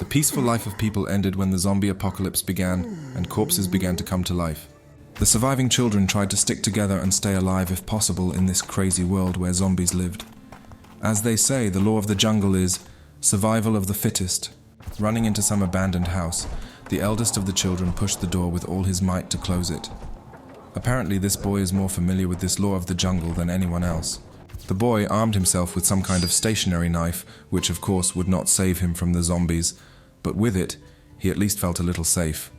The peaceful life of people ended when the zombie apocalypse began and corpses began to come to life. The surviving children tried to stick together and stay alive if possible in this crazy world where zombies lived. As they say, the law of the jungle is survival of the fittest. Running into some abandoned house, the eldest of the children pushed the door with all his might to close it. Apparently this boy is more familiar with this law of the jungle than anyone else. The boy armed himself with some kind of stationary knife, which of course would not save him from the zombies, but with it, he at least felt a little safe.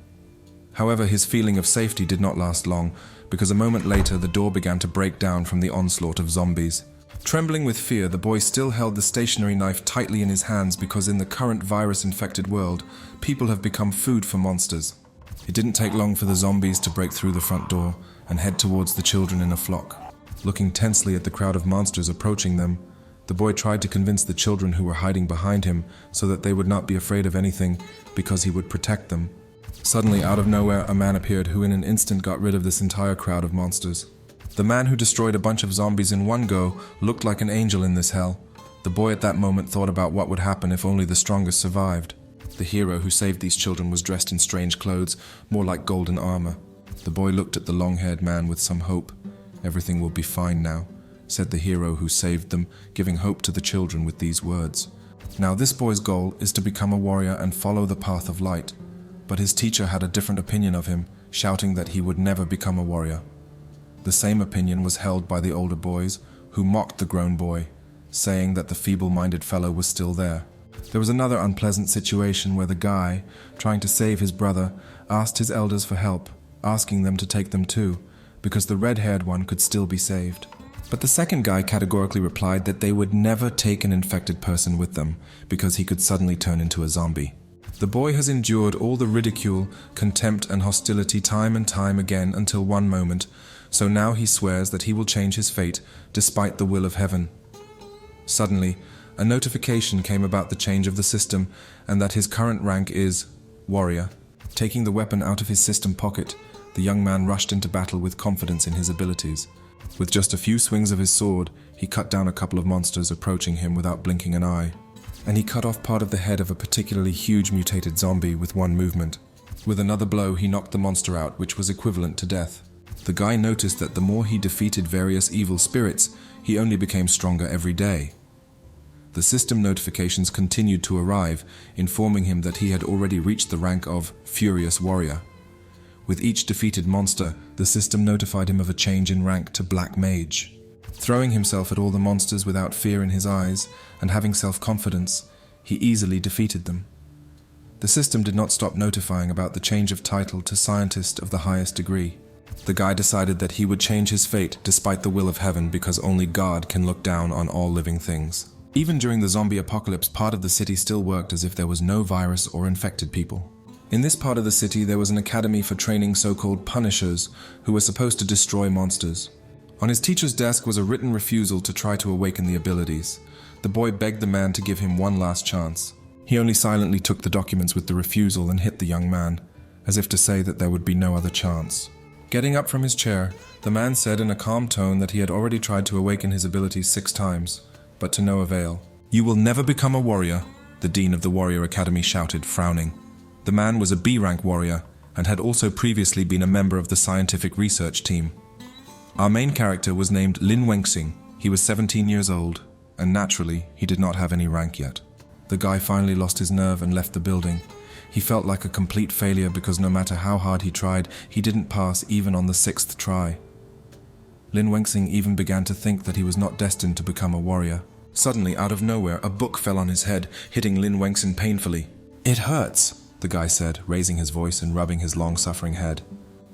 However, his feeling of safety did not last long, because a moment later the door began to break down from the onslaught of zombies. Trembling with fear, the boy still held the stationary knife tightly in his hands because in the current virus-infected world, people have become food for monsters. It didn't take long for the zombies to break through the front door and head towards the children in a flock. Looking tensely at the crowd of monsters approaching them, the boy tried to convince the children who were hiding behind him so that they would not be afraid of anything because he would protect them. Suddenly, out of nowhere, a man appeared who in an instant got rid of this entire crowd of monsters. The man who destroyed a bunch of zombies in one go looked like an angel in this hell. The boy at that moment thought about what would happen if only the strongest survived. The hero who saved these children was dressed in strange clothes, more like golden armor. The boy looked at the long-haired man with some hope. "Everything will be fine now," said the hero who saved them, giving hope to the children with these words. Now this boy's goal is to become a warrior and follow the path of light. But his teacher had a different opinion of him, shouting that he would never become a warrior. The same opinion was held by the older boys, who mocked the grown boy, saying that the feeble-minded fellow was still there. There was another unpleasant situation where the guy, trying to save his brother, asked his elders for help, asking them to take them too, because the red-haired one could still be saved. But the second guy categorically replied that they would never take an infected person with them, because he could suddenly turn into a zombie. The boy has endured all the ridicule, contempt and hostility time and time again until one moment, so now he swears that he will change his fate despite the will of heaven. Suddenly, a notification came about the change of the system and that his current rank is warrior. Taking the weapon out of his system pocket, the young man rushed into battle with confidence in his abilities. With just a few swings of his sword, he cut down a couple of monsters approaching him without blinking an eye. And he cut off part of the head of a particularly huge mutated zombie with one movement. With another blow, he knocked the monster out, which was equivalent to death. The guy noticed that the more he defeated various evil spirits, he only became stronger every day. The system notifications continued to arrive, informing him that he had already reached the rank of Furious Warrior. With each defeated monster, the system notified him of a change in rank to Black Mage. Throwing himself at all the monsters without fear in his eyes and having self-confidence, he easily defeated them. The system did not stop notifying about the change of title to Scientist of the highest degree. The guy decided that he would change his fate despite the will of heaven because only God can look down on all living things. Even during the zombie apocalypse, part of the city still worked as if there was no virus or infected people. In this part of the city, there was an academy for training so-called Punishers who were supposed to destroy monsters. On his teacher's desk was a written refusal to try to awaken the abilities. The boy begged the man to give him one last chance. He only silently took the documents with the refusal and hit the young man, as if to say that there would be no other chance. Getting up from his chair, the man said in a calm tone that he had already tried to awaken his abilities 6 times, but to no avail. "You will never become a warrior," the dean of the Warrior Academy shouted, frowning. The man was a B-rank warrior, and had also previously been a member of the scientific research team. Our main character was named Lin Wenxing. He was 17 years old, and naturally, he did not have any rank yet. The guy finally lost his nerve and left the building. He felt like a complete failure because no matter how hard he tried, he didn't pass even on the 6th try. Lin Wenxing even began to think that he was not destined to become a warrior. Suddenly, out of nowhere, a book fell on his head, hitting Lin Wenxing painfully. "It hurts," the guy said, raising his voice and rubbing his long-suffering head.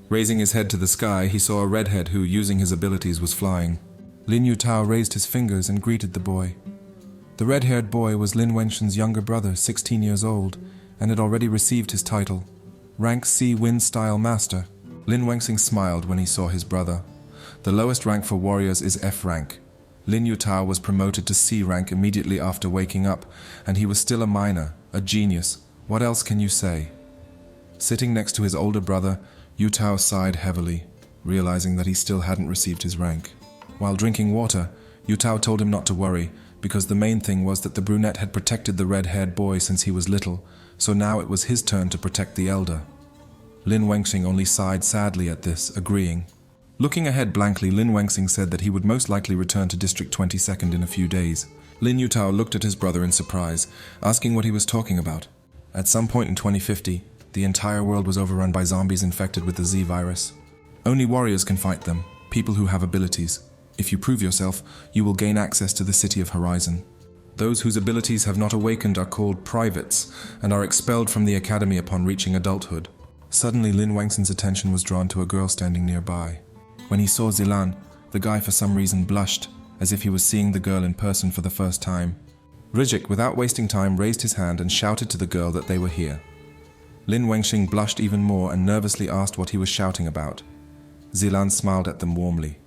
Raising his head to the sky, he saw a redhead who, using his abilities, was flying. Lin Yutao raised his fingers and greeted the boy. The red-haired boy was Lin Wenxing's younger brother, 16 years old, and had already received his title, Rank C Wind Style Master. Lin Wenxing smiled when he saw his brother. The lowest rank for warriors is F rank. Lin Yutao was promoted to C rank immediately after waking up, and he was still a minor, a genius. What else can you say? Sitting next to his older brother, Yutao sighed heavily, realizing that he still hadn't received his rank. While drinking water, Yutao told him not to worry, because the main thing was that the brunette had protected the red-haired boy since he was little, so now it was his turn to protect the elder. Lin Wenxing only sighed sadly at this, agreeing. Looking ahead blankly, Lin Wenxing said that he would most likely return to District 22nd in a few days. Lin Yutao looked at his brother in surprise, asking what he was talking about. At some point in 2050, the entire world was overrun by zombies infected with the Z virus. Only warriors can fight them, people who have abilities. If you prove yourself, you will gain access to the City of Horizon. Those whose abilities have not awakened are called privates and are expelled from the academy upon reaching adulthood. Suddenly, Lin Wenxing's attention was drawn to a girl standing nearby. When he saw Zilan, the guy for some reason blushed, as if he was seeing the girl in person for the first time. Rijik, without wasting time, raised his hand and shouted to the girl that they were here. Lin Wenxing blushed even more and nervously asked what he was shouting about. Zilan smiled at them warmly.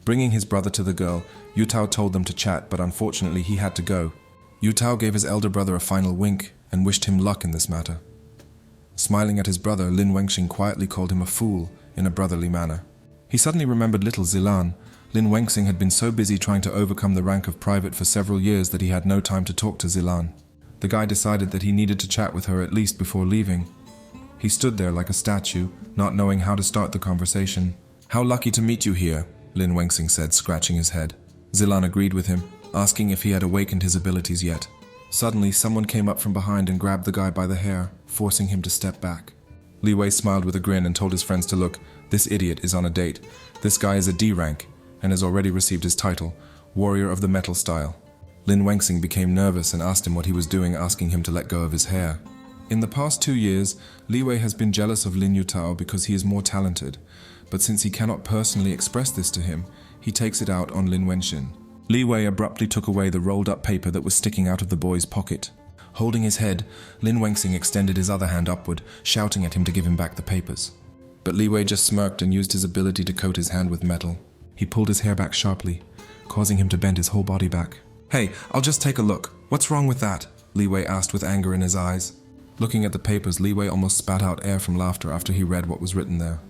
Bringing his brother to the girl, Yutao told them to chat, but unfortunately he had to go. Yutao gave his elder brother a final wink and wished him luck in this matter. Smiling at his brother, Lin Wenxing quietly called him a fool in a brotherly manner. He suddenly remembered little Zilan. Lin Wenxing had been so busy trying to overcome the rank of private for several years that he had no time to talk to Zilan. The guy decided that he needed to chat with her at least before leaving. He stood there like a statue, not knowing how to start the conversation. "How lucky to meet you here," Lin Wenxing said, scratching his head. Zilan agreed with him, asking if he had awakened his abilities yet. Suddenly, someone came up from behind and grabbed the guy by the hair, forcing him to step back. Li Wei smiled with a grin and told his friends to look. This idiot is on a date. This guy is a D rank and has already received his title, Warrior of the Metal Style. Lin Wenxing became nervous and asked him what he was doing, asking him to let go of his hair. In the past 2 years, Li Wei has been jealous of Lin Yutao because he is more talented, but since he cannot personally express this to him, he takes it out on Lin Wenxing. Li Wei abruptly took away the rolled-up paper that was sticking out of the boy's pocket. Holding his head, Lin Wenxing extended his other hand upward, shouting at him to give him back the papers. But Li Wei just smirked and used his ability to coat his hand with metal. He pulled his hair back sharply, causing him to bend his whole body back. "Hey, I'll just take a look. What's wrong with that?" Li Wei asked with anger in his eyes. Looking at the papers, Li Wei almost spat out air from laughter after he read what was written there.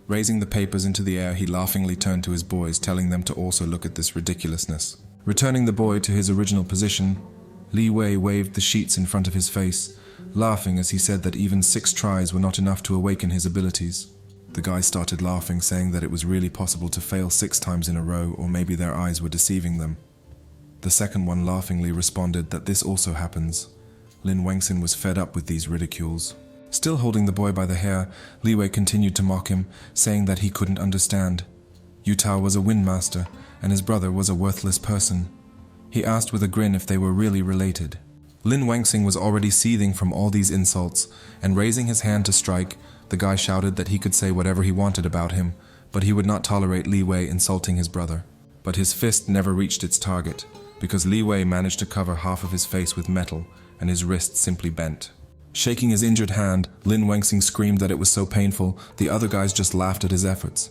Raising the papers into the air, he laughingly turned to his boys, telling them to also look at this ridiculousness. Returning the boy to his original position, Li Wei waved the sheets in front of his face, laughing as he said that even 6 tries were not enough to awaken his abilities. The guy started laughing, saying that it was really possible to fail 6 times in a row, or maybe their eyes were deceiving them. The second one laughingly responded that this also happens. Lin Wenxing was fed up with these ridicules. Still holding the boy by the hair, Li Wei continued to mock him, saying that he couldn't understand. Yutao was a windmaster, and his brother was a worthless person. He asked with a grin if they were really related. Lin Wenxing was already seething from all these insults, and raising his hand to strike, the guy shouted that he could say whatever he wanted about him, but he would not tolerate Li Wei insulting his brother. But his fist never reached its target, because Li Wei managed to cover half of his face with metal, and his wrist simply bent. Shaking his injured hand, Lin Wenxing screamed that it was so painful, the other guys just laughed at his efforts.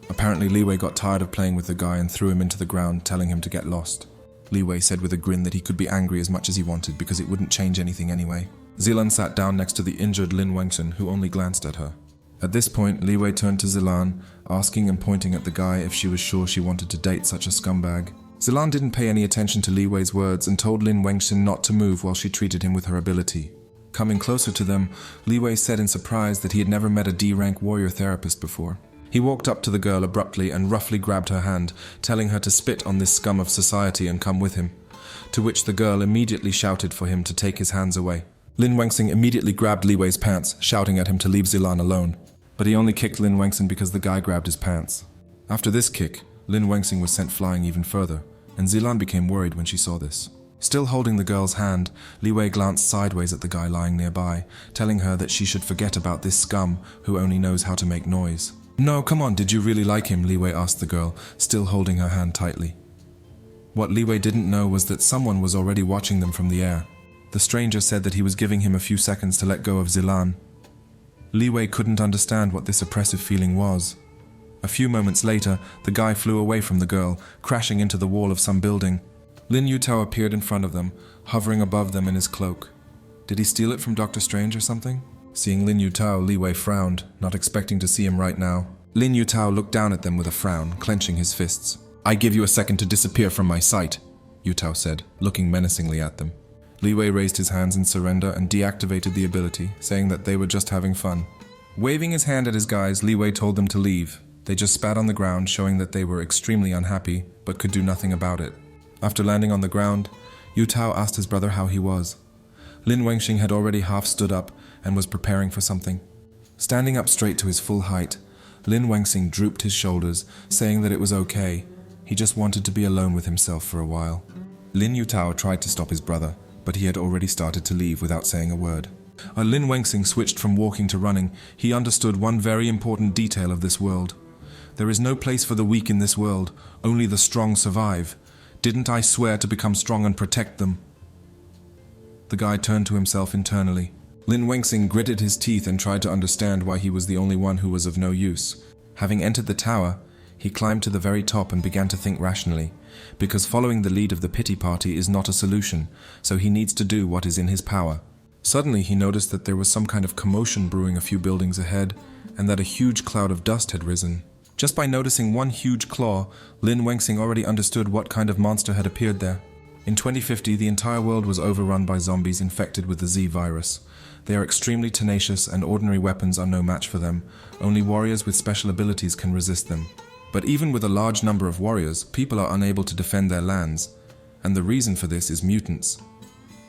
Apparently Li Wei got tired of playing with the guy and threw him into the ground, telling him to get lost. Li Wei said with a grin that he could be angry as much as he wanted because it wouldn't change anything anyway. Zilan sat down next to the injured Lin Wenxing, who only glanced at her. At this point, Li Wei turned to Zilan, asking and pointing at the guy if she was sure she wanted to date such a scumbag. Zilan didn't pay any attention to Li Wei's words and told Lin Wenxing not to move while she treated him with her ability. Coming closer to them, Li Wei said in surprise that he had never met a D-rank warrior therapist before. He walked up to the girl abruptly and roughly grabbed her hand, telling her to spit on this scum of society and come with him, to which the girl immediately shouted for him to take his hands away. Lin Wenxing immediately grabbed Li Wei's pants, shouting at him to leave Zilan alone, but he only kicked Lin Wenxing because the guy grabbed his pants. After this kick, Lin Wenxing was sent flying even further, and Zilan became worried when she saw this. Still holding the girl's hand, Li Wei glanced sideways at the guy lying nearby, telling her that she should forget about this scum who only knows how to make noise. "No, come on, did you really like him?" Li Wei asked the girl, still holding her hand tightly. What Li Wei didn't know was that someone was already watching them from the air. The stranger said that he was giving him a few seconds to let go of Zilan. Li Wei couldn't understand what this oppressive feeling was. A few moments later, the guy flew away from the girl, crashing into the wall of some building. Lin Yutao appeared in front of them, hovering above them in his cloak. Did he steal it from Dr. Strange or something? Seeing Lin Yutao, Li Wei frowned, not expecting to see him right now. Lin Yutao looked down at them with a frown, clenching his fists. "I give you a second to disappear from my sight," Yutao said, looking menacingly at them. Li Wei raised his hands in surrender and deactivated the ability, saying that they were just having fun. Waving his hand at his guys, Li Wei told them to leave. They just spat on the ground, showing that they were extremely unhappy, but could do nothing about it. After landing on the ground, Yu Tao asked his brother how he was. Lin Wenxing had already half stood up and was preparing for something. Standing up straight to his full height, Lin Wenxing drooped his shoulders, saying that it was okay. He just wanted to be alone with himself for a while. Lin Yutao tried to stop his brother, but he had already started to leave without saying a word. As Lin Wenxing switched from walking to running, he understood one very important detail of this world. There is no place for the weak in this world, only the strong survive. Didn't I swear to become strong and protect them? The guy turned to himself internally. Lin Wenxing gritted his teeth and tried to understand why he was the only one who was of no use. Having entered the tower, he climbed to the very top and began to think rationally, because following the lead of the pity party is not a solution, so he needs to do what is in his power. Suddenly he noticed that there was some kind of commotion brewing a few buildings ahead, and that a huge cloud of dust had risen. Just by noticing one huge claw, Lin Wenxing already understood what kind of monster had appeared there. In 2050, the entire world was overrun by zombies infected with the Z virus. They are extremely tenacious and ordinary weapons are no match for them. Only warriors with special abilities can resist them. But even with a large number of warriors, people are unable to defend their lands, and the reason for this is mutants.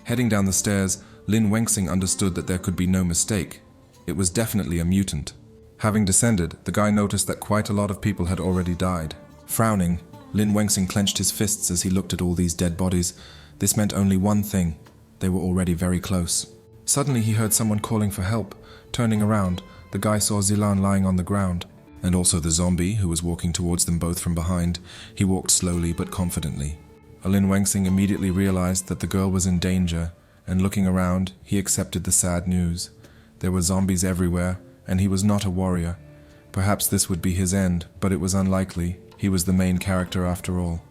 Heading down the stairs, Lin Wenxing understood that there could be no mistake. It was definitely a mutant. Having descended, the guy noticed that quite a lot of people had already died. Frowning, Lin Wenxing clenched his fists as he looked at all these dead bodies. This meant only one thing. They were already very close. Suddenly he heard someone calling for help. Turning around, the guy saw Zilan lying on the ground, and also the zombie who was walking towards them both from behind. He walked slowly but confidently. Lin Wenxing immediately realized that the girl was in danger, and looking around, he accepted the sad news. There were zombies everywhere, and he was not a warrior. Perhaps this would be his end, but it was unlikely. He was the main character after all.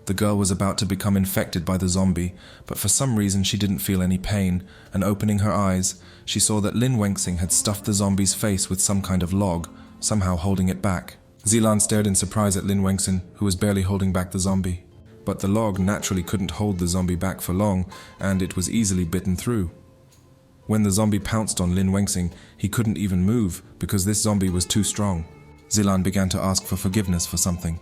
The girl was about to become infected by the zombie, but for some reason she didn't feel any pain, and opening her eyes, she saw that Lin Wenxing had stuffed the zombie's face with some kind of log, somehow holding it back. Zilan stared in surprise at Lin Wenxing, who was barely holding back the zombie. But the log naturally couldn't hold the zombie back for long, and it was easily bitten through. When the zombie pounced on Lin Wenxing, he couldn't even move because this zombie was too strong. Zilan began to ask for forgiveness for something,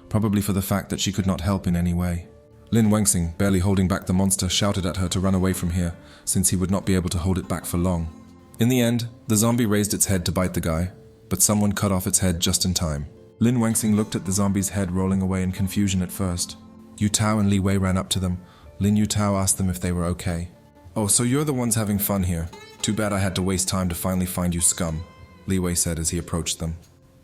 probably for the fact that she could not help in any way. Lin Wenxing, barely holding back the monster, shouted at her to run away from here, since he would not be able to hold it back for long. In the end, the zombie raised its head to bite the guy, but someone cut off its head just in time. Lin Wenxing looked at the zombie's head rolling away in confusion at first. Yu Tao and Li Wei ran up to them. Lin Yu Tao asked them if they were okay. "Oh, so you're the ones having fun here. Too bad I had to waste time to finally find you scum," Li Wei said as he approached them.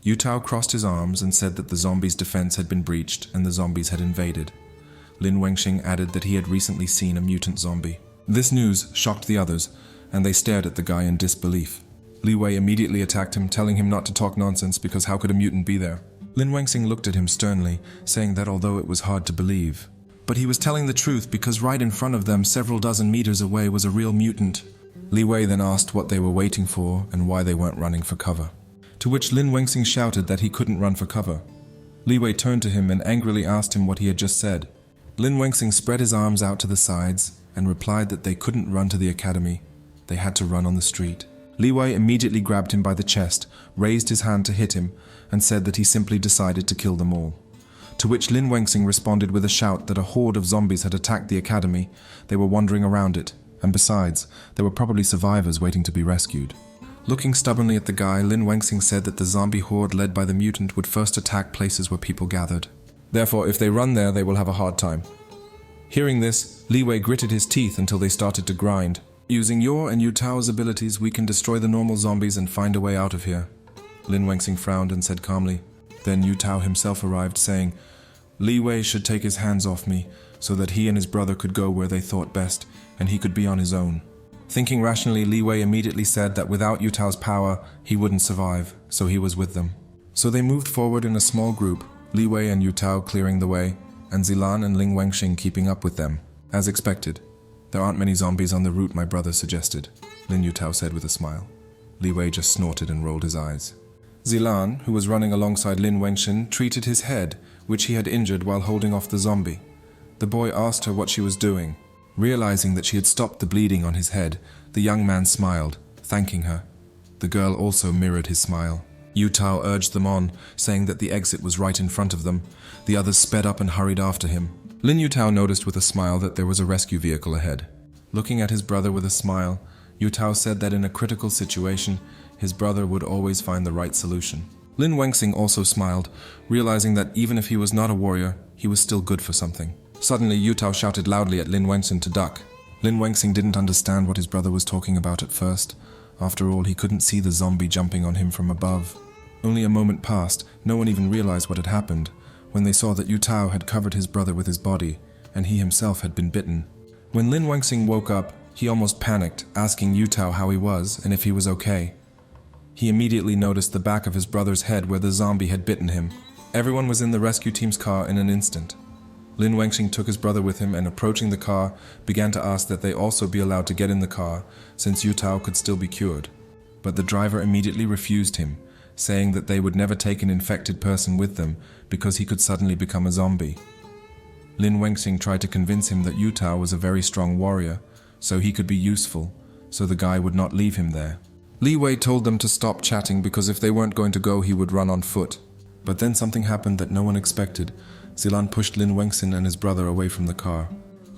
Yu Tao crossed his arms and said that the zombies' defense had been breached and the zombies had invaded. Lin Wenxing added that he had recently seen a mutant zombie. This news shocked the others, and they stared at the guy in disbelief. Li Wei immediately attacked him, telling him not to talk nonsense because how could a mutant be there? Lin Wenxing looked at him sternly, saying that although it was hard to believe, but he was telling the truth because right in front of them, several dozen meters away, was a real mutant. Li Wei then asked what they were waiting for and why they weren't running for cover. To which Lin Wenxing shouted that he couldn't run for cover. Li Wei turned to him and angrily asked him what he had just said. Lin Wenxing spread his arms out to the sides and replied that they couldn't run to the academy. They had to run on the street. Li Wei immediately grabbed him by the chest, raised his hand to hit him, and said that he simply decided to kill them all. To which Lin Wenxing responded with a shout that a horde of zombies had attacked the academy. They were wandering around it, and besides, there were probably survivors waiting to be rescued. Looking stubbornly at the guy, Lin Wenxing said that the zombie horde led by the mutant would first attack places where people gathered. Therefore, if they run there, they will have a hard time. Hearing this, Li Wei gritted his teeth until they started to grind. "Using your and Yu Tao's abilities, we can destroy the normal zombies and find a way out of here." Lin Wenxing frowned and said calmly. Then Yu Tao himself arrived, saying, "Li Wei should take his hands off me, so that he and his brother could go where they thought best, and he could be on his own." Thinking rationally, Li Wei immediately said that without Yu Tao's power, he wouldn't survive, so he was with them. So they moved forward in a small group, Li Wei and Yu Tao clearing the way, and Zilan and Lin Wenxing keeping up with them. As expected. "There aren't many zombies on the route my brother suggested," Lin Yu Tao said with a smile. Li Wei just snorted and rolled his eyes. Zilan, who was running alongside Lin Wenxing, treated his head, which he had injured while holding off the zombie. The boy asked her what she was doing. Realizing that she had stopped the bleeding on his head, the young man smiled, thanking her. The girl also mirrored his smile. Yu Tao urged them on, saying that the exit was right in front of them. The others sped up and hurried after him. Lin Yu Tao noticed with a smile that there was a rescue vehicle ahead. Looking at his brother with a smile, Yu Tao said that in a critical situation, his brother would always find the right solution. Lin Wengxing also smiled, realizing that even if he was not a warrior, he was still good for something. Suddenly, Yu Tao shouted loudly at Lin Wengxing to duck. Lin Wengxing didn't understand what his brother was talking about at first. After all, he couldn't see the zombie jumping on him from above. Only a moment passed, no one even realized what had happened, when they saw that Yu Tao had covered his brother with his body, and he himself had been bitten. When Lin Wengxing woke up, he almost panicked, asking Yu Tao how he was and if he was okay. He immediately noticed the back of his brother's head where the zombie had bitten him. Everyone was in the rescue team's car in an instant. Lin Wengxing took his brother with him and, approaching the car, began to ask that they also be allowed to get in the car, since Yu Tao could still be cured. But the driver immediately refused him, saying that they would never take an infected person with them because he could suddenly become a zombie. Lin Wengxing tried to convince him that Yu Tao was a very strong warrior, so he could be useful, so the guy would not leave him there. Li Wei told them to stop chatting because if they weren't going to go, he would run on foot. But then something happened that no one expected. Zilan pushed Lin Wengxing and his brother away from the car.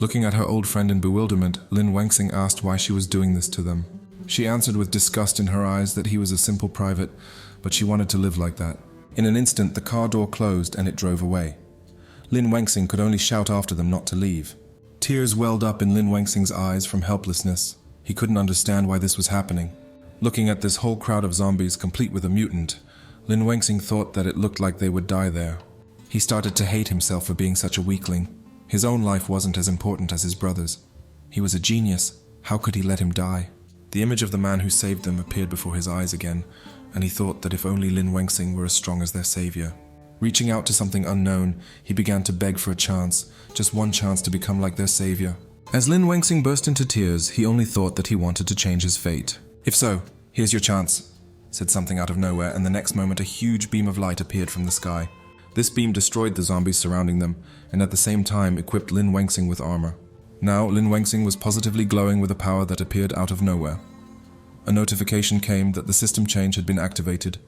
Looking at her old friend in bewilderment, Lin Wengxing asked why she was doing this to them. She answered with disgust in her eyes that he was a simple private, but she wanted to live like that. In an instant, the car door closed and it drove away. Lin Wengxing could only shout after them not to leave. Tears welled up in Lin Wengxing's eyes from helplessness. He couldn't understand why this was happening. Looking at this whole crowd of zombies, complete with a mutant, Lin Wengxing thought that it looked like they would die there. He started to hate himself for being such a weakling. His own life wasn't as important as his brother's. He was a genius. How could he let him die? The image of the man who saved them appeared before his eyes again, and he thought that if only Lin Wengxing were as strong as their savior. Reaching out to something unknown, he began to beg for a chance, just one chance to become like their savior. As Lin Wengxing burst into tears, he only thought that he wanted to change his fate. "If so, here's your chance," said something out of nowhere, and the next moment a huge beam of light appeared from the sky. This beam destroyed the zombies surrounding them, and at the same time equipped Lin Wengxing with armor. Now Lin Wengxing was positively glowing with a power that appeared out of nowhere. A notification came that the system change had been activated,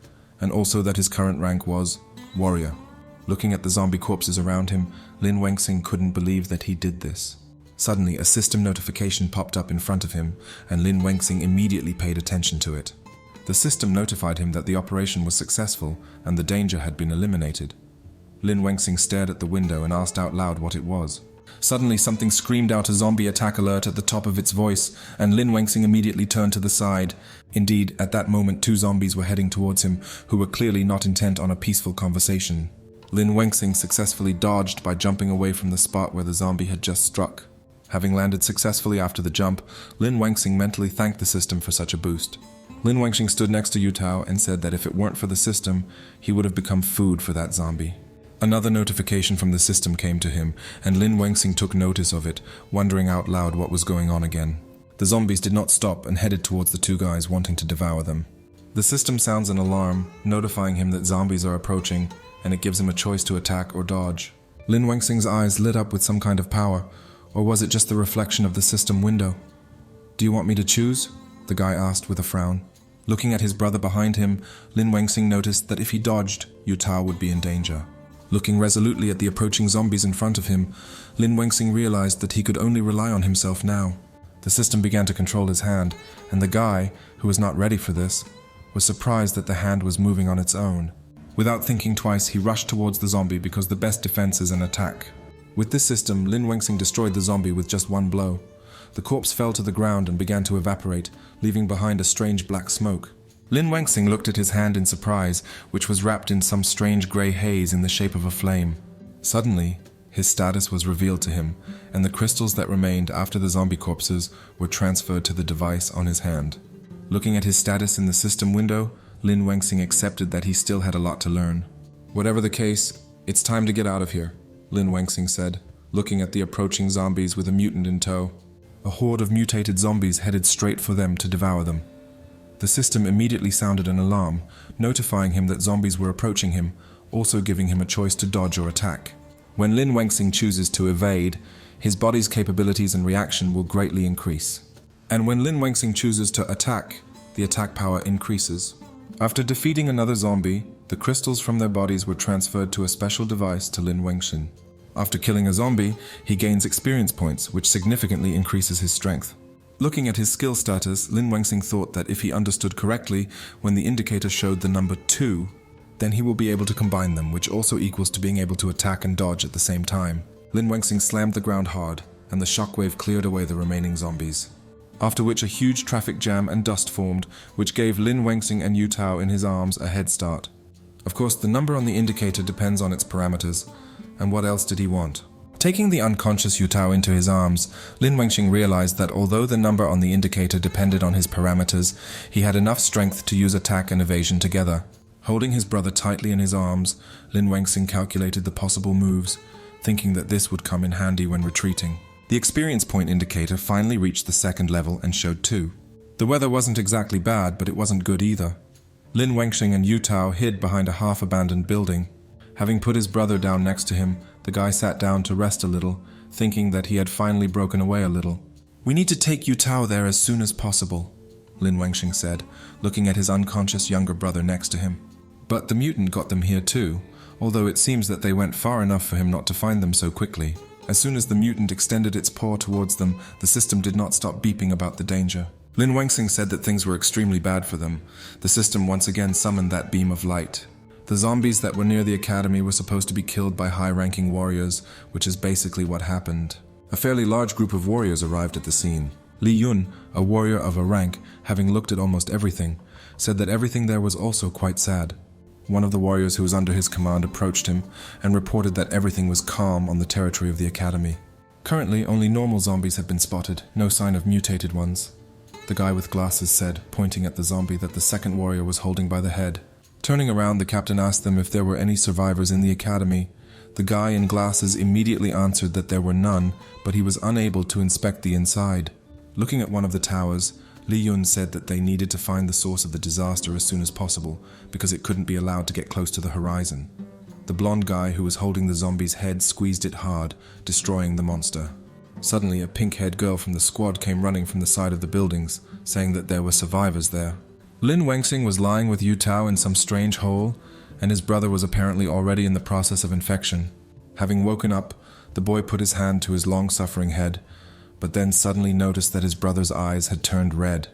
and also that his current rank was Warrior. Looking at the zombie corpses around him, Lin Wengxing couldn't believe that he did this. Suddenly, a system notification popped up in front of him, and Lin Wengxing immediately paid attention to it. The system notified him that the operation was successful and the danger had been eliminated. Lin Wengxing stared at the window and asked out loud what it was. Suddenly, something screamed out a zombie attack alert at the top of its voice, and Lin Wengxing immediately turned to the side. Indeed, at that moment, 2 zombies were heading towards him, who were clearly not intent on a peaceful conversation. Lin Wengxing successfully dodged by jumping away from the spot where the zombie had just struck. Having landed successfully after the jump, Lin Wengxing mentally thanked the system for such a boost. Lin Wengxing stood next to Yu Tao and said that if it weren't for the system, he would have become food for that zombie. Another notification from the system came to him, and Lin Wengxing took notice of it, wondering out loud what was going on again. The zombies did not stop and headed towards the 2 guys, wanting to devour them. The system sounds an alarm, notifying him that zombies are approaching, and it gives him a choice to attack or dodge. Lin Wengxing's eyes lit up with some kind of power, or was it just the reflection of the system window? "Do you want me to choose?" the guy asked with a frown. Looking at his brother behind him, Lin Wengxing noticed that if he dodged, Yu Tao would be in danger. Looking resolutely at the approaching zombies in front of him, Lin Wengxing realized that he could only rely on himself now. The system began to control his hand, and the guy, who was not ready for this, was surprised that the hand was moving on its own. Without thinking twice, he rushed towards the zombie because the best defense is an attack. With this system, Lin Wengxing destroyed the zombie with just one blow. The corpse fell to the ground and began to evaporate, leaving behind a strange black smoke. Lin Wengxing looked at his hand in surprise, which was wrapped in some strange grey haze in the shape of a flame. Suddenly, his status was revealed to him, and the crystals that remained after the zombie corpses were transferred to the device on his hand. Looking at his status in the system window, Lin Wengxing accepted that he still had a lot to learn. "Whatever the case, it's time to get out of here," Lin Wengxing said, looking at the approaching zombies with a mutant in tow. A horde of mutated zombies headed straight for them to devour them. The system immediately sounded an alarm, notifying him that zombies were approaching him, also giving him a choice to dodge or attack. When Lin Wengxing chooses to evade, his body's capabilities and reaction will greatly increase. And when Lin Wengxing chooses to attack, the attack power increases. After defeating another zombie, the crystals from their bodies were transferred to a special device to Lin Wengxing. After killing a zombie, he gains experience points, which significantly increases his strength. Looking at his skill status, Lin Wengxing thought that if he understood correctly, when the indicator showed the number 2, then he will be able to combine them, which also equals to being able to attack and dodge at the same time. Lin Wengxing slammed the ground hard, and the shockwave cleared away the remaining zombies. After which a huge traffic jam and dust formed, which gave Lin Wengxing and Yu Tao in his arms a head start. Of course, the number on the indicator depends on its parameters, and what else did he want? Taking the unconscious Yu Tao into his arms, Lin Wengxing realized that although the number on the indicator depended on his parameters, he had enough strength to use attack and evasion together. Holding his brother tightly in his arms, Lin Wengxing calculated the possible moves, thinking that this would come in handy when retreating. The experience point indicator finally reached the second level and showed 2. The weather wasn't exactly bad, but it wasn't good either. Lin Wengxing and Yu Tao hid behind a half-abandoned building. Having put his brother down next to him, the guy sat down to rest a little, thinking that he had finally broken away a little. "We need to take Yu Tao there as soon as possible," Lin Wengxing said, looking at his unconscious younger brother next to him. But the mutant got them here too, although it seems that they went far enough for him not to find them so quickly. As soon as the mutant extended its paw towards them, the system did not stop beeping about the danger. Lin Wengxing said that things were extremely bad for them. The system once again summoned that beam of light. The zombies that were near the academy were supposed to be killed by high-ranking warriors, which is basically what happened. A fairly large group of warriors arrived at the scene. Li Yun, a warrior of a rank, having looked at almost everything, said that everything there was also quite sad. One of the warriors who was under his command approached him and reported that everything was calm on the territory of the academy. Currently, only normal zombies have been spotted, no sign of mutated ones. The guy with glasses said, pointing at the zombie that the second warrior was holding by the head. Turning around, the captain asked them if there were any survivors in the academy. The guy in glasses immediately answered that there were none, but he was unable to inspect the inside. Looking at one of the towers, Li Yun said that they needed to find the source of the disaster as soon as possible, because it couldn't be allowed to get close to the horizon. The blonde guy who was holding the zombie's head squeezed it hard, destroying the monster. Suddenly, a pink-haired girl from the squad came running from the side of the buildings, saying that there were survivors there. Lin Wengxing was lying with Yu Tao in some strange hole, and his brother was apparently already in the process of infection. Having woken up, the boy put his hand to his long-suffering head, but then suddenly noticed that his brother's eyes had turned red.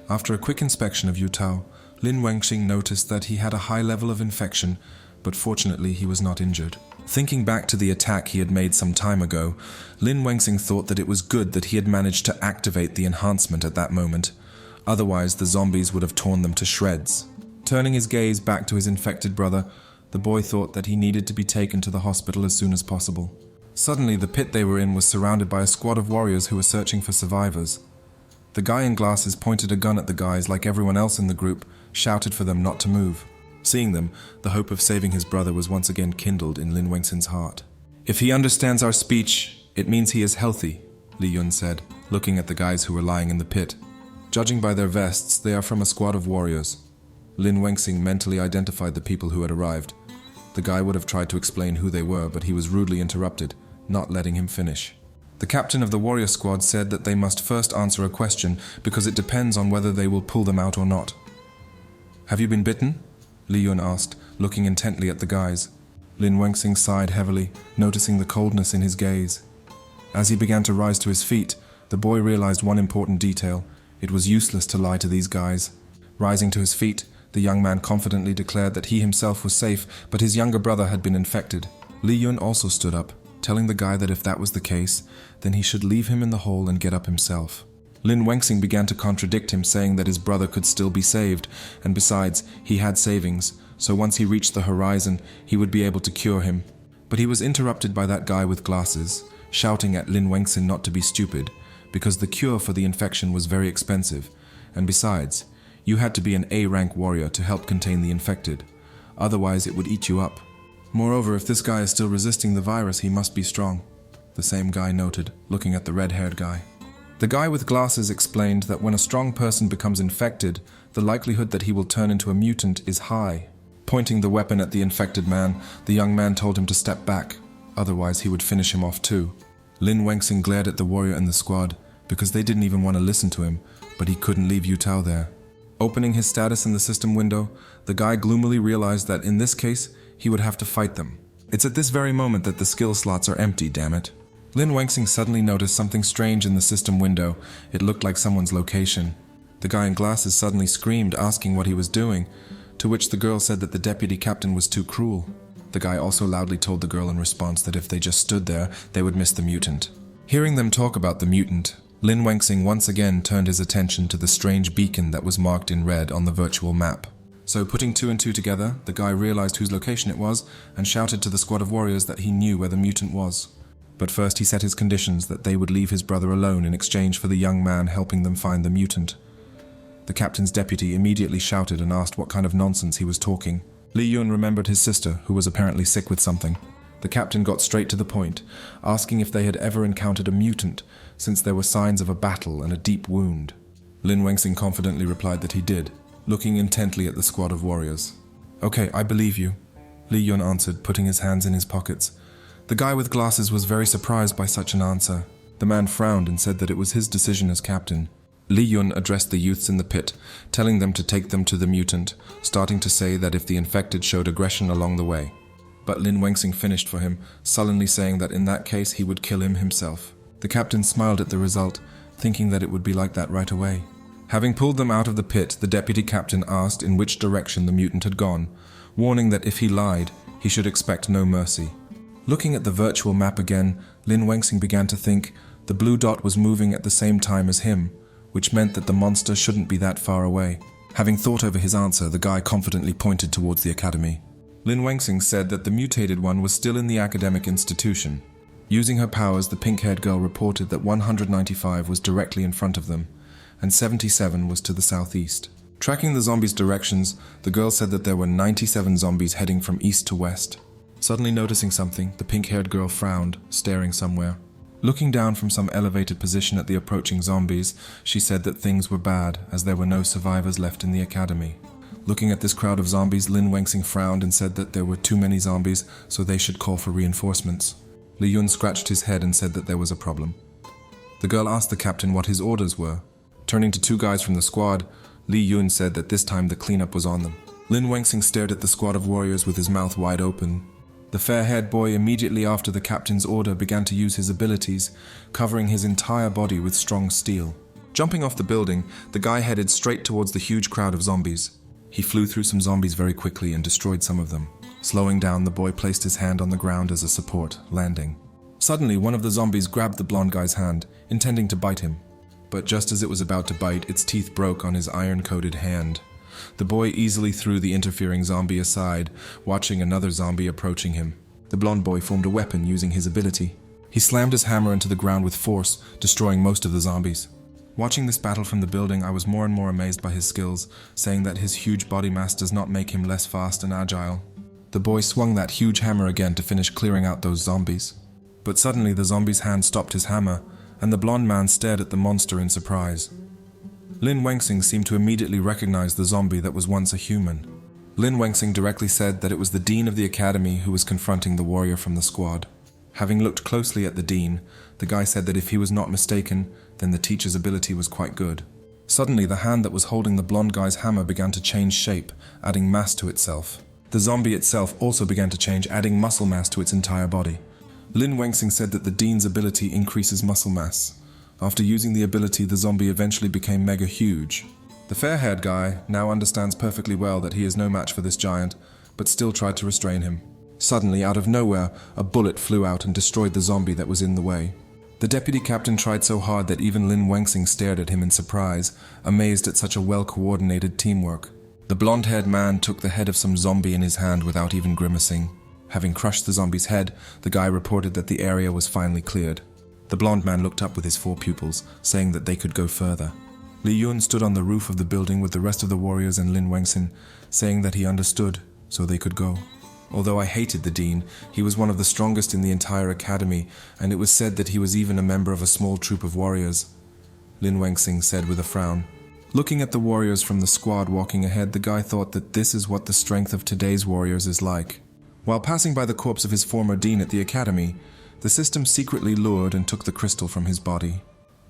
After a quick inspection of Yu Tao, Lin Wengxing noticed that he had a high level of infection, but fortunately he was not injured. Thinking back to the attack he had made some time ago, Lin Wengxing thought that it was good that he had managed to activate the enhancement at that moment. Otherwise, the zombies would have torn them to shreds. Turning his gaze back to his infected brother, the boy thought that he needed to be taken to the hospital as soon as possible. Suddenly, the pit they were in was surrounded by a squad of warriors who were searching for survivors. The guy in glasses pointed a gun at the guys like everyone else in the group, shouted for them not to move. Seeing them, the hope of saving his brother was once again kindled in Lin Wengxing's heart. "If he understands our speech, it means he is healthy," Li Yun said, looking at the guys who were lying in the pit. Judging by their vests, they are from a squad of warriors. Lin Wengxing mentally identified the people who had arrived. The guy would have tried to explain who they were, but he was rudely interrupted, not letting him finish. The captain of the warrior squad said that they must first answer a question because it depends on whether they will pull them out or not. "Have you been bitten?" Li Yun asked, looking intently at the guys. Lin Wengxing sighed heavily, noticing the coldness in his gaze. As he began to rise to his feet, the boy realized one important detail. It was useless to lie to these guys. Rising to his feet, the young man confidently declared that he himself was safe, but his younger brother had been infected. Li Yun also stood up, telling the guy that if that was the case, then he should leave him in the hole and get up himself. Lin Wengxing began to contradict him, saying that his brother could still be saved, and besides, he had savings, so once he reached the horizon, he would be able to cure him. But he was interrupted by that guy with glasses, shouting at Lin Wengxing not to be stupid, because the cure for the infection was very expensive, and besides, you had to be an A-rank warrior to help contain the infected. Otherwise, it would eat you up. Moreover, if this guy is still resisting the virus, he must be strong, the same guy noted, looking at the red-haired guy. The guy with glasses explained that when a strong person becomes infected, the likelihood that he will turn into a mutant is high. Pointing the weapon at the infected man, the young man told him to step back. otherwise he would finish him off too. Lin Wangxing glared at the warrior and the squad, because they didn't even want to listen to him, but he couldn't leave Yutao there. Opening his status in the system window, the guy gloomily realized that in this case, he would have to fight them. It's at this very moment that the skill slots are empty, damn it. Lin Wangxing suddenly noticed something strange in the system window. It looked like someone's location. The guy in glasses suddenly screamed, asking what he was doing, to which the girl said that the deputy captain was too cruel. The guy also loudly told the girl in response that if they just stood there, they would miss the mutant. Hearing them talk about the mutant, Lin Wangxing once again turned his attention to the strange beacon that was marked in red on the virtual map. So putting two and two together, the guy realized whose location it was and shouted to the squad of warriors that he knew where the mutant was. But first he set his conditions that they would leave his brother alone in exchange for the young man helping them find the mutant. The captain's deputy immediately shouted and asked what kind of nonsense he was talking. Li Yun remembered his sister, who was apparently sick with something. The captain got straight to the point, asking if they had ever encountered a mutant, since there were signs of a battle and a deep wound. Lin Wangxing confidently replied that he did, looking intently at the squad of warriors. "Okay, I believe you," Li Yun answered, putting his hands in his pockets. The guy with glasses was very surprised by such an answer. The man frowned and said that it was his decision as captain. Li Yun addressed the youths in the pit, telling them to take them to the mutant, starting to say that if the infected showed aggression along the way. But Lin Wangxing finished for him, sullenly saying that in that case he would kill him himself. The captain smiled at the result, thinking that it would be like that right away. Having pulled them out of the pit, the deputy captain asked in which direction the mutant had gone, warning that if he lied, he should expect no mercy. Looking at the virtual map again, Lin Wangxing began to think the blue dot was moving at the same time as him, which meant that the monster shouldn't be that far away. Having thought over his answer, the guy confidently pointed towards the academy. Lin Wangxing said that the mutated one was still in the academic institution. Using her powers, the pink-haired girl reported that 195 was directly in front of them, and 77 was to the southeast. Tracking the zombies' directions, the girl said that there were 97 zombies heading from east to west. Suddenly noticing something, the pink-haired girl frowned, staring somewhere. Looking down from some elevated position at the approaching zombies, she said that things were bad, as there were no survivors left in the academy. Looking at this crowd of zombies, Lin Wangxing frowned and said that there were too many zombies, so they should call for reinforcements. Li Yun scratched his head and said that there was a problem. The girl asked the captain what his orders were. Turning to two guys from the squad, Li Yun said that this time the cleanup was on them. Lin Wangxing stared at the squad of warriors with his mouth wide open. The fair-haired boy immediately after the captain's order began to use his abilities, covering his entire body with strong steel. Jumping off the building, the guy headed straight towards the huge crowd of zombies. He flew through some zombies very quickly and destroyed some of them. Slowing down, the boy placed his hand on the ground as a support, landing. Suddenly, one of the zombies grabbed the blonde guy's hand, intending to bite him. But just as it was about to bite, its teeth broke on his iron-coated hand. The boy easily threw the interfering zombie aside, watching another zombie approaching him. The blonde boy formed a weapon using his ability. He slammed his hammer into the ground with force, destroying most of the zombies. Watching this battle from the building, I was more and more amazed by his skills, saying that his huge body mass does not make him less fast and agile. The boy swung that huge hammer again to finish clearing out those zombies. But suddenly the zombie's hand stopped his hammer, and the blonde man stared at the monster in surprise. Lin Wangxing seemed to immediately recognize the zombie that was once a human. Lin Wangxing directly said that it was the dean of the academy who was confronting the warrior from the squad. Having looked closely at the dean, the guy said that if he was not mistaken, then the teacher's ability was quite good. Suddenly, the hand that was holding the blonde guy's hammer began to change shape, adding mass to itself. The zombie itself also began to change, adding muscle mass to its entire body. Lin Wangxing said that the dean's ability increases muscle mass. After using the ability, the zombie eventually became mega huge. The fair-haired guy now understands perfectly well that he is no match for this giant, but still tried to restrain him. Suddenly, out of nowhere, a bullet flew out and destroyed the zombie that was in the way. The deputy captain tried so hard that even Lin Wangxing stared at him in surprise, amazed at such a well-coordinated teamwork. The blonde-haired man took the head of some zombie in his hand without even grimacing. Having crushed the zombie's head, the guy reported that the area was finally cleared. The blonde man looked up with his 4 pupils, saying that they could go further. Li Yun stood on the roof of the building with the rest of the warriors and Lin Wangxing, saying that he understood, so they could go. Although I hated the dean, he was one of the strongest in the entire academy, and it was said that he was even a member of a small troop of warriors. Lin Wangxing said with a frown. Looking at the warriors from the squad walking ahead, the guy thought that this is what the strength of today's warriors is like. While passing by the corpse of his former dean at the academy, the system secretly lured and took the crystal from his body.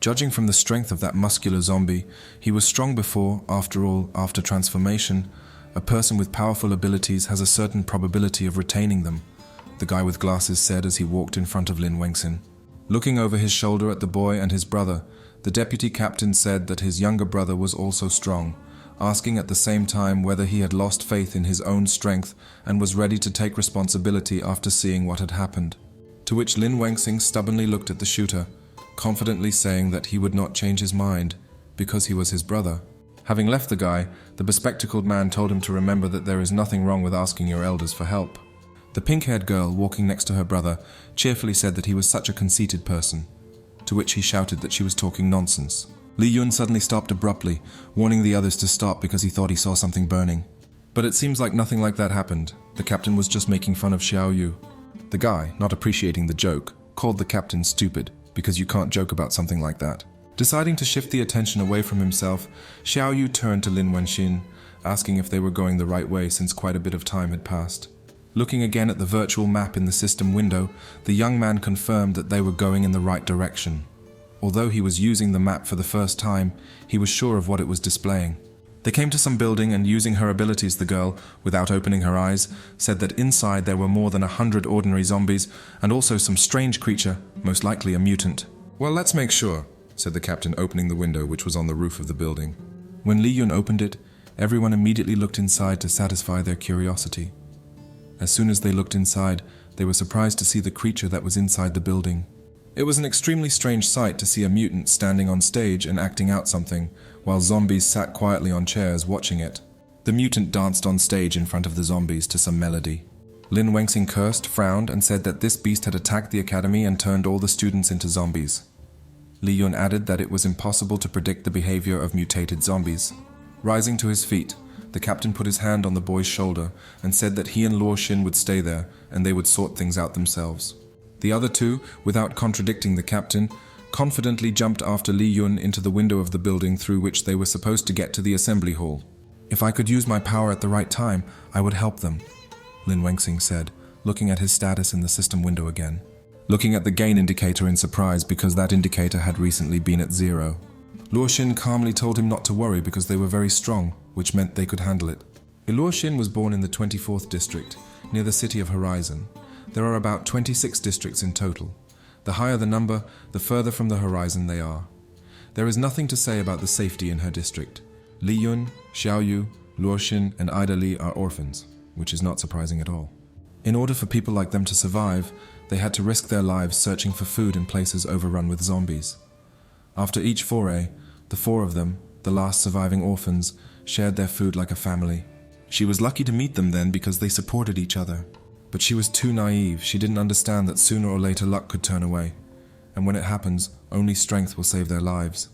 Judging from the strength of that muscular zombie, he was strong before, after all, after transformation. A person with powerful abilities has a certain probability of retaining them, the guy with glasses said as he walked in front of Lin Wengxin. Looking over his shoulder at the boy and his brother, the deputy captain said that his younger brother was also strong, asking at the same time whether he had lost faith in his own strength and was ready to take responsibility after seeing what had happened. To which Lin Wengxin stubbornly looked at the shooter, confidently saying that he would not change his mind because he was his brother. Having left the guy, the bespectacled man told him to remember that there is nothing wrong with asking your elders for help. The pink-haired girl walking next to her brother cheerfully said that he was such a conceited person, to which he shouted that she was talking nonsense. Li Yun suddenly stopped abruptly, warning the others to stop because he thought he saw something burning. But it seems like nothing like that happened. The captain was just making fun of Xiao Yu. The guy, not appreciating the joke, called the captain stupid, because you can't joke about something like that. Deciding to shift the attention away from himself, Xiao Yu turned to Lin Wengxin, asking if they were going the right way since quite a bit of time had passed. Looking again at the virtual map in the system window, the young man confirmed that they were going in the right direction. Although he was using the map for the first time, he was sure of what it was displaying. They came to some building and using her abilities, the girl, without opening her eyes, said that inside there were more than 100 ordinary zombies and also some strange creature, most likely a mutant. "Well, let's make sure," said the captain, opening the window which was on the roof of the building. When Li Yun opened it, everyone immediately looked inside to satisfy their curiosity. As soon as they looked inside, they were surprised to see the creature that was inside the building. It was an extremely strange sight to see a mutant standing on stage and acting out something, while zombies sat quietly on chairs watching it. The mutant danced on stage in front of the zombies to some melody. Lin Wengxin cursed, frowned, and said that this beast had attacked the academy and turned all the students into zombies. Li Yun added that it was impossible to predict the behavior of mutated zombies. Rising to his feet, the captain put his hand on the boy's shoulder and said that he and Luo Xin would stay there and they would sort things out themselves. The other two, without contradicting the captain, confidently jumped after Li Yun into the window of the building through which they were supposed to get to the assembly hall. "If I could use my power at the right time, I would help them," Lin Wengxin said, looking at his status in the system window again. Looking at the gain indicator in surprise because that indicator had recently been at 0. Luo Xin calmly told him not to worry because they were very strong, which meant they could handle it. Luo Xin was born in the 24th district, near the city of Horizon. There are about 26 districts in total. The higher the number, the further from the horizon they are. There is nothing to say about the safety in her district. Li Yun, Xiao Yu, Luo Xin, and Ida Li are orphans, which is not surprising at all. In order for people like them to survive, they had to risk their lives searching for food in places overrun with zombies. After each foray, the four of them, the last surviving orphans, shared their food like a family. She was lucky to meet them then because they supported each other. But she was too naive. She didn't understand that sooner or later luck could turn away. And when it happens, only strength will save their lives.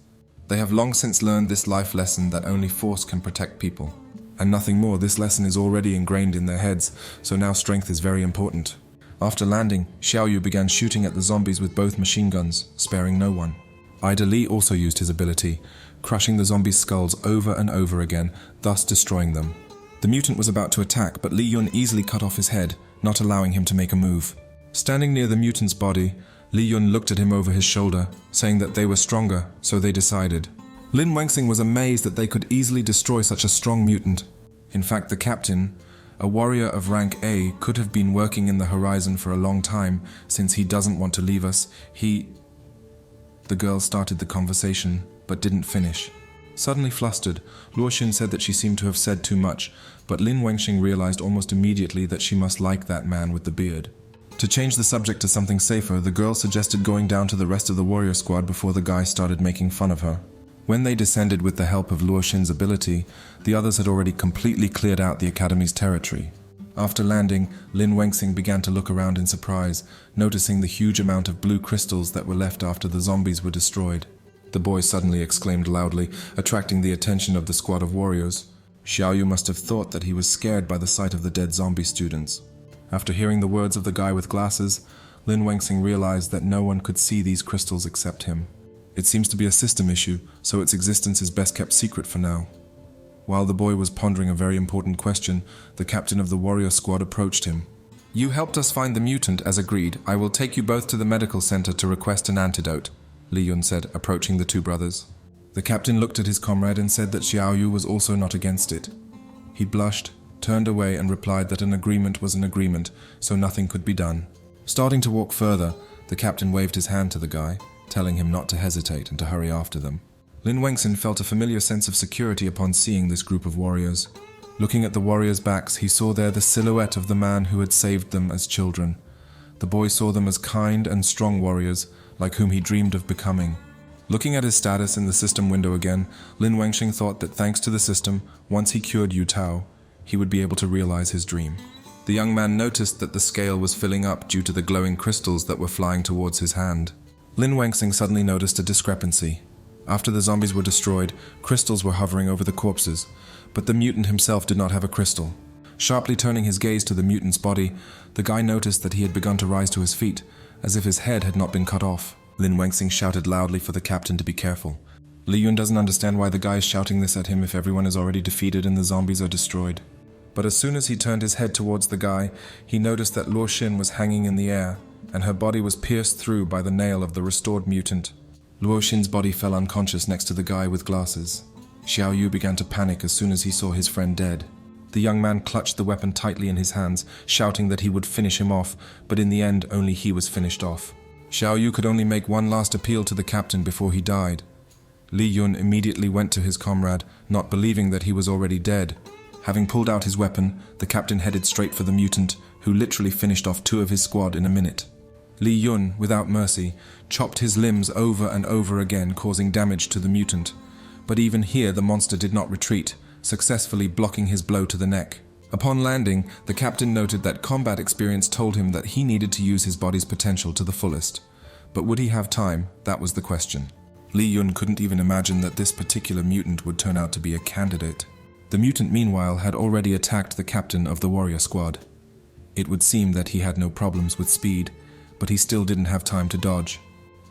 They have long since learned this life lesson that only force can protect people. And nothing more, this lesson is already ingrained in their heads, so now strength is very important. After landing, Xiao Yu began shooting at the zombies with both machine guns, sparing no one. Ida Li also used his ability, crushing the zombies' skulls over and over again, thus destroying them. The mutant was about to attack, but Li Yun easily cut off his head, not allowing him to make a move. Standing near the mutant's body, Li Yun looked at him over his shoulder, saying that they were stronger, so they decided. Lin Wengxin was amazed that they could easily destroy such a strong mutant. In fact, the captain, a warrior of rank A, could have been working in the horizon for a long time, since he doesn't want to leave us. The girl started the conversation, but didn't finish. Suddenly flustered, Luo Xin said that she seemed to have said too much, but Lin Wengxin realized almost immediately that she must like that man with the beard. To change the subject to something safer, the girl suggested going down to the rest of the warrior squad before the guy started making fun of her. When they descended with the help of Luo Xin's ability, the others had already completely cleared out the academy's territory. After landing, Lin Wengxin began to look around in surprise, noticing the huge amount of blue crystals that were left after the zombies were destroyed. The boy suddenly exclaimed loudly, attracting the attention of the squad of warriors. Xiao Yu must have thought that he was scared by the sight of the dead zombie students. After hearing the words of the guy with glasses, Lin Wengxin realized that no one could see these crystals except him. It seems to be a system issue, so its existence is best kept secret for now. While the boy was pondering a very important question, the captain of the warrior squad approached him. You helped us find the mutant, as agreed. I will take you both to the medical center to request an antidote, Li Yun said, approaching the two brothers. The captain looked at his comrade and said that Xiao Yu was also not against it. He blushed, turned away and replied that an agreement was an agreement, so nothing could be done. Starting to walk further, the captain waved his hand to the guy, telling him not to hesitate and to hurry after them. Lin Wengxin felt a familiar sense of security upon seeing this group of warriors. Looking at the warriors' backs, he saw there the silhouette of the man who had saved them as children. The boy saw them as kind and strong warriors, like whom he dreamed of becoming. Looking at his status in the system window again, Lin Wengxin thought that thanks to the system, once he cured Yu Tao, he would be able to realize his dream. The young man noticed that the scale was filling up due to the glowing crystals that were flying towards his hand. Lin Wengxin suddenly noticed a discrepancy. After the zombies were destroyed, crystals were hovering over the corpses, but the mutant himself did not have a crystal. Sharply turning his gaze to the mutant's body, the guy noticed that he had begun to rise to his feet, as if his head had not been cut off. Lin Wengxin shouted loudly for the captain to be careful. Li Yun doesn't understand why the guy is shouting this at him if everyone is already defeated and the zombies are destroyed. But as soon as he turned his head towards the guy, he noticed that Luo Xin was hanging in the air, and her body was pierced through by the nail of the restored mutant. Luo Xin's body fell unconscious next to the guy with glasses. Xiao Yu began to panic as soon as he saw his friend dead. The young man clutched the weapon tightly in his hands, shouting that he would finish him off, but in the end only he was finished off. Xiao Yu could only make one last appeal to the captain before he died. Li Yun immediately went to his comrade, not believing that he was already dead. Having pulled out his weapon, the captain headed straight for the mutant, who literally finished off 2 of his squad in a minute. Li Yun, without mercy, chopped his limbs over and over again, causing damage to the mutant. But even here the monster did not retreat, successfully blocking his blow to the neck. Upon landing, the captain noted that combat experience told him that he needed to use his body's potential to the fullest. But would he have time? That was the question. Li Yun couldn't even imagine that this particular mutant would turn out to be a candidate. The mutant, meanwhile, had already attacked the captain of the warrior squad. It would seem that he had no problems with speed, but he still didn't have time to dodge.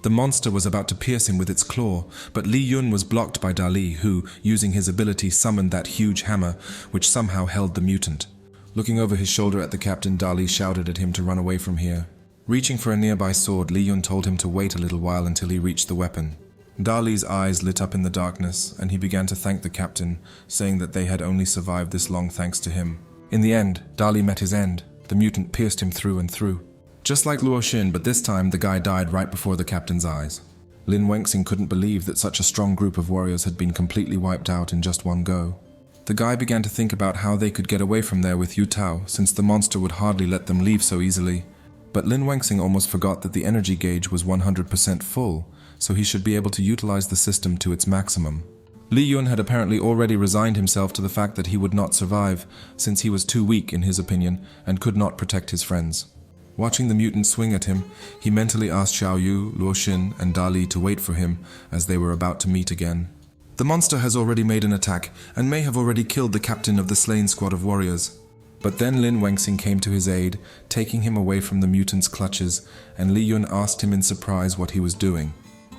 The monster was about to pierce him with its claw, but Li Yun was blocked by Dali, who, using his ability, summoned that huge hammer, which somehow held the mutant. Looking over his shoulder at the captain, Dali shouted at him to run away from here. Reaching for a nearby sword, Li Yun told him to wait a little while until he reached the weapon. Dali's eyes lit up in the darkness, and he began to thank the captain, saying that they had only survived this long thanks to him. In the end, Dali met his end. The mutant pierced him through and through. Just like Luo Xin, but this time the guy died right before the captain's eyes. Lin Wengxin couldn't believe that such a strong group of warriors had been completely wiped out in just one go. The guy began to think about how they could get away from there with Yu Tao, since the monster would hardly let them leave so easily. But Lin Wengxin almost forgot that the energy gauge was 100% full, so he should be able to utilize the system to its maximum. Li Yun had apparently already resigned himself to the fact that he would not survive, since he was too weak in his opinion and could not protect his friends. Watching the mutant swing at him, he mentally asked Xiao Yu, Luo Xin, and Dali to wait for him as they were about to meet again. The monster has already made an attack and may have already killed the captain of the slain squad of warriors. But then Lin Wengxin came to his aid, taking him away from the mutant's clutches, and Li Yun asked him in surprise what he was doing.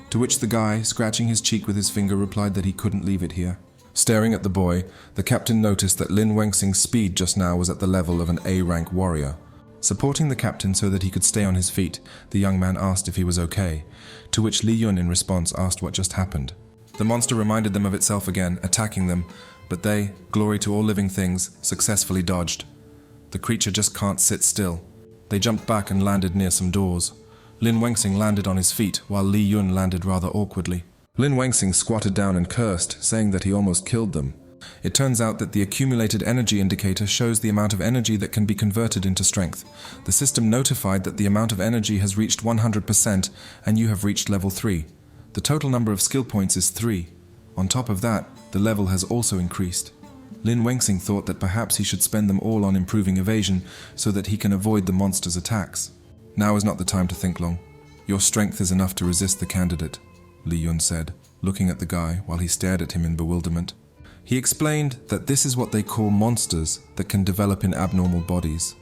To which the guy, scratching his cheek with his finger, replied that he couldn't leave it here. Staring at the boy, the captain noticed that Lin Wengxin's speed just now was at the level of an A-rank warrior. Supporting the captain so that he could stay on his feet, the young man asked if he was okay, to which Li Yun in response asked what just happened. The monster reminded them of itself again, attacking them, but they, glory to all living things, successfully dodged. The creature just can't sit still. They jumped back and landed near some doors. Lin Wengxin landed on his feet, while Li Yun landed rather awkwardly. Lin Wengxin squatted down and cursed, saying that he almost killed them. It turns out that the accumulated energy indicator shows the amount of energy that can be converted into strength. The system notified that the amount of energy has reached 100% and you have reached level 3. The total number of skill points is 3. On top of that, the level has also increased. Lin Wengxin thought that perhaps he should spend them all on improving evasion so that he can avoid the monster's attacks. Now is not the time to think long. Your strength is enough to resist the candidate, Li Yun said, looking at the guy while he stared at him in bewilderment. He explained that this is what they call monsters that can develop in abnormal bodies.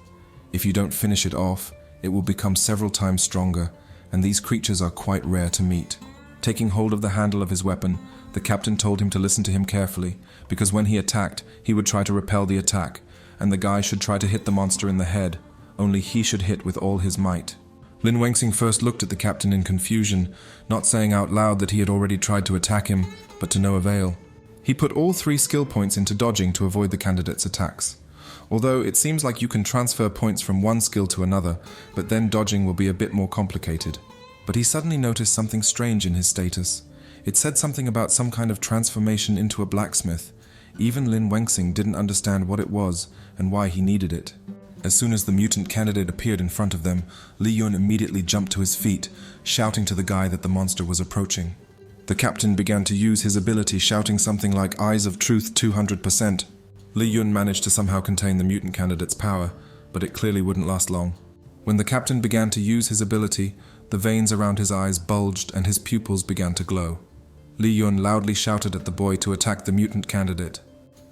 If you don't finish it off, it will become several times stronger, and these creatures are quite rare to meet. Taking hold of the handle of his weapon, the captain told him to listen to him carefully, because when he attacked, he would try to repel the attack, and the guy should try to hit the monster in the head. only he should hit with all his might. Lin Wengxing first looked at the captain in confusion, not saying out loud that he had already tried to attack him, but to no avail. He put all 3 skill points into dodging to avoid the candidate's attacks. Although it seems like you can transfer points from one skill to another, but then dodging will be a bit more complicated. But he suddenly noticed something strange in his status. It said something about some kind of transformation into a blacksmith. Even Lin Wengxing didn't understand what it was and why he needed it. As soon as the mutant candidate appeared in front of them, Li Yun immediately jumped to his feet, shouting to the guy that the monster was approaching. The captain began to use his ability, shouting something like "Eyes of Truth 200%. Li Yun managed to somehow contain the mutant candidate's power, but it clearly wouldn't last long. When the captain began to use his ability, the veins around his eyes bulged and his pupils began to glow. Li Yun loudly shouted at the boy to attack the mutant candidate.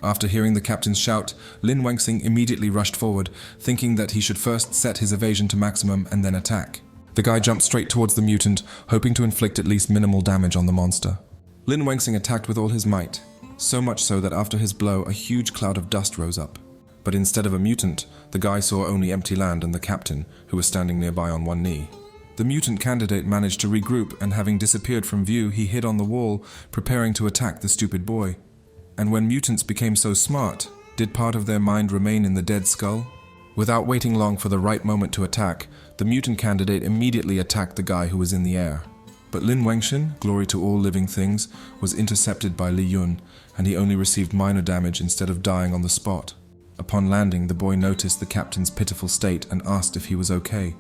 After hearing the captain's shout, Lin Wengxing immediately rushed forward, thinking that he should first set his evasion to maximum and then attack. The guy jumped straight towards the mutant, hoping to inflict at least minimal damage on the monster. Lin Wengxing attacked with all his might, so much so that after his blow a huge cloud of dust rose up. But instead of a mutant, the guy saw only empty land and the captain, who was standing nearby on one knee. The mutant candidate managed to regroup, and having disappeared from view, he hid on the wall, preparing to attack the stupid boy. And when mutants became so smart, did part of their mind remain in the dead skull? Without waiting long for the right moment to attack, the mutant candidate immediately attacked the guy who was in the air. But Lin Wengxin, glory to all living things, was intercepted by Li Yun, and he only received minor damage instead of dying on the spot. Upon landing, the boy noticed the captain's pitiful state and asked if he was okay.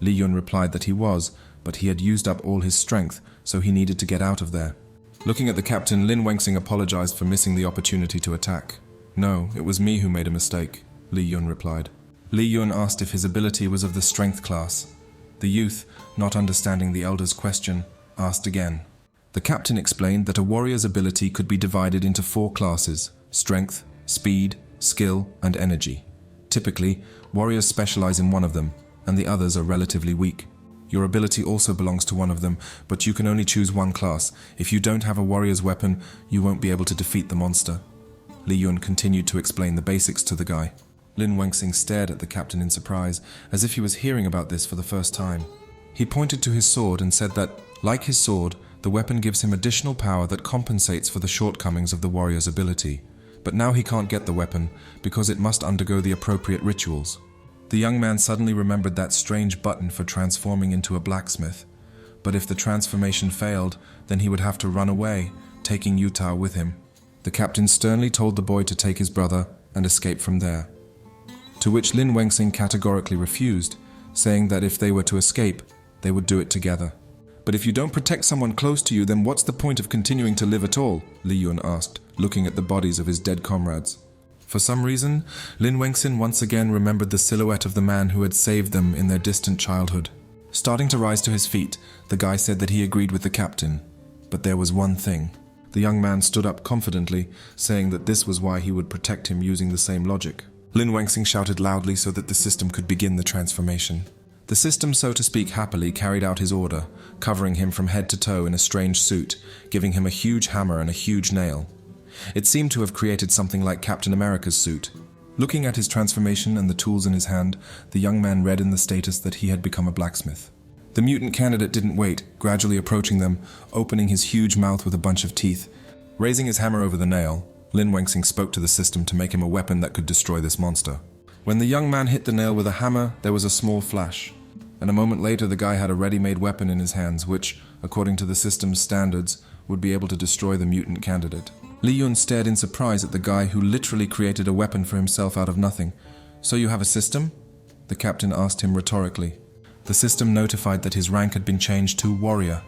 Li Yun replied that he was, but he had used up all his strength, so he needed to get out of there. Looking at the captain, Lin Wengxing apologized for missing the opportunity to attack. "No, it was me who made a mistake," Li Yun replied. Li Yun asked if his ability was of the strength class. The youth, not understanding the elder's question, asked again. The captain explained that a warrior's ability could be divided into 4 classes: strength, speed, skill, and energy. Typically, warriors specialize in one of them, and the others are relatively weak. Your ability also belongs to one of them, but you can only choose one class. If you don't have a warrior's weapon, you won't be able to defeat the monster. Li Yun continued to explain the basics to the guy. Lin Wengxing stared at the captain in surprise, as if he was hearing about this for the first time. He pointed to his sword and said that, like his sword, the weapon gives him additional power that compensates for the shortcomings of the warrior's ability. But now he can't get the weapon, because it must undergo the appropriate rituals. The young man suddenly remembered that strange button for transforming into a blacksmith. But if the transformation failed, then he would have to run away, taking Yuta with him. The captain sternly told the boy to take his brother and escape from there. To which Lin Wengxing categorically refused, saying that if they were to escape, they would do it together. "But if you don't protect someone close to you, then what's the point of continuing to live at all?" Li Yun asked, looking at the bodies of his dead comrades. For some reason, Lin Wengxin once again remembered the silhouette of the man who had saved them in their distant childhood. Starting to rise to his feet, the guy said that he agreed with the captain. But there was one thing. The young man stood up confidently, saying that this was why he would protect him using the same logic. Lin Wengxing shouted loudly so that the system could begin the transformation. The system, so to speak, happily carried out his order, covering him from head to toe in a strange suit, giving him a huge hammer and a huge nail. It seemed to have created something like Captain America's suit. Looking at his transformation and the tools in his hand, the young man read in the status that he had become a blacksmith. The mutant candidate didn't wait, gradually approaching them, opening his huge mouth with a bunch of teeth. Raising his hammer over the nail, Lin Wengxing spoke to the system to make him a weapon that could destroy this monster. When the young man hit the nail with a hammer, there was a small flash. And a moment later, the guy had a ready-made weapon in his hands, which, according to the system's standards, would be able to destroy the mutant candidate. Li Yun stared in surprise at the guy who literally created a weapon for himself out of nothing. "So you have a system?" the captain asked him rhetorically. The system notified that his rank had been changed to warrior,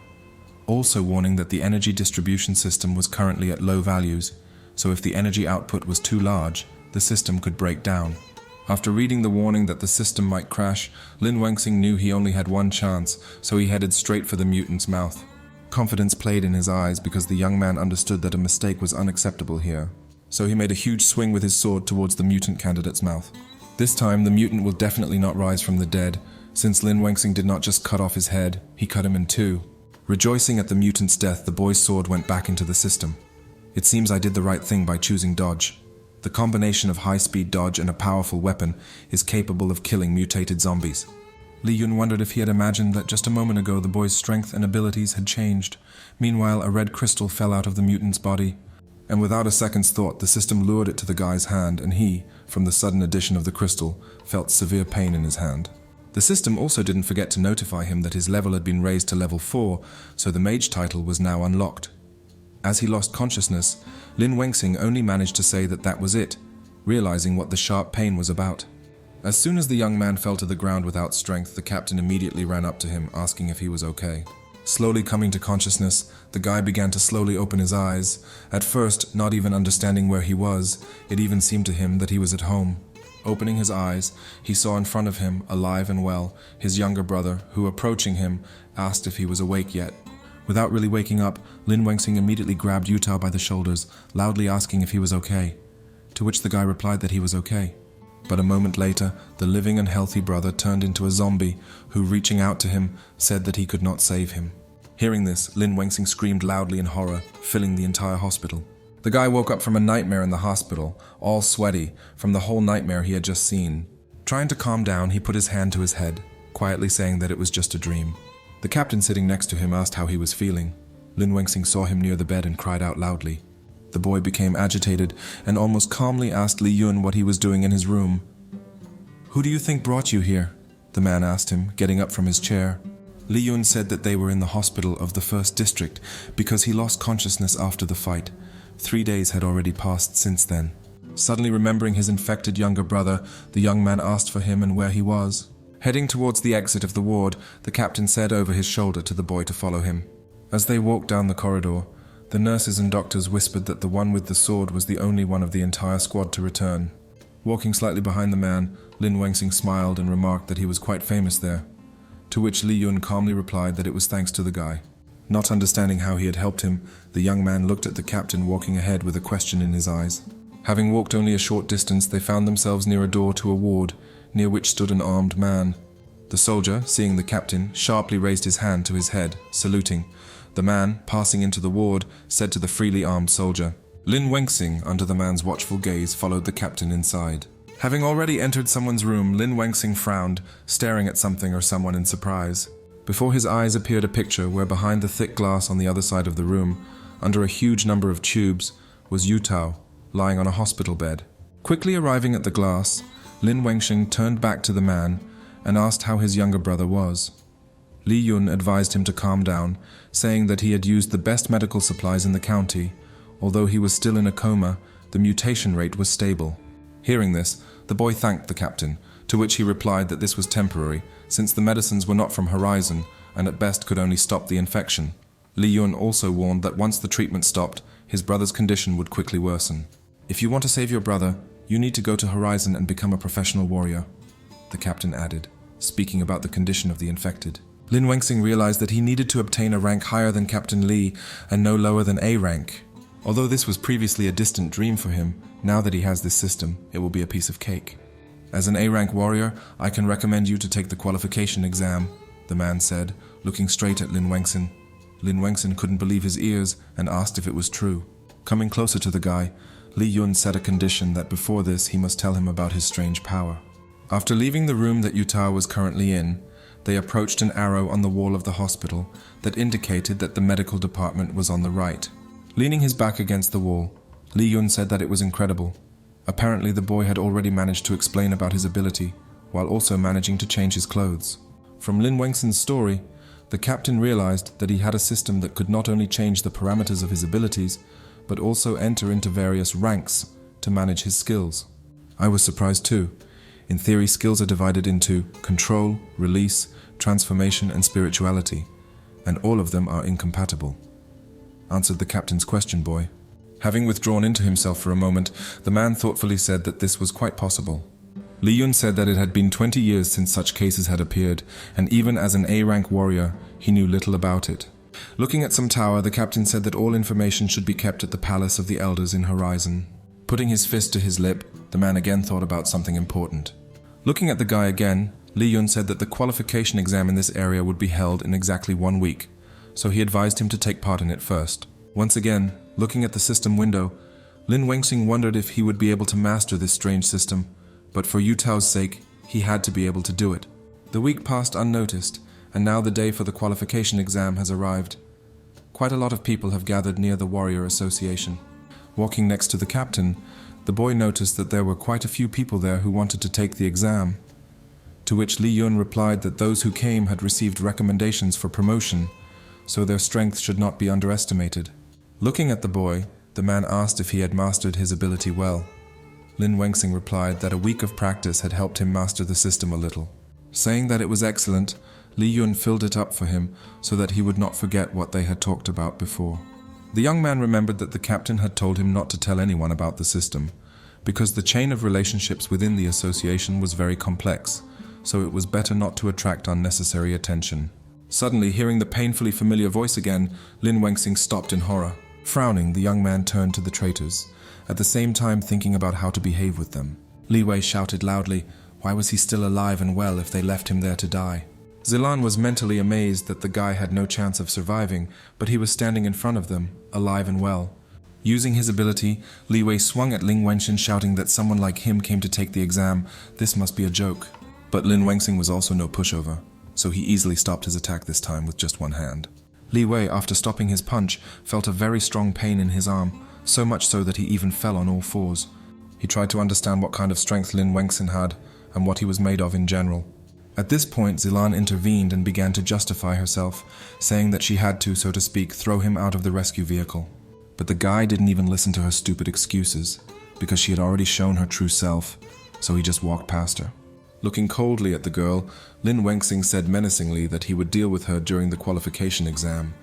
also warning that the energy distribution system was currently at low values, so if the energy output was too large, the system could break down. After reading the warning that the system might crash, Lin Wengxing knew he only had one chance, so he headed straight for the mutant's mouth. Confidence played in his eyes because the young man understood that a mistake was unacceptable here. So he made a huge swing with his sword towards the mutant candidate's mouth. This time, the mutant will definitely not rise from the dead, since Lin Wengxing did not just cut off his head, he cut him in 2. Rejoicing at the mutant's death, the boy's sword went back into the system. "It seems I did the right thing by choosing dodge." The combination of high-speed dodge and a powerful weapon is capable of killing mutated zombies. Li Yun wondered if he had imagined that just a moment ago the boy's strength and abilities had changed. Meanwhile, a red crystal fell out of the mutant's body, and without a second's thought, the system lured it to the guy's hand, and he, from the sudden addition of the crystal, felt severe pain in his hand. The system also didn't forget to notify him that his level had been raised to level 4, so the mage title was now unlocked. As he lost consciousness, Lin Wengxing only managed to say that that was it, realizing what the sharp pain was about. As soon as the young man fell to the ground without strength, the captain immediately ran up to him, asking if he was okay. Slowly coming to consciousness, the guy began to slowly open his eyes. At first, not even understanding where he was, it even seemed to him that he was at home. Opening his eyes, he saw in front of him, alive and well, his younger brother, who, approaching him, asked if he was awake yet. Without really waking up, Lin Wengxing immediately grabbed Yutao by the shoulders, loudly asking if he was okay, to which the guy replied that he was okay. But a moment later, the living and healthy brother turned into a zombie, who, reaching out to him, said that he could not save him. Hearing this, Lin Wengxing screamed loudly in horror, filling the entire hospital. The guy woke up from a nightmare in the hospital, all sweaty, from the whole nightmare he had just seen. Trying to calm down, he put his hand to his head, quietly saying that it was just a dream. The captain sitting next to him asked how he was feeling. Lin Wengxing saw him near the bed and cried out loudly. The boy became agitated and almost calmly asked Li Yun what he was doing in his room. "Who do you think brought you here?" the man asked him, getting up from his chair. Li Yun said that they were in the hospital of the 1st district because he lost consciousness after the fight. 3 days had already passed since then. Suddenly remembering his infected younger brother, the young man asked for him and where he was. Heading towards the exit of the ward, the captain said over his shoulder to the boy to follow him. As they walked down the corridor, the nurses and doctors whispered that the one with the sword was the only one of the entire squad to return. Walking slightly behind the man, Lin Wengxing smiled and remarked that he was quite famous there, to which Li Yun calmly replied that it was thanks to the guy. Not understanding how he had helped him, the young man looked at the captain walking ahead with a question in his eyes. Having walked only a short distance, they found themselves near a door to a ward, near which stood an armed man. The soldier, seeing the captain, sharply raised his hand to his head, saluting. The man, passing into the ward, said to the freely armed soldier. Lin Wengxing, under the man's watchful gaze, followed the captain inside. Having already entered someone's room, Lin Wengxing frowned, staring at something or someone in surprise. Before his eyes appeared a picture where behind the thick glass on the other side of the room, under a huge number of tubes, was Yutao, lying on a hospital bed. Quickly arriving at the glass, Lin Wengxing turned back to the man and asked how his younger brother was. Li Yun advised him to calm down, saying that he had used the best medical supplies in the county. Although he was still in a coma, the mutation rate was stable. Hearing this, the boy thanked the captain, to which he replied that this was temporary, since the medicines were not from Horizon and at best could only stop the infection. Li Yun also warned that once the treatment stopped, his brother's condition would quickly worsen. "If you want to save your brother, you need to go to Horizon and become a professional warrior," the captain added, speaking about the condition of the infected. Lin Wengxing realized that he needed to obtain a rank higher than Captain Li and no lower than A rank. Although this was previously a distant dream for him, now that he has this system, it will be a piece of cake. "As an A-rank warrior, I can recommend you to take the qualification exam," the man said, looking straight at Lin Wengxing. Lin Wengxing couldn't believe his ears and asked if it was true. Coming closer to the guy, Li Yun set a condition that before this he must tell him about his strange power. After leaving the room that Yutao was currently in, they approached an arrow on the wall of the hospital that indicated that the medical department was on the right. Leaning his back against the wall, Li Yun said that it was incredible. Apparently the boy had already managed to explain about his ability, while also managing to change his clothes. From Lin Wengxing's story, the captain realized that he had a system that could not only change the parameters of his abilities, but also enter into various ranks to manage his skills. I was surprised too. In theory, skills are divided into control, release, transformation, and spirituality, and all of them are incompatible, answered the captain's question boy. Having withdrawn into himself for a moment, the man thoughtfully said that this was quite possible. Li Yun said that it had been 20 years since such cases had appeared, and even as an A-rank warrior, he knew little about it. Looking at some tower, the captain said that all information should be kept at the Palace of the Elders in Horizon. Putting his fist to his lip, the man again thought about something important. Looking at the guy again, Li Yun said that the qualification exam in this area would be held in exactly 1 week, so he advised him to take part in it first. Once again, looking at the system window, Lin Wengxing wondered if he would be able to master this strange system, but for Yu Tao's sake, he had to be able to do it. The week passed unnoticed, and now the day for the qualification exam has arrived. Quite a lot of people have gathered near the Warrior Association. Walking next to the captain, the boy noticed that there were quite a few people there who wanted to take the exam, to which Li Yun replied that those who came had received recommendations for promotion, so their strength should not be underestimated. Looking at the boy, the man asked if he had mastered his ability well. Lin Wengxing replied that a week of practice had helped him master the system a little. Saying that it was excellent, Li Yun filled it up for him so that he would not forget what they had talked about before. The young man remembered that the captain had told him not to tell anyone about the system, because the chain of relationships within the association was very complex, so it was better not to attract unnecessary attention. Suddenly, hearing the painfully familiar voice again, Lin Wengxing stopped in horror. Frowning, the young man turned to the traitors, at the same time thinking about how to behave with them. Li Wei shouted loudly, why was he still alive and well if they left him there to die? Zilan was mentally amazed that the guy had no chance of surviving, but he was standing in front of them, alive and well. Using his ability, Li Wei swung at Lin Wengxing, shouting that someone like him came to take the exam. This must be a joke. But Lin Wengxing was also no pushover, so he easily stopped his attack this time with just one hand. Li Wei, after stopping his punch, felt a very strong pain in his arm, so much so that he even fell on all fours. He tried to understand what kind of strength Lin Wengxing had, and what he was made of in general. At this point, Zilan intervened and began to justify herself, saying that she had to, so to speak, throw him out of the rescue vehicle. But the guy didn't even listen to her stupid excuses, because she had already shown her true self, so he just walked past her. Looking coldly at the girl, Lin Wengxing said menacingly that he would deal with her during the qualification exam.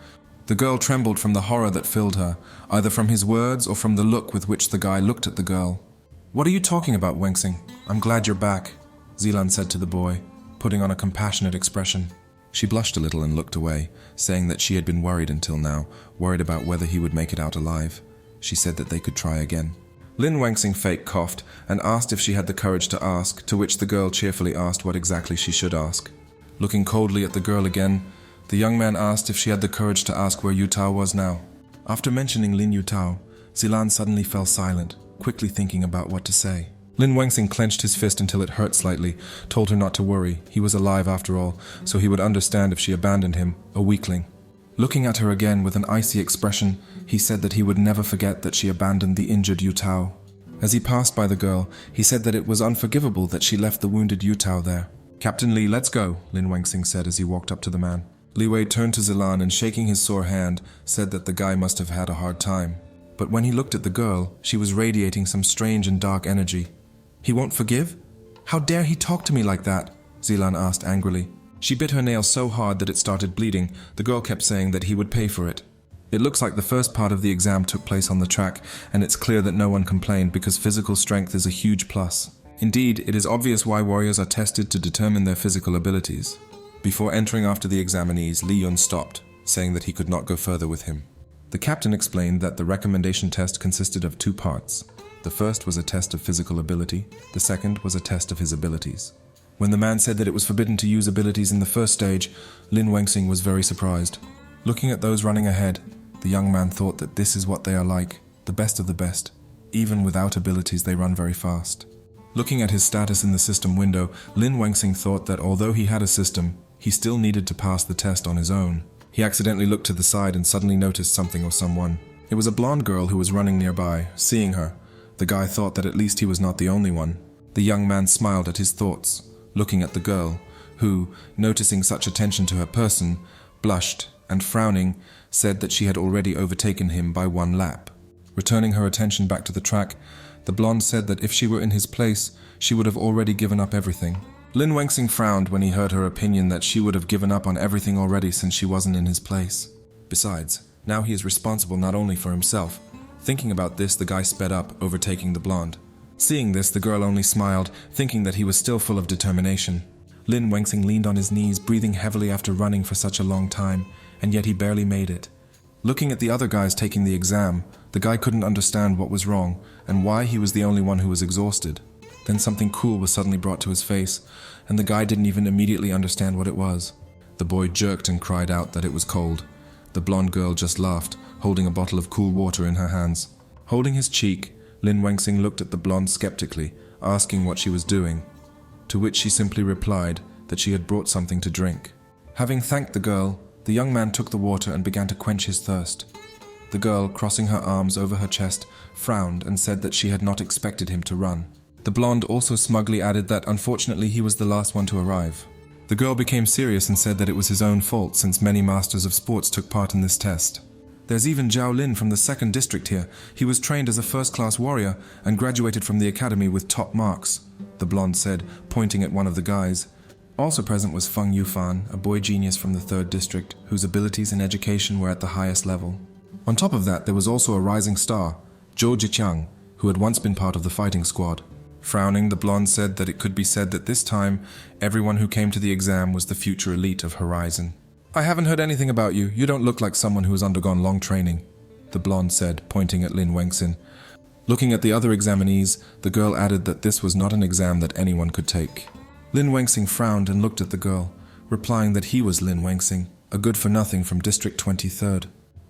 The girl trembled from the horror that filled her, either from his words or from the look with which the guy looked at the girl. What are you talking about, Wengxing? I'm glad you're back, Zilan said to the boy, putting on a compassionate expression. She blushed a little and looked away, saying that she had been worried until now, worried about whether he would make it out alive. She said that they could try again. Lin Wengxing fake coughed and asked if she had the courage to ask, to which the girl cheerfully asked what exactly she should ask. Looking coldly at the girl again, the young man asked if she had the courage to ask where Yu Tao was now. After mentioning Lin Yu Tao, Zilan suddenly fell silent, quickly thinking about what to say. Lin Wengxing clenched his fist until it hurt slightly, told her not to worry, he was alive after all, so he would understand if she abandoned him, a weakling. Looking at her again with an icy expression, he said that he would never forget that she abandoned the injured Yu Tao. As he passed by the girl, he said that it was unforgivable that she left the wounded Yu Tao there. Captain Li, let's go, Lin Wengxing said as he walked up to the man. Li Wei turned to Zilan and, shaking his sore hand, said that the guy must have had a hard time. But when he looked at the girl, she was radiating some strange and dark energy. He won't forgive? How dare he talk to me like that? Zilan asked angrily. She bit her nail so hard that it started bleeding. The girl kept saying that he would pay for it. It looks like the first part of the exam took place on the track, and it's clear that no one complained because physical strength is a huge plus. Indeed, it is obvious why warriors are tested to determine their physical abilities. Before entering after the examinees, Li Yun stopped, saying that he could not go further with him. The captain explained that the recommendation test consisted of 2 parts. The first was a test of physical ability, the second was a test of his abilities. When the man said that it was forbidden to use abilities in the first stage, Lin Wengxing was very surprised. Looking at those running ahead, the young man thought that this is what they are like, the best of the best. Even without abilities, they run very fast. Looking at his status in the system window, Lin Wengxing thought that although he had a system, he still needed to pass the test on his own. He accidentally looked to the side and suddenly noticed something or someone. It was a blonde girl who was running nearby. Seeing her, the guy thought that at least he was not the only one. The young man smiled at his thoughts, looking at the girl, who, noticing such attention to her person, blushed and, frowning, said that she had already overtaken him by 1 lap. Returning her attention back to the track, the blonde said that if she were in his place, she would have already given up everything. Lin Wengxing frowned when he heard her opinion that she would have given up on everything already since she wasn't in his place. Besides, now he is responsible not only for himself. Thinking about this, the guy sped up, overtaking the blonde. Seeing this, the girl only smiled, thinking that he was still full of determination. Lin Wengxing leaned on his knees, breathing heavily after running for such a long time, and yet he barely made it. Looking at the other guys taking the exam, the guy couldn't understand what was wrong and why he was the only one who was exhausted. Then something cool was suddenly brought to his face, and the guy didn't even immediately understand what it was. The boy jerked and cried out that it was cold. The blonde girl just laughed, holding a bottle of cool water in her hands. Holding his cheek, Lin Wengxing looked at the blonde skeptically, asking what she was doing, to which she simply replied that she had brought something to drink. Having thanked the girl, the young man took the water and began to quench his thirst. The girl, crossing her arms over her chest, frowned and said that she had not expected him to run. The blonde also smugly added that unfortunately he was the last one to arrive. The girl became serious and said that it was his own fault since many masters of sports took part in this test. There's even Zhao Lin from the 2nd district here. He was trained as a first-class warrior and graduated from the academy with top marks, the blonde said, pointing at one of the guys. Also present was Feng Yufan, a boy genius from the 3rd district, whose abilities in education were at the highest level. On top of that, there was also a rising star, Zhou Jiqiang, who had once been part of the fighting squad. Frowning, the blonde said that it could be said that this time, everyone who came to the exam was the future elite of Horizon. I haven't heard anything about you. You don't look like someone who has undergone long training, the blonde said, pointing at Lin Wengxin. Looking at the other examinees, the girl added that this was not an exam that anyone could take. Lin Wengxing frowned and looked at the girl, replying that he was Lin Wengxing, a good-for-nothing from District 23rd.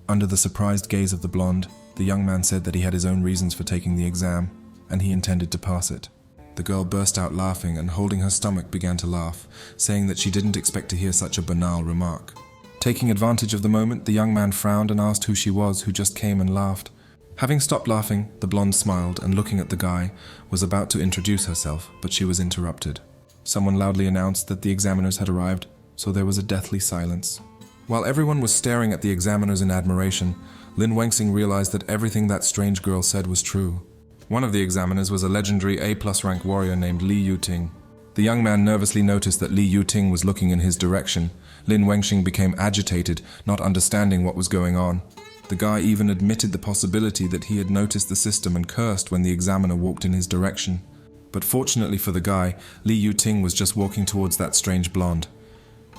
Under the surprised gaze of the blonde, the young man said that he had his own reasons for taking the exam, and he intended to pass it. The girl burst out laughing and holding her stomach began to laugh, saying that she didn't expect to hear such a banal remark. Taking advantage of the moment, the young man frowned and asked who she was who just came and laughed. Having stopped laughing, the blonde smiled and looking at the guy, was about to introduce herself, but she was interrupted. Someone loudly announced that the examiners had arrived, so there was a deathly silence. While everyone was staring at the examiners in admiration, Lin Wengxing realized that everything that strange girl said was true. One of the examiners was a legendary A+ rank warrior named Li Yuting. The young man nervously noticed that Li Yuting was looking in his direction. Lin Wengxing became agitated, not understanding what was going on. The guy even admitted the possibility that he had noticed the system and cursed when the examiner walked in his direction. But fortunately for the guy, Li Yuting was just walking towards that strange blonde.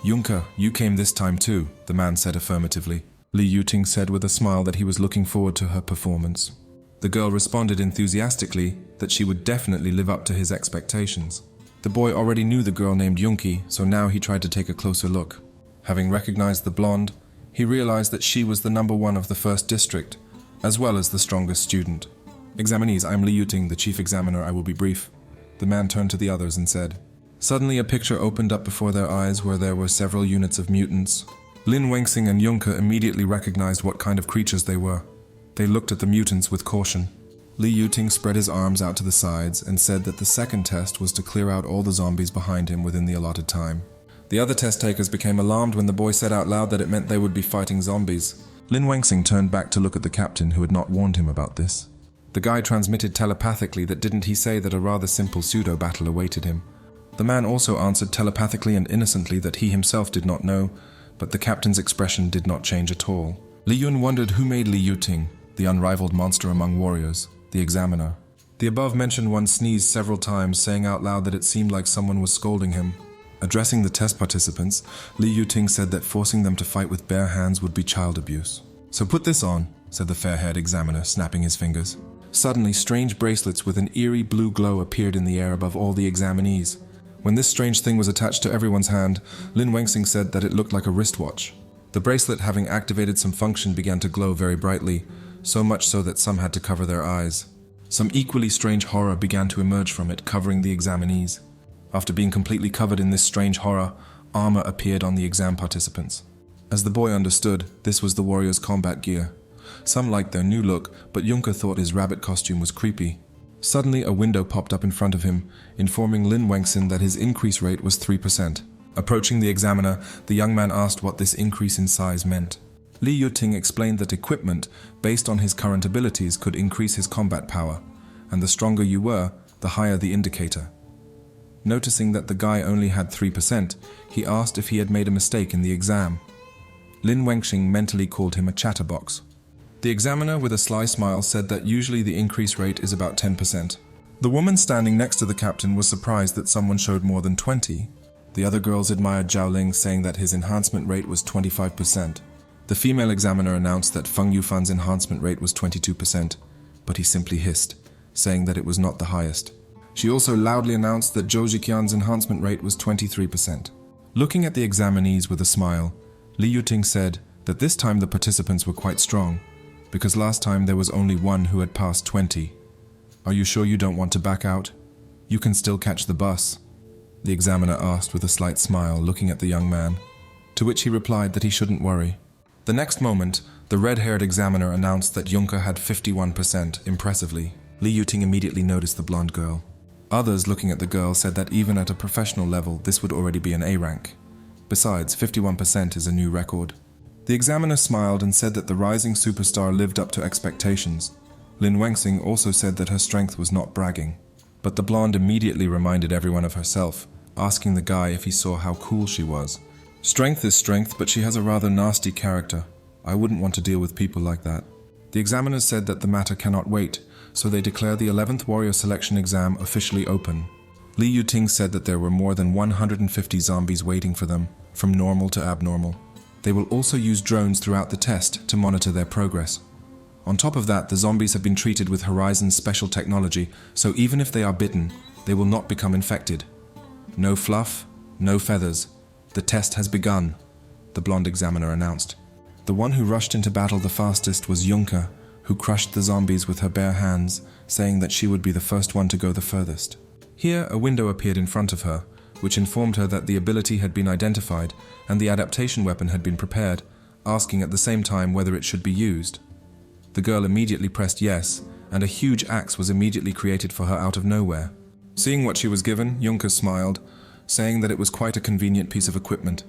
"Junker, you came this time too," the man said affirmatively. Li Yuting said with a smile that he was looking forward to her performance. The girl responded enthusiastically that she would definitely live up to his expectations. The boy already knew the girl named Yunki, so now he tried to take a closer look. Having recognized the blonde, he realized that she was the number 1 of the 1st district, as well as the strongest student. "Examinees, I am Li Yuting, the chief examiner. I will be brief." The man turned to the others and said. Suddenly a picture opened up before their eyes where there were several units of mutants. Lin Wengxing and Junker immediately recognized what kind of creatures they were. They looked at the mutants with caution. Li Yuting spread his arms out to the sides and said that the second test was to clear out all the zombies behind him within the allotted time. The other test takers became alarmed when the boy said out loud that it meant they would be fighting zombies. Lin Wengxing turned back to look at the captain who had not warned him about this. The guy transmitted telepathically that didn't he say that a rather simple pseudo-battle awaited him. The man also answered telepathically and innocently that he himself did not know, but the captain's expression did not change at all. Li Yun wondered who made Li Yuting, the unrivaled monster among warriors, the examiner. The above-mentioned one sneezed several times, saying out loud that it seemed like someone was scolding him. Addressing the test participants, Li Yuting said that forcing them to fight with bare hands would be child abuse. "So put this on," said the fair-haired examiner, snapping his fingers. Suddenly, strange bracelets with an eerie blue glow appeared in the air above all the examinees. When this strange thing was attached to everyone's hand, Lin Wengxing said that it looked like a wristwatch. The bracelet, having activated some function, began to glow very brightly, so much so that some had to cover their eyes. Some equally strange horror began to emerge from it, covering the examinees. After being completely covered in this strange horror, armor appeared on the exam participants. As the boy understood, this was the warrior's combat gear. Some liked their new look, but Junker thought his rabbit costume was creepy. Suddenly, a window popped up in front of him, informing Lin Wengxin that his increase rate was 3%. Approaching the examiner, the young man asked what this increase in size meant. Li Yuting explained that equipment, based on his current abilities, could increase his combat power, and the stronger you were, the higher the indicator. Noticing that the guy only had 3%, he asked if he had made a mistake in the exam. Lin Wengxing mentally called him a chatterbox. The examiner, with a sly smile, said that usually the increase rate is about 10%. The woman standing next to the captain was surprised that someone showed more than 20. The other girls admired Zhao Ling, saying that his enhancement rate was 25%. The female examiner announced that Feng Yufan's enhancement rate was 22%, but he simply hissed, saying that it was not the highest. She also loudly announced that Zhou Jiqian's enhancement rate was 23%. Looking at the examinees with a smile, Li Yuting said that this time the participants were quite strong, because last time there was only one who had passed 20. Are you sure you don't want to back out? You can still catch the bus, the examiner asked with a slight smile, looking at the young man, to which he replied that he shouldn't worry. The next moment, the red-haired examiner announced that Juncker had 51%, impressively. Li Yuting immediately noticed the blonde girl. Others looking at the girl said that even at a professional level, this would already be an A rank. Besides, 51% is a new record. The examiner smiled and said that the rising superstar lived up to expectations. Lin Wengxing also said that her strength was not bragging. But the blonde immediately reminded everyone of herself, asking the guy if he saw how cool she was. Strength is strength, but she has a rather nasty character. I wouldn't want to deal with people like that. The examiners said that the matter cannot wait, so they declare the 11th Warrior Selection exam officially open. Li Yuting said that there were more than 150 zombies waiting for them, from normal to abnormal. They will also use drones throughout the test to monitor their progress. On top of that, the zombies have been treated with Horizon's special technology, so even if they are bitten, they will not become infected. No fluff, no feathers. The test has begun, the blonde examiner announced. The one who rushed into battle the fastest was Juncker, who crushed the zombies with her bare hands, saying that she would be the first one to go the furthest. Here, a window appeared in front of her, which informed her that the ability had been identified and the adaptation weapon had been prepared, asking at the same time whether it should be used. The girl immediately pressed yes, and a huge axe was immediately created for her out of nowhere. Seeing what she was given, Juncker smiled, saying that it was quite a convenient piece of equipment.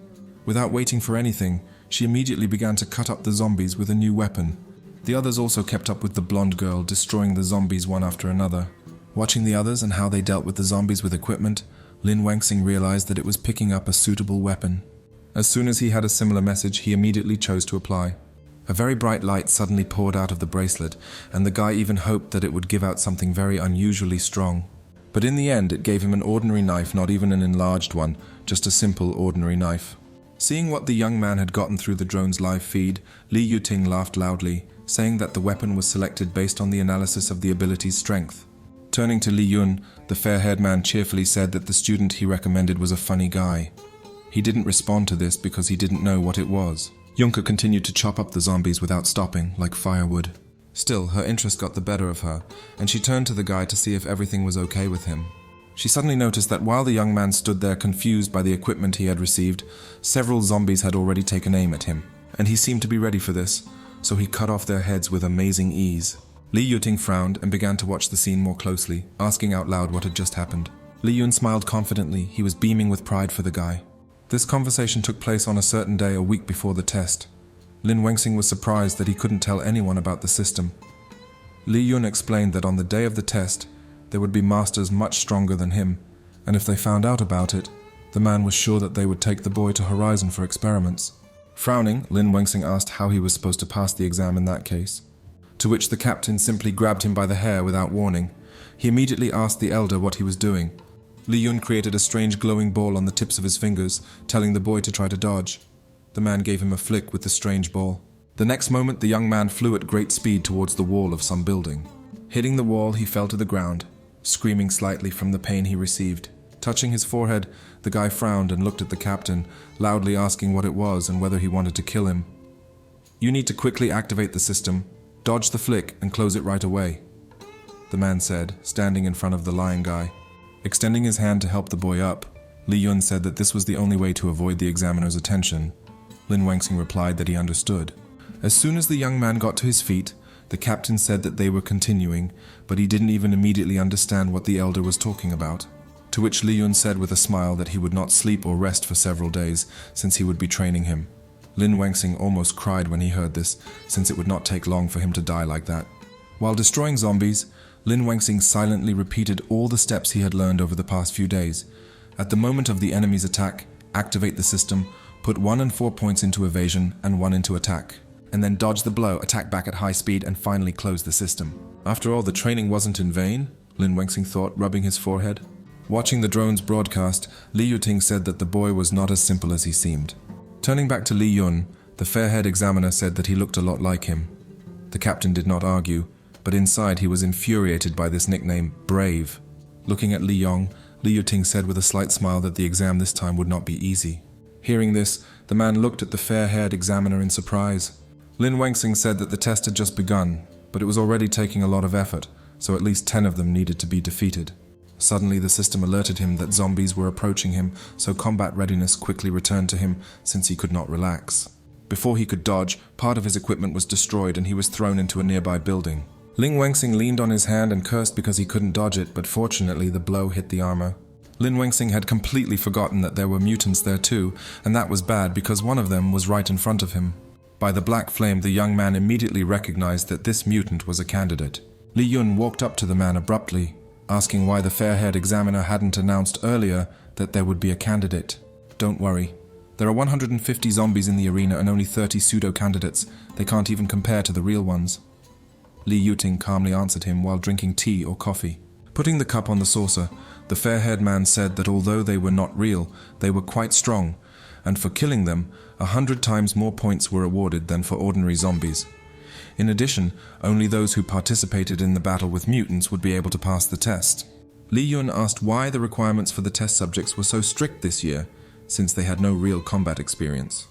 Without waiting for anything, she immediately began to cut up the zombies with a new weapon. The others also kept up with the blonde girl, destroying the zombies one after another. Watching the others and how they dealt with the zombies with equipment, Lin Wengxing realized that it was picking up a suitable weapon. As soon as he had a similar message, he immediately chose to apply. A very bright light suddenly poured out of the bracelet, and the guy even hoped that it would give out something very unusually strong. But in the end, it gave him an ordinary knife, not even an enlarged one, just a simple, ordinary knife. Seeing what the young man had gotten through the drone's live feed, Li Yuting laughed loudly, saying that the weapon was selected based on the analysis of the ability's strength. Turning to Li Yun, the fair-haired man cheerfully said that the student he recommended was a funny guy. He didn't respond to this because he didn't know what it was. Juncker continued to chop up the zombies without stopping, like firewood. Still, her interest got the better of her, and she turned to the guy to see if everything was okay with him. She suddenly noticed that while the young man stood there confused by the equipment he had received, several zombies had already taken aim at him, and he seemed to be ready for this, so he cut off their heads with amazing ease. Li Yuting frowned and began to watch the scene more closely, asking out loud what had just happened. Li Yun smiled confidently. He was beaming with pride for the guy. This conversation took place on a certain day a week before the test. Lin Wengxing was surprised that he couldn't tell anyone about the system. Li Yun explained that on the day of the test, there would be masters much stronger than him, and if they found out about it, the man was sure that they would take the boy to Horizon for experiments. Frowning, Lin Wengxing asked how he was supposed to pass the exam in that case, to which the captain simply grabbed him by the hair without warning. He immediately asked the elder what he was doing. Li Yun created a strange glowing ball on the tips of his fingers, telling the boy to try to dodge. The man gave him a flick with the strange ball. The next moment, the young man flew at great speed towards the wall of some building. Hitting the wall, he fell to the ground, screaming slightly from the pain he received. Touching his forehead, the guy frowned and looked at the captain, loudly asking what it was and whether he wanted to kill him. "You need to quickly activate the system, dodge the flick, and close it right away," the man said, standing in front of the lying guy. Extending his hand to help the boy up, Li Yun said that this was the only way to avoid the examiner's attention. Lin Wengxing replied that he understood. As soon as the young man got to his feet, the captain said that they were continuing, but he didn't even immediately understand what the elder was talking about. To which Li Yun said with a smile that he would not sleep or rest for several days, since he would be training him. Lin Wengxing almost cried when he heard this, since it would not take long for him to die like that. While destroying zombies, Lin Wengxing silently repeated all the steps he had learned over the past few days. At the moment of the enemy's attack, activate the system, put 1 and 4 points into evasion and 1 into attack, and then dodge the blow, attack back at high speed, and finally close the system. After all, the training wasn't in vain, Lin Wengxing thought, rubbing his forehead. Watching the drone's broadcast, Li Yuting said that the boy was not as simple as he seemed. Turning back to Li Yun, the fair-haired examiner said that he looked a lot like him. The captain did not argue, but inside he was infuriated by this nickname, Brave. Looking at Li Yong, Li Yuting said with a slight smile that the exam this time would not be easy. Hearing this, the man looked at the fair-haired examiner in surprise. Lin Wengxing said that the test had just begun, but it was already taking a lot of effort, so at least 10 of them needed to be defeated. Suddenly, the system alerted him that zombies were approaching him, so combat readiness quickly returned to him since he could not relax. Before he could dodge, part of his equipment was destroyed and he was thrown into a nearby building. Ling Wengxing leaned on his hand and cursed because he couldn't dodge it, but fortunately the blow hit the armor. Lin Wengxing had completely forgotten that there were mutants there too, and that was bad because one of them was right in front of him. By the black flame, the young man immediately recognized that this mutant was a candidate. Li Yun walked up to the man abruptly, asking why the fair-haired examiner hadn't announced earlier that there would be a candidate. Don't worry. There are 150 zombies in the arena and only 30 pseudo-candidates. They can't even compare to the real ones. Li Yuting calmly answered him while drinking tea or coffee. Putting the cup on the saucer, the fair-haired man said that although they were not real, they were quite strong, and for killing them, 100 times more points were awarded than for ordinary zombies. In addition, only those who participated in the battle with mutants would be able to pass the test. Li Yun asked why the requirements for the test subjects were so strict this year, since they had no real combat experience.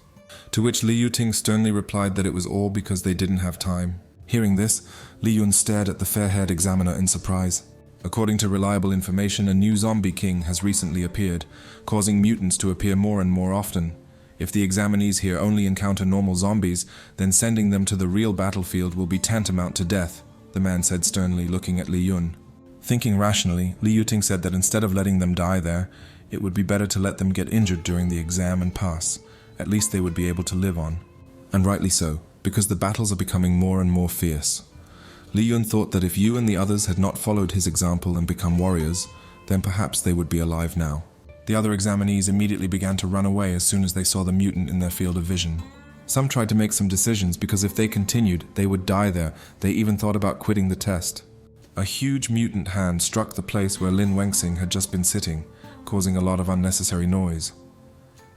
To which Li Yuting sternly replied that it was all because they didn't have time. Hearing this, Li Yun stared at the fair-haired examiner in surprise. According to reliable information, a new zombie king has recently appeared, causing mutants to appear more and more often. If the examinees here only encounter normal zombies, then sending them to the real battlefield will be tantamount to death, the man said sternly, looking at Li Yun. Thinking rationally, Li Yuting said that instead of letting them die there, it would be better to let them get injured during the exam and pass. At least they would be able to live on. And rightly so, because the battles are becoming more and more fierce. Li Yun thought that if you and the others had not followed his example and become warriors, then perhaps they would be alive now. The other examinees immediately began to run away as soon as they saw the mutant in their field of vision. Some tried to make some decisions because if they continued, they would die there. They even thought about quitting the test. A huge mutant hand struck the place where Lin Wengxing had just been sitting, causing a lot of unnecessary noise.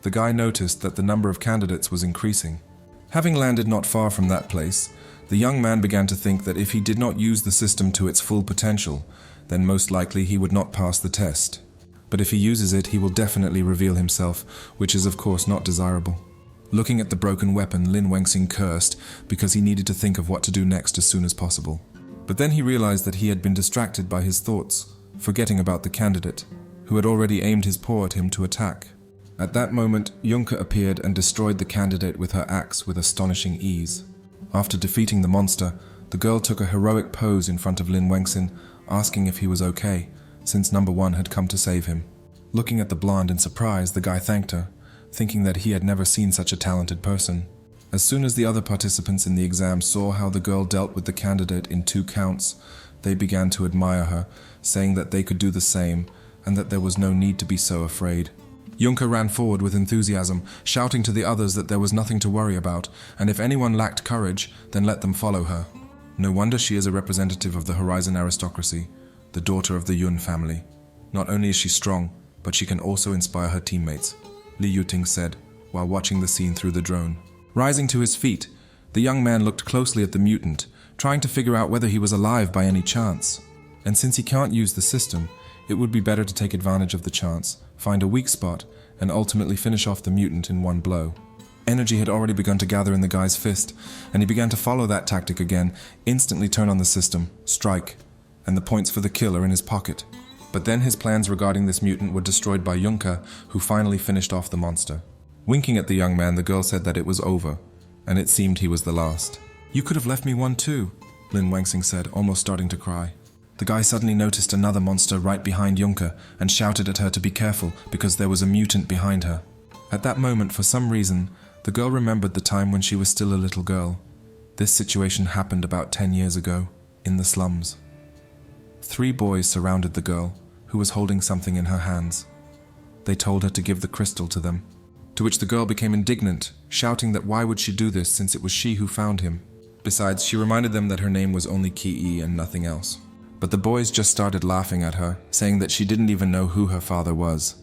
The guy noticed that the number of candidates was increasing. Having landed not far from that place, the young man began to think that if he did not use the system to its full potential, then most likely he would not pass the test. But if he uses it, he will definitely reveal himself, which is of course not desirable. Looking at the broken weapon, Lin Wengxing cursed because he needed to think of what to do next as soon as possible. But then he realized that he had been distracted by his thoughts, forgetting about the candidate, who had already aimed his paw at him to attack. At that moment, Yunka appeared and destroyed the candidate with her axe with astonishing ease. After defeating the monster, the girl took a heroic pose in front of Lin Wengxing, asking if he was okay, since number one had come to save him. Looking at the blonde in surprise, the guy thanked her, thinking that he had never seen such a talented person. As soon as the other participants in the exam saw how the girl dealt with the candidate in 2 counts, they began to admire her, saying that they could do the same, and that there was no need to be so afraid. Yunka ran forward with enthusiasm, shouting to the others that there was nothing to worry about, and if anyone lacked courage, then let them follow her. No wonder she is a representative of the Horizon aristocracy, the daughter of the Yun family. Not only is she strong, but she can also inspire her teammates, Li Yuting said, while watching the scene through the drone. Rising to his feet, the young man looked closely at the mutant, trying to figure out whether he was alive by any chance. And since he can't use the system, it would be better to take advantage of the chance, find a weak spot, and ultimately finish off the mutant in one blow. Energy had already begun to gather in the guy's fist, and he began to follow that tactic again, instantly turn on the system, strike, and the points for the kill are in his pocket. But then his plans regarding this mutant were destroyed by Yunka, who finally finished off the monster. Winking at the young man, the girl said that it was over, and it seemed he was the last. "You could have left me one too," Lin Wengxing said, almost starting to cry. The guy suddenly noticed another monster right behind Yunka and shouted at her to be careful because there was a mutant behind her. At that moment, for some reason, the girl remembered the time when she was still a little girl. This situation happened about 10 years ago, in the slums. 3 boys surrounded the girl, who was holding something in her hands. They told her to give the crystal to them, to which the girl became indignant, shouting that why would she do this since it was she who found him. Besides, she reminded them that her name was only Ki and nothing else. But the boys just started laughing at her, saying that she didn't even know who her father was.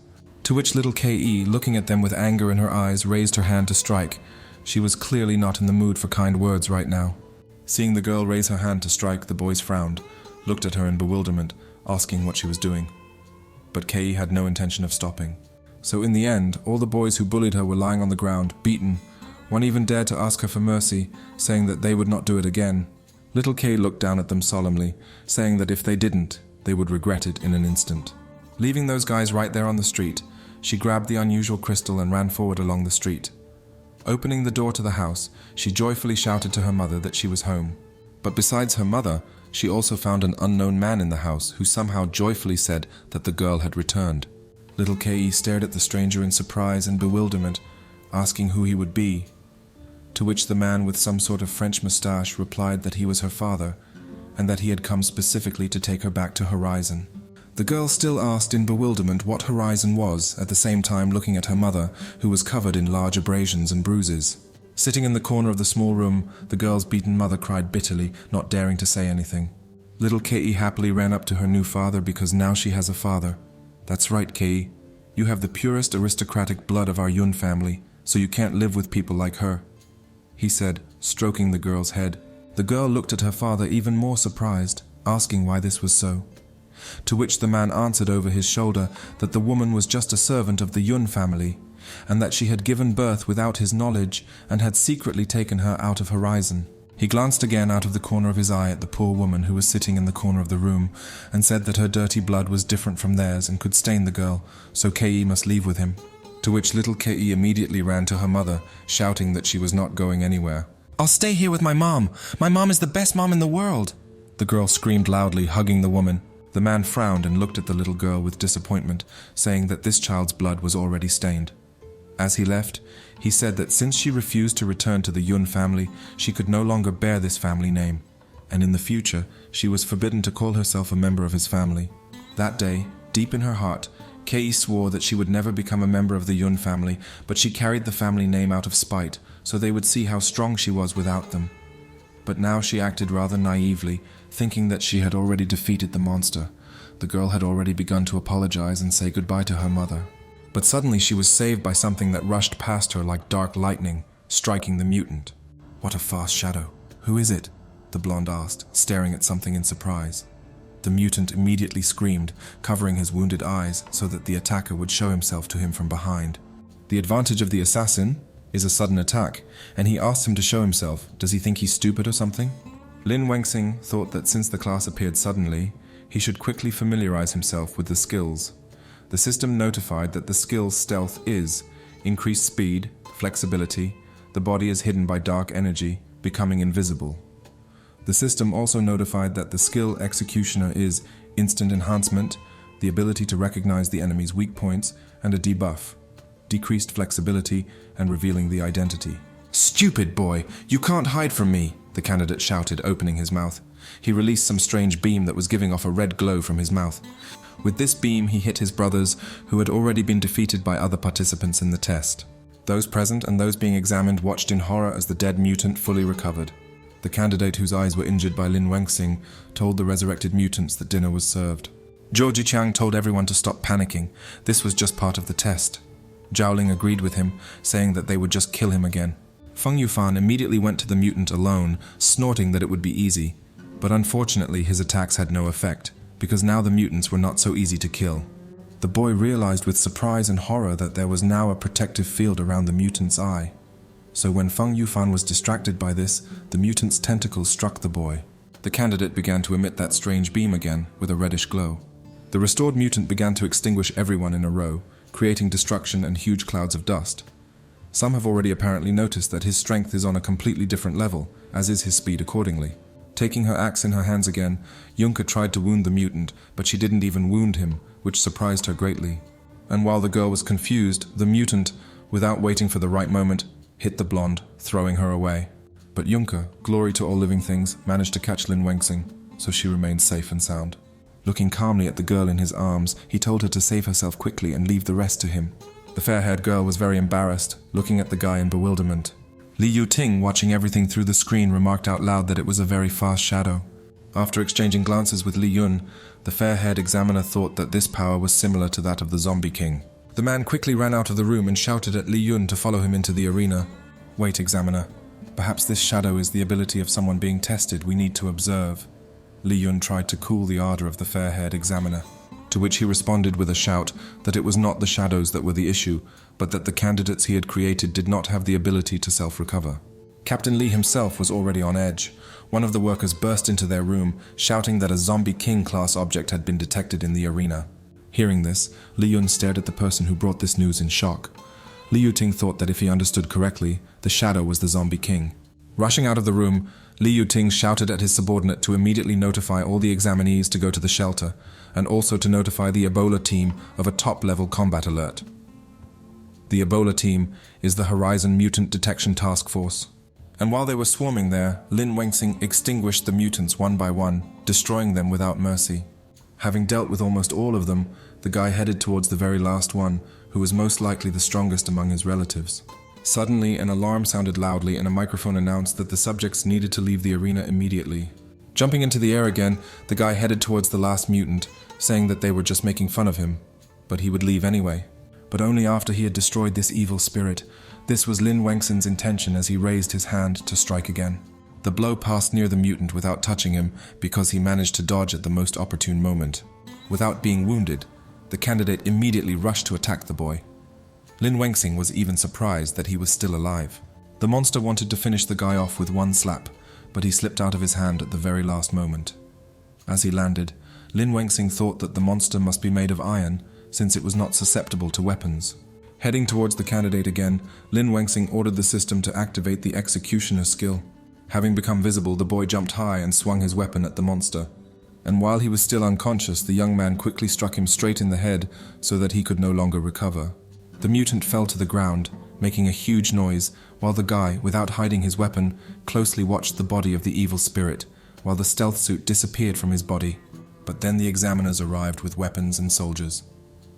To which little Ke, looking at them with anger in her eyes, raised her hand to strike. She was clearly not in the mood for kind words right now. Seeing the girl raise her hand to strike, the boys frowned, looked at her in bewilderment, asking what she was doing. But Ke had no intention of stopping. So in the end, all the boys who bullied her were lying on the ground, beaten. One even dared to ask her for mercy, saying that they would not do it again. Little Kay looked down at them solemnly, saying that if they didn't, they would regret it in an instant. Leaving those guys right there on the street, she grabbed the unusual crystal and ran forward along the street. Opening the door to the house, she joyfully shouted to her mother that she was home. But besides her mother, she also found an unknown man in the house who somehow joyfully said that the girl had returned. Little Kay stared at the stranger in surprise and bewilderment, asking who he would be. To which the man with some sort of French moustache replied that he was her father, and that he had come specifically to take her back to Horizon. The girl still asked in bewilderment what Horizon was, at the same time looking at her mother, who was covered in large abrasions and bruises. Sitting in the corner of the small room, the girl's beaten mother cried bitterly, not daring to say anything. Little Kei happily ran up to her new father because now she has a father. That's right, Kei. You have the purest aristocratic blood of our Yun family, so you can't live with people like her, he said, stroking the girl's head. The girl looked at her father even more surprised, asking why this was so. To which the man answered over his shoulder that the woman was just a servant of the Yun family, and that she had given birth without his knowledge and had secretly taken her out of Horizon. He glanced again out of the corner of his eye at the poor woman who was sitting in the corner of the room, and said that her dirty blood was different from theirs and could stain the girl, so Kei must leave with him. To which little Kei immediately ran to her mother, shouting that she was not going anywhere. "I'll stay here with my mom. My mom is the best mom in the world," the girl screamed loudly, hugging the woman. The man frowned and looked at the little girl with disappointment, saying that this child's blood was already stained. As he left, he said that since she refused to return to the Yun family, she could no longer bear this family name, and in the future, she was forbidden to call herself a member of his family. That day, deep in her heart, Kei swore that she would never become a member of the Yun family, but she carried the family name out of spite, so they would see how strong she was without them. But now she acted rather naively, thinking that she had already defeated the monster. The girl had already begun to apologize and say goodbye to her mother. But suddenly she was saved by something that rushed past her like dark lightning, striking the mutant. "What a fast shadow. Who is it?" the blonde asked, staring at something in surprise. The mutant immediately screamed, covering his wounded eyes so that the attacker would show himself to him from behind. The advantage of the assassin is a sudden attack, and he asked him to show himself. Does he think he's stupid or something? Lin Wengxing thought that since the class appeared suddenly, he should quickly familiarize himself with the skills. The system notified that the skill stealth is increased speed, flexibility, the body is hidden by dark energy, becoming invisible. The system also notified that the skill executioner is instant enhancement, the ability to recognize the enemy's weak points, and a debuff, decreased flexibility, and revealing the identity. "Stupid boy, you can't hide from me," the candidate shouted, opening his mouth. He released some strange beam that was giving off a red glow from his mouth. With this beam, he hit his brothers, who had already been defeated by other participants in the test. Those present and those being examined watched in horror as the dead mutant fully recovered. The candidate whose eyes were injured by Lin Wengxing told the resurrected mutants that dinner was served. Zhou Jiqiang told everyone to stop panicking. This was just part of the test. Zhao Ling agreed with him, saying that they would just kill him again. Feng Yufan immediately went to the mutant alone, snorting that it would be easy. But unfortunately his attacks had no effect, because now the mutants were not so easy to kill. The boy realized with surprise and horror that there was now a protective field around the mutant's eye. So when Feng Yufan was distracted by this, the mutant's tentacles struck the boy. The candidate began to emit that strange beam again, with a reddish glow. The restored mutant began to extinguish everyone in a row, creating destruction and huge clouds of dust. Some have already apparently noticed that his strength is on a completely different level, as is his speed accordingly. Taking her axe in her hands again, Yunka tried to wound the mutant, but she didn't even wound him, which surprised her greatly. And while the girl was confused, the mutant, without waiting for the right moment, hit the blonde, throwing her away. But Yunka, glory to all living things, managed to catch Lin Wengxing, so she remained safe and sound. Looking calmly at the girl in his arms, he told her to save herself quickly and leave the rest to him. The fair-haired girl was very embarrassed, looking at the guy in bewilderment. Li Yuting, watching everything through the screen, remarked out loud that it was a very fast shadow. After exchanging glances with Li Yun, the fair-haired examiner thought that this power was similar to that of the Zombie King. The man quickly ran out of the room and shouted at Li Yun to follow him into the arena. "Wait, examiner. Perhaps this shadow is the ability of someone being tested we need to observe." Li Yun tried to cool the ardor of the fair-haired examiner, to which he responded with a shout that it was not the shadows that were the issue, but that the candidates he had created did not have the ability to self-recover. Captain Lee himself was already on edge. One of the workers burst into their room, shouting that a Zombie King-class object had been detected in the arena. Hearing this, Li Yun stared at the person who brought this news in shock. Li Yuting thought that if he understood correctly, the shadow was the Zombie King. Rushing out of the room, Li Yuting shouted at his subordinate to immediately notify all the examinees to go to the shelter, and also to notify the Ebola team of a top-level combat alert. The Ebola team is the Horizon Mutant Detection Task Force. And while they were swarming there, Lin Wengxing extinguished the mutants one by one, destroying them without mercy. Having dealt with almost all of them, the guy headed towards the very last one, who was most likely the strongest among his relatives. Suddenly, an alarm sounded loudly and a microphone announced that the subjects needed to leave the arena immediately. Jumping into the air again, the guy headed towards the last mutant, saying that they were just making fun of him, but he would leave anyway. But only after he had destroyed this evil spirit. This was Lin Wengxing's intention as he raised his hand to strike again. The blow passed near the mutant without touching him because he managed to dodge at the most opportune moment. Without being wounded, the candidate immediately rushed to attack the boy. Lin Wengxing was even surprised that he was still alive. The monster wanted to finish the guy off with one slap, but he slipped out of his hand at the very last moment. As he landed, Lin Wengxing thought that the monster must be made of iron, since it was not susceptible to weapons. Heading towards the candidate again, Lin Wengxing ordered the system to activate the executioner skill. Having become visible, the boy jumped high and swung his weapon at the monster. And while he was still unconscious, the young man quickly struck him straight in the head so that he could no longer recover. The mutant fell to the ground, making a huge noise, while the guy, without hiding his weapon, closely watched the body of the evil spirit, while the stealth suit disappeared from his body. But then the examiners arrived with weapons and soldiers.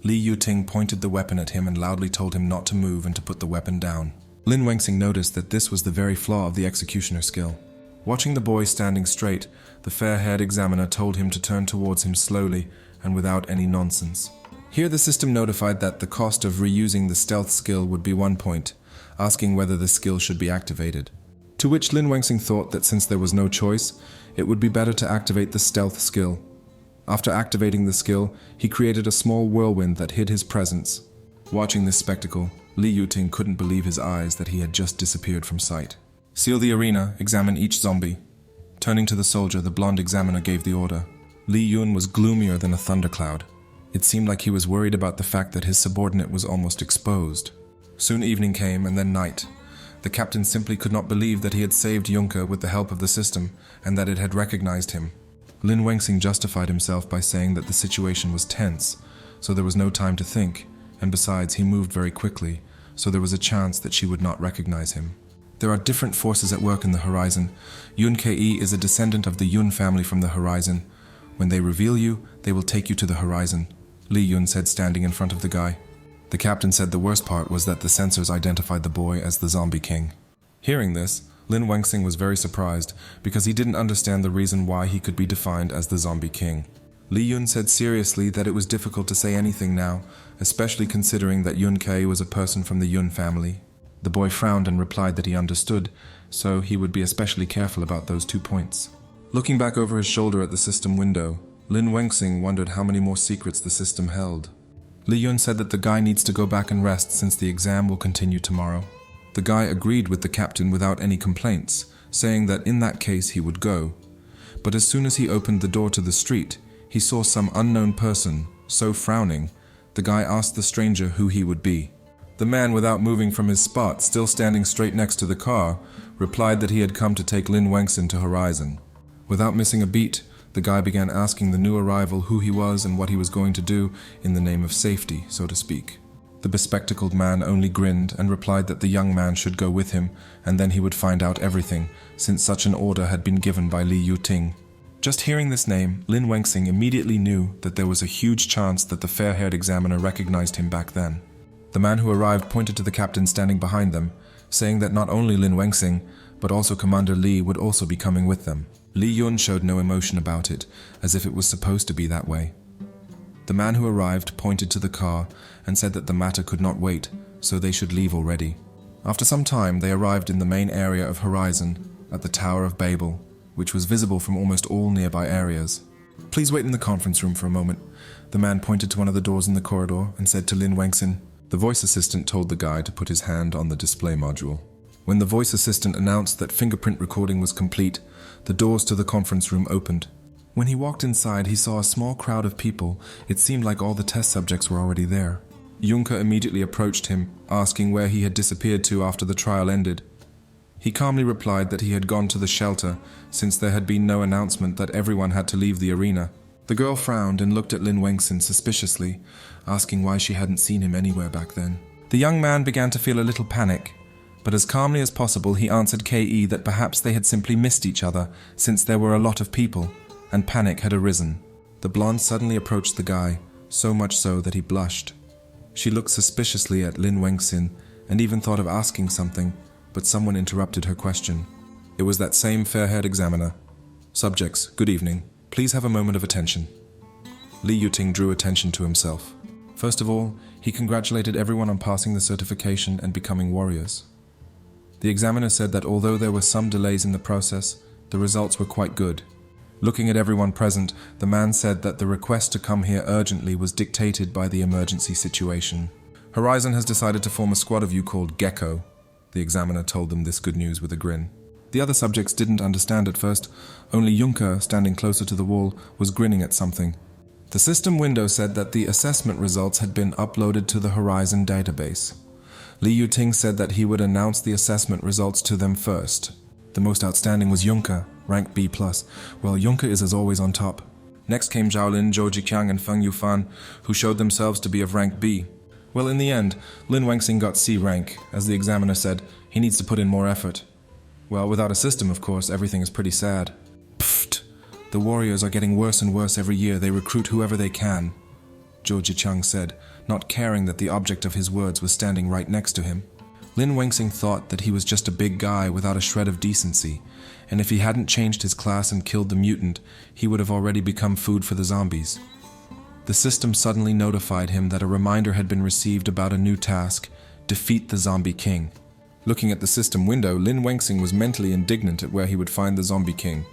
Li Yuting pointed the weapon at him and loudly told him not to move and to put the weapon down. Lin Wengxing noticed that this was the very flaw of the executioner skill. Watching the boy standing straight, the fair-haired examiner told him to turn towards him slowly and without any nonsense. Here the system notified that the cost of reusing the stealth skill would be 1 point, asking whether the skill should be activated. To which Lin Wengxing thought that since there was no choice, it would be better to activate the stealth skill. After activating the skill, he created a small whirlwind that hid his presence. Watching this spectacle, Li Yuting couldn't believe his eyes that he had just disappeared from sight. Seal the arena, examine each zombie. Turning to the soldier, the blonde examiner gave the order. Li Yun was gloomier than a thundercloud. It seemed like he was worried about the fact that his subordinate was almost exposed. Soon evening came, and then night. The captain simply could not believe that he had saved Juncker with the help of the system, and that it had recognized him. Lin Wengxing justified himself by saying that the situation was tense, so there was no time to think, and besides he moved very quickly, so there was a chance that she would not recognize him. There are different forces at work in the Horizon. Yun Ke is a descendant of the Yun family from the Horizon. When they reveal you, they will take you to the Horizon, Li Yun said, standing in front of the guy. The captain said the worst part was that the sensors identified the boy as the Zombie King. Hearing this, Lin Wengxing was very surprised because he didn't understand the reason why he could be defined as the Zombie King. Li Yun said seriously that it was difficult to say anything now, especially considering that Yun Ke was a person from the Yun family. The boy frowned and replied that he understood, so he would be especially careful about those 2 points. Looking back over his shoulder at the system window, Lin Wengxing wondered how many more secrets the system held. Li Yun said that the guy needs to go back and rest since the exam will continue tomorrow. The guy agreed with the captain without any complaints, saying that in that case he would go. But as soon as he opened the door to the street, he saw some unknown person, so frowning, the guy asked the stranger who he would be. The man, without moving from his spot, still standing straight next to the car, replied that he had come to take Lin Wengxing to Horizon. Without missing a beat, the guy began asking the new arrival who he was and what he was going to do in the name of safety, so to speak. The bespectacled man only grinned and replied that the young man should go with him, and then he would find out everything, since such an order had been given by Li Yuting. Just hearing this name, Lin Wengxing immediately knew that there was a huge chance that the fair-haired examiner recognized him back then. The man who arrived pointed to the captain standing behind them, saying that not only Lin Wengxing, but also Commander Li would also be coming with them. Li Yun showed no emotion about it, as if it was supposed to be that way. The man who arrived pointed to the car and said that the matter could not wait, so they should leave already. After some time, they arrived in the main area of Horizon, at the Tower of Babel, which was visible from almost all nearby areas. "Please wait in the conference room for a moment." The man pointed to one of the doors in the corridor and said to Lin Wengxing. The voice assistant told the guy to put his hand on the display module. When the voice assistant announced that fingerprint recording was complete, the doors to the conference room opened. When he walked inside, he saw a small crowd of people. It seemed like all the test subjects were already there. Juncker immediately approached him, asking where he had disappeared to after the trial ended. He calmly replied that he had gone to the shelter, since there had been no announcement that everyone had to leave the arena. The girl frowned and looked at Lin Wengxin suspiciously, asking why she hadn't seen him anywhere back then. The young man began to feel a little panic, but as calmly as possible he answered Ke that perhaps they had simply missed each other, since there were a lot of people, and panic had arisen. The blonde suddenly approached the guy, so much so that he blushed. She looked suspiciously at Lin Wengxin and even thought of asking something, but someone interrupted her question. It was that same fair-haired examiner. Subjects, good evening. Please have a moment of attention. Li Yuting drew attention to himself. First of all, he congratulated everyone on passing the certification and becoming warriors. The examiner said that although there were some delays in the process, the results were quite good. Looking at everyone present, the man said that the request to come here urgently was dictated by the emergency situation. Horizon has decided to form a squad of you called Gecko. The examiner told them this good news with a grin. The other subjects didn't understand at first. Only Juncker, standing closer to the wall, was grinning at something. The system window said that the assessment results had been uploaded to the Horizon database. Li Yuting said that he would announce the assessment results to them first. The most outstanding was Juncker, rank B+. Well, Juncker is as always on top. Next came Zhaolin, Zhou Jiqiang and Feng Yufan, who showed themselves to be of rank B. Well, in the end, Lin Wengxin got C rank. As the examiner said, he needs to put in more effort. Well, without a system, of course, everything is pretty sad. Pfft! The warriors are getting worse and worse every year. They recruit whoever they can, Zhou Jiqiang said, not caring that the object of his words was standing right next to him. Lin Wengxin thought that he was just a big guy without a shred of decency, and if he hadn't changed his class and killed the mutant, he would have already become food for the zombies. The system suddenly notified him that a reminder had been received about a new task: defeat the zombie king. Looking at the system window, Lin Wengxin was mentally indignant at where he would find the zombie king.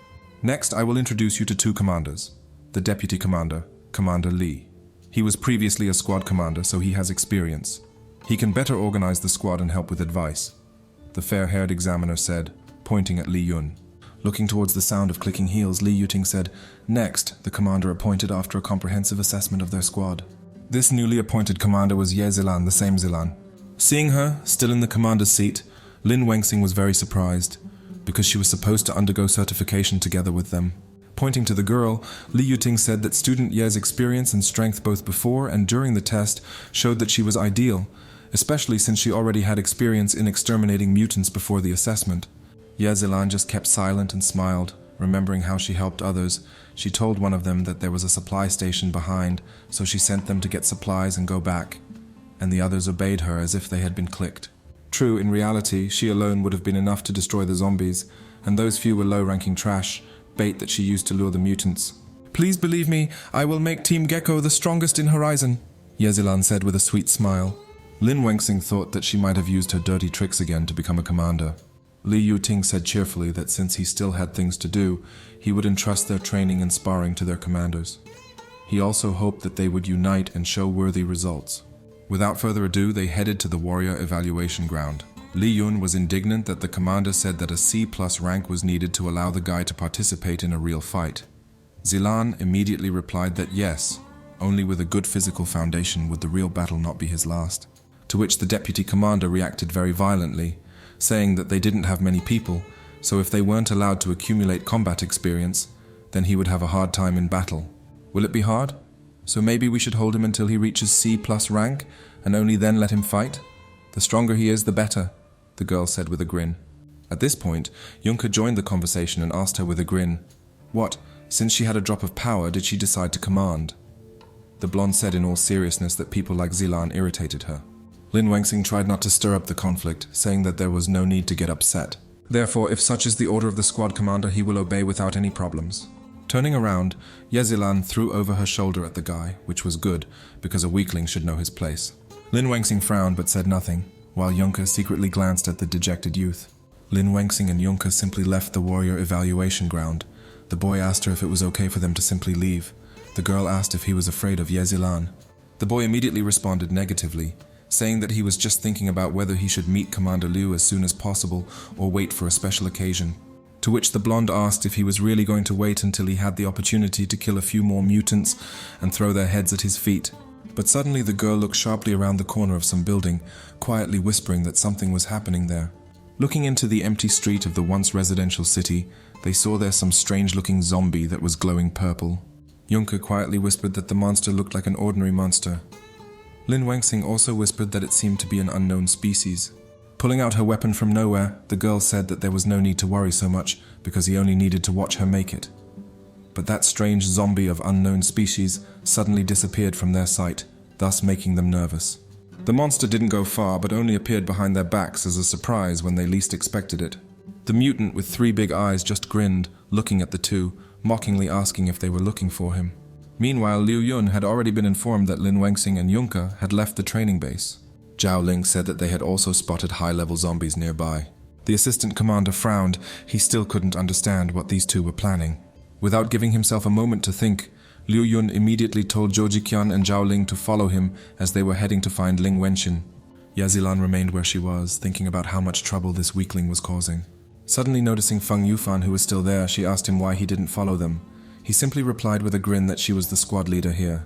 Next, I will introduce you to two commanders. The deputy commander, Commander Li. He was previously a squad commander, so he has experience. He can better organize the squad and help with advice, the fair-haired examiner said, pointing at Li Yun. Looking towards the sound of clicking heels, Li Yuting said, "Next," the commander appointed after a comprehensive assessment of their squad. This newly appointed commander was Ye Zilan, the same Zilan. Seeing her, still in the commander's seat, Lin Wengxin was very surprised, because she was supposed to undergo certification together with them. Pointing to the girl, Li Yuting said that student Ye's experience and strength both before and during the test showed that she was ideal, especially since she already had experience in exterminating mutants before the assessment. Ye Zilan just kept silent and smiled, remembering how she helped others. She told one of them that there was a supply station behind, so she sent them to get supplies and go back, and the others obeyed her as if they had been clicked. True, in reality, she alone would have been enough to destroy the zombies, and those few were low-ranking trash, bait that she used to lure the mutants. "Please believe me, I will make Team Gecko the strongest in Horizon," Ye Zilan said with a sweet smile. Lin Wengxin thought that she might have used her dirty tricks again to become a commander. Li Yuting said cheerfully that since he still had things to do, he would entrust their training and sparring to their commanders. He also hoped that they would unite and show worthy results. Without further ado, they headed to the warrior evaluation ground. Li Yun was indignant that the commander said that a C+ rank was needed to allow the guy to participate in a real fight. Zilan immediately replied that yes, only with a good physical foundation would the real battle not be his last. To which the deputy commander reacted very violently, saying that they didn't have many people, so if they weren't allowed to accumulate combat experience, then he would have a hard time in battle. Will it be hard? So maybe we should hold him until he reaches C+ rank, and only then let him fight? The stronger he is, the better, the girl said with a grin. At this point, Juncker joined the conversation and asked her with a grin, what, since she had a drop of power, did she decide to command? The blonde said in all seriousness that people like Zilan irritated her. Lin Wengxin tried not to stir up the conflict, saying that there was no need to get upset. Therefore, if such is the order of the squad commander, he will obey without any problems. Turning around, Ye Zilan threw over her shoulder at the guy, which was good, because a weakling should know his place. Lin Wengxin frowned but said nothing, while Juncker secretly glanced at the dejected youth. Lin Wengxin and Juncker simply left the warrior evaluation ground. The boy asked her if it was okay for them to simply leave. The girl asked if he was afraid of Ye Zilan. The boy immediately responded negatively, saying that he was just thinking about whether he should meet Commander Liu as soon as possible or wait for a special occasion. To which the blonde asked if he was really going to wait until he had the opportunity to kill a few more mutants and throw their heads at his feet. But suddenly the girl looked sharply around the corner of some building, quietly whispering that something was happening there. Looking into the empty street of the once residential city, they saw there some strange-looking zombie that was glowing purple. Yunke quietly whispered that the monster looked like an ordinary monster. Lin Wangxing also whispered that it seemed to be an unknown species. Pulling out her weapon from nowhere, the girl said that there was no need to worry so much because he only needed to watch her make it. But that strange zombie of unknown species suddenly disappeared from their sight, thus making them nervous. The monster didn't go far, but only appeared behind their backs as a surprise when they least expected it. The mutant with 3 big eyes just grinned, looking at the two, mockingly asking if they were looking for him. Meanwhile, Liu Yun had already been informed that Lin Wangxing and Yunke had left the training base. Zhao Ling said that they had also spotted high-level zombies nearby. The assistant commander frowned. He still couldn't understand what these two were planning. Without giving himself a moment to think, Liu Yun immediately told Zhou Jiqian and Zhao Ling to follow him as they were heading to find Ling Wenxin. Yazilan remained where she was, thinking about how much trouble this weakling was causing. Suddenly noticing Feng Yufan, who was still there, she asked him why he didn't follow them. He simply replied with a grin that she was the squad leader here.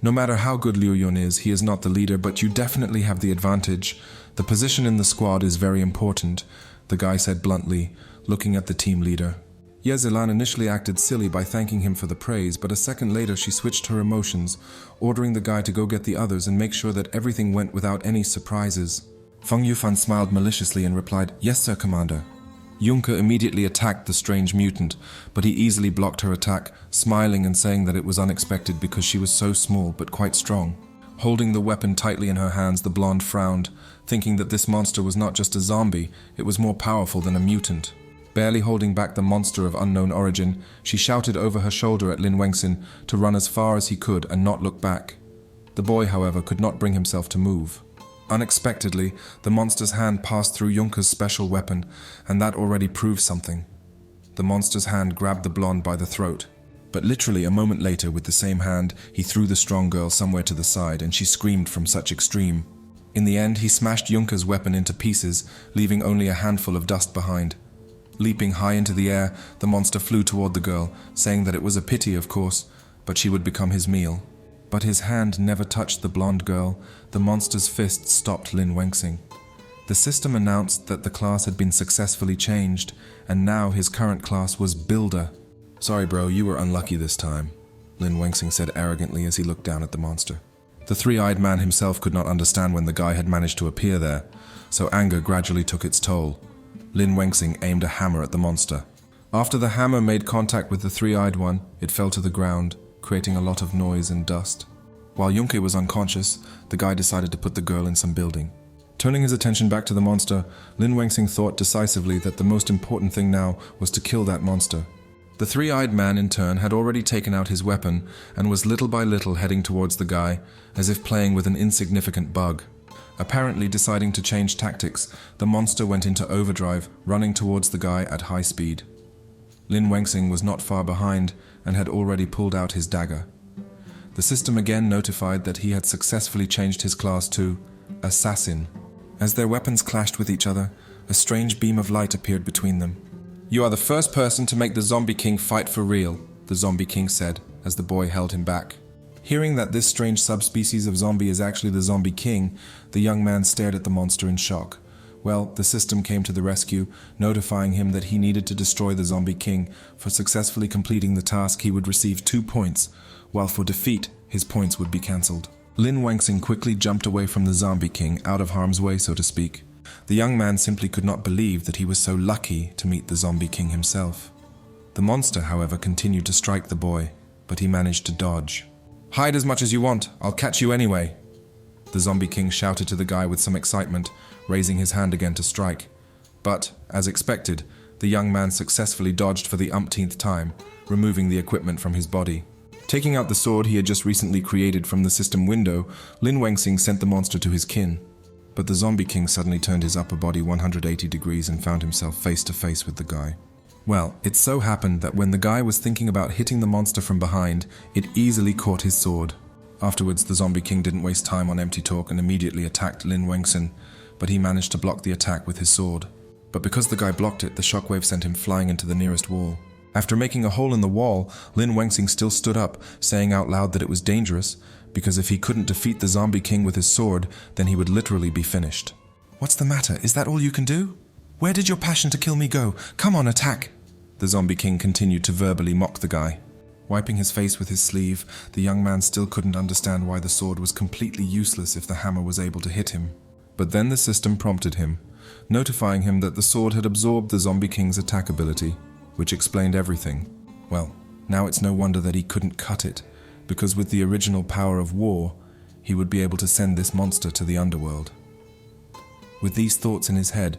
No matter how good Liu Yun is, he is not the leader, but you definitely have the advantage. The position in the squad is very important, the guy said bluntly, looking at the team leader. Yezilan initially acted silly by thanking him for the praise, but a second later she switched her emotions, ordering the guy to go get the others and make sure that everything went without any surprises. Feng Yufan smiled maliciously and replied, "Yes, sir, Commander." Yunke immediately attacked the strange mutant, but he easily blocked her attack, smiling and saying that it was unexpected because she was so small but quite strong. Holding the weapon tightly in her hands, the blonde frowned, thinking that this monster was not just a zombie, it was more powerful than a mutant. Barely holding back the monster of unknown origin, she shouted over her shoulder at Lin Wangxin to run as far as he could and not look back. The boy, however, could not bring himself to move. Unexpectedly, the monster's hand passed through Yunke's special weapon, and that already proved something. The monster's hand grabbed the blonde by the throat, but literally a moment later, with the same hand, he threw the strong girl somewhere to the side, and she screamed from such extreme. In the end, he smashed Yunke's weapon into pieces, leaving only a handful of dust behind. Leaping high into the air, the monster flew toward the girl, saying that it was a pity, of course, but she would become his meal. But his hand never touched the blonde girl. The monster's fist stopped Lin Wangxing. The system announced that the class had been successfully changed, and now his current class was Builder. "Sorry bro, you were unlucky this time," Lin Wangxing said arrogantly as he looked down at the monster. The three-eyed man himself could not understand when the guy had managed to appear there, so anger gradually took its toll. Lin Wangxing aimed a hammer at the monster. After the hammer made contact with the three-eyed one, it fell to the ground, creating a lot of noise and dust. While Yunke was unconscious, the guy decided to put the girl in some building. Turning his attention back to the monster, Lin Wangxing thought decisively that the most important thing now was to kill that monster. The three-eyed man, in turn, had already taken out his weapon and was little by little heading towards the guy, as if playing with an insignificant bug. Apparently deciding to change tactics, the monster went into overdrive, running towards the guy at high speed. Lin Wangxing was not far behind and had already pulled out his dagger. The system again notified that he had successfully changed his class to Assassin. As their weapons clashed with each other, a strange beam of light appeared between them. "You are the first person to make the Zombie King fight for real," the Zombie King said, as the boy held him back. Hearing that this strange subspecies of zombie is actually the Zombie King, the young man stared at the monster in shock. Well, the system came to the rescue, notifying him that he needed to destroy the Zombie King. For successfully completing the task, he would receive 2 points, while for defeat, his points would be cancelled. Lin Wangxing quickly jumped away from the Zombie King, out of harm's way, so to speak. The young man simply could not believe that he was so lucky to meet the Zombie King himself. The monster, however, continued to strike the boy, but he managed to dodge. "Hide as much as you want, I'll catch you anyway," the Zombie King shouted to the guy with some excitement, raising his hand again to strike. But, as expected, the young man successfully dodged for the umpteenth time, removing the equipment from his body. Taking out the sword he had just recently created from the system window, Lin Wangxing sent the monster to his kin. But the Zombie King suddenly turned his upper body 180 degrees and found himself face to face with the guy. Well, it so happened that when the guy was thinking about hitting the monster from behind, it easily caught his sword. Afterwards, the Zombie King didn't waste time on empty talk and immediately attacked Lin Wengxin, but he managed to block the attack with his sword. But because the guy blocked it, the shockwave sent him flying into the nearest wall. After making a hole in the wall, Lin Wengxin still stood up, saying out loud that it was dangerous, because if he couldn't defeat the Zombie King with his sword, then he would literally be finished. "What's the matter? Is that all you can do? Where did your passion to kill me go? Come on, attack!" The Zombie King continued to verbally mock the guy. Wiping his face with his sleeve, the young man still couldn't understand why the sword was completely useless if the hammer was able to hit him. But then the system prompted him, notifying him that the sword had absorbed the Zombie King's attack ability, which explained everything. Well, now it's no wonder that he couldn't cut it, because with the original power of war, he would be able to send this monster to the underworld. With these thoughts in his head,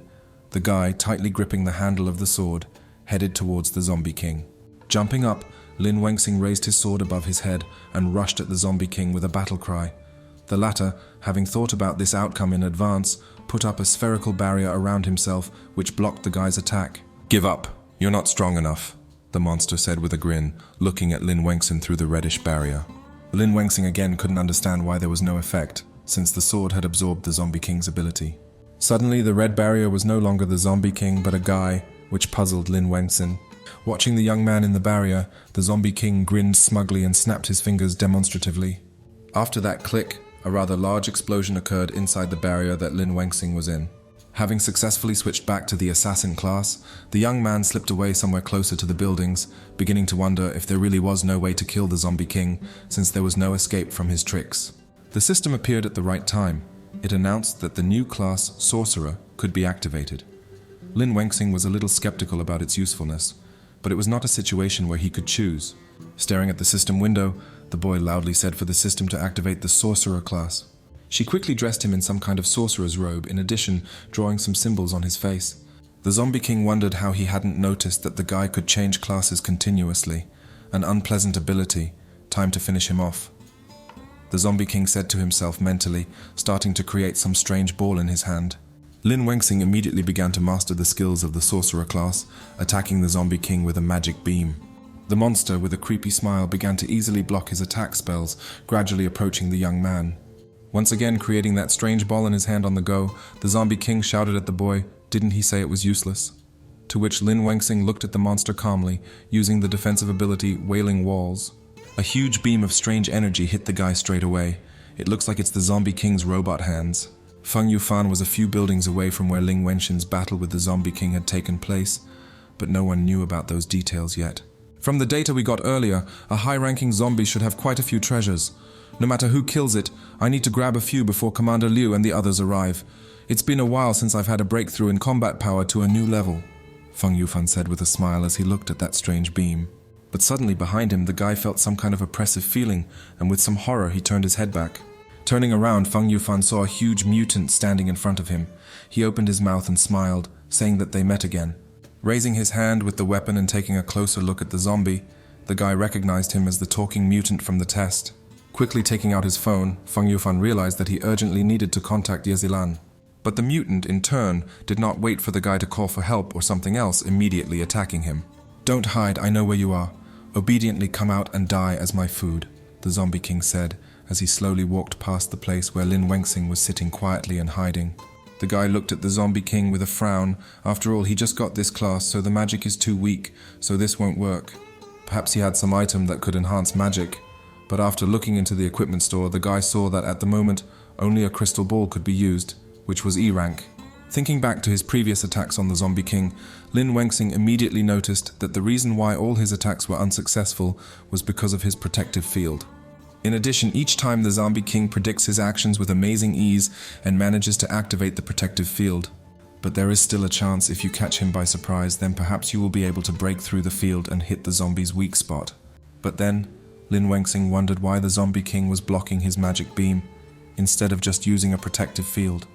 the guy, tightly gripping the handle of the sword, headed towards the Zombie King. Jumping up, Lin Wengxin raised his sword above his head and rushed at the Zombie King with a battle cry. The latter, having thought about this outcome in advance, put up a spherical barrier around himself which blocked the guy's attack. "Give up. You're not strong enough," the monster said with a grin, looking at Lin Wengxin through the reddish barrier. Lin Wengxin again couldn't understand why there was no effect, since the sword had absorbed the Zombie King's ability. Suddenly, the red barrier was no longer the Zombie King but a guy, which puzzled Lin Wengxin. Watching the young man in the barrier, the Zombie King grinned smugly and snapped his fingers demonstratively. After that click, a rather large explosion occurred inside the barrier that Lin Wengxin was in. Having successfully switched back to the assassin class, the young man slipped away somewhere closer to the buildings, beginning to wonder if there really was no way to kill the Zombie King, since there was no escape from his tricks. The system appeared at the right time. It announced that the new class, Sorcerer, could be activated. Lin Wengxin was a little skeptical about its usefulness, but it was not a situation where he could choose. Staring at the system window, the boy loudly said for the system to activate the Sorcerer class. She quickly dressed him in some kind of sorcerer's robe, in addition, drawing some symbols on his face. The Zombie King wondered how he hadn't noticed that the guy could change classes continuously. An unpleasant ability. Time to finish him off. The Zombie King said to himself mentally, starting to create some strange ball in his hand. Lin Wengxin immediately began to master the skills of the Sorcerer class, attacking the Zombie King with a magic beam. The monster, with a creepy smile, began to easily block his attack spells, gradually approaching the young man. Once again creating that strange ball in his hand on the go, the Zombie King shouted at the boy, "Didn't he say it was useless?" To which Lin Wengxin looked at the monster calmly, using the defensive ability Wailing Walls. A huge beam of strange energy hit the guy straight away. It looks like it's the Zombie King's robot hands. Feng Yufan was a few buildings away from where Lin Wengxin's battle with the Zombie King had taken place, but no one knew about those details yet. From the data we got earlier, a high-ranking zombie should have quite a few treasures. No matter who kills it, I need to grab a few before Commander Liu and the others arrive. It's been a while since I've had a breakthrough in combat power to a new level, Feng Yufan said with a smile as he looked at that strange beam. But suddenly behind him, the guy felt some kind of oppressive feeling, and with some horror he turned his head back. Turning around, Feng Yufan saw a huge mutant standing in front of him. He opened his mouth and smiled, saying that they met again. Raising his hand with the weapon and taking a closer look at the zombie, the guy recognized him as the talking mutant from the test. Quickly taking out his phone, Feng Yufan realized that he urgently needed to contact Yezilan. But the mutant, in turn, did not wait for the guy to call for help or something else, immediately attacking him. "Don't hide, I know where you are. Obediently come out and die as my food," the Zombie King said, as he slowly walked past the place where Lin Wengxin was sitting quietly and hiding. The guy looked at the Zombie King with a frown. After all, he just got this class, so the magic is too weak, so this won't work. Perhaps he had some item that could enhance magic. But after looking into the equipment store, the guy saw that at the moment, only a crystal ball could be used, which was E rank. Thinking back to his previous attacks on the Zombie King, Lin Wengxin immediately noticed that the reason why all his attacks were unsuccessful was because of his protective field. In addition, each time the Zombie King predicts his actions with amazing ease and manages to activate the protective field. But there is still a chance if you catch him by surprise, then perhaps you will be able to break through the field and hit the zombie's weak spot. But then, Lin Wengxin wondered why the Zombie King was blocking his magic beam, instead of just using a protective field.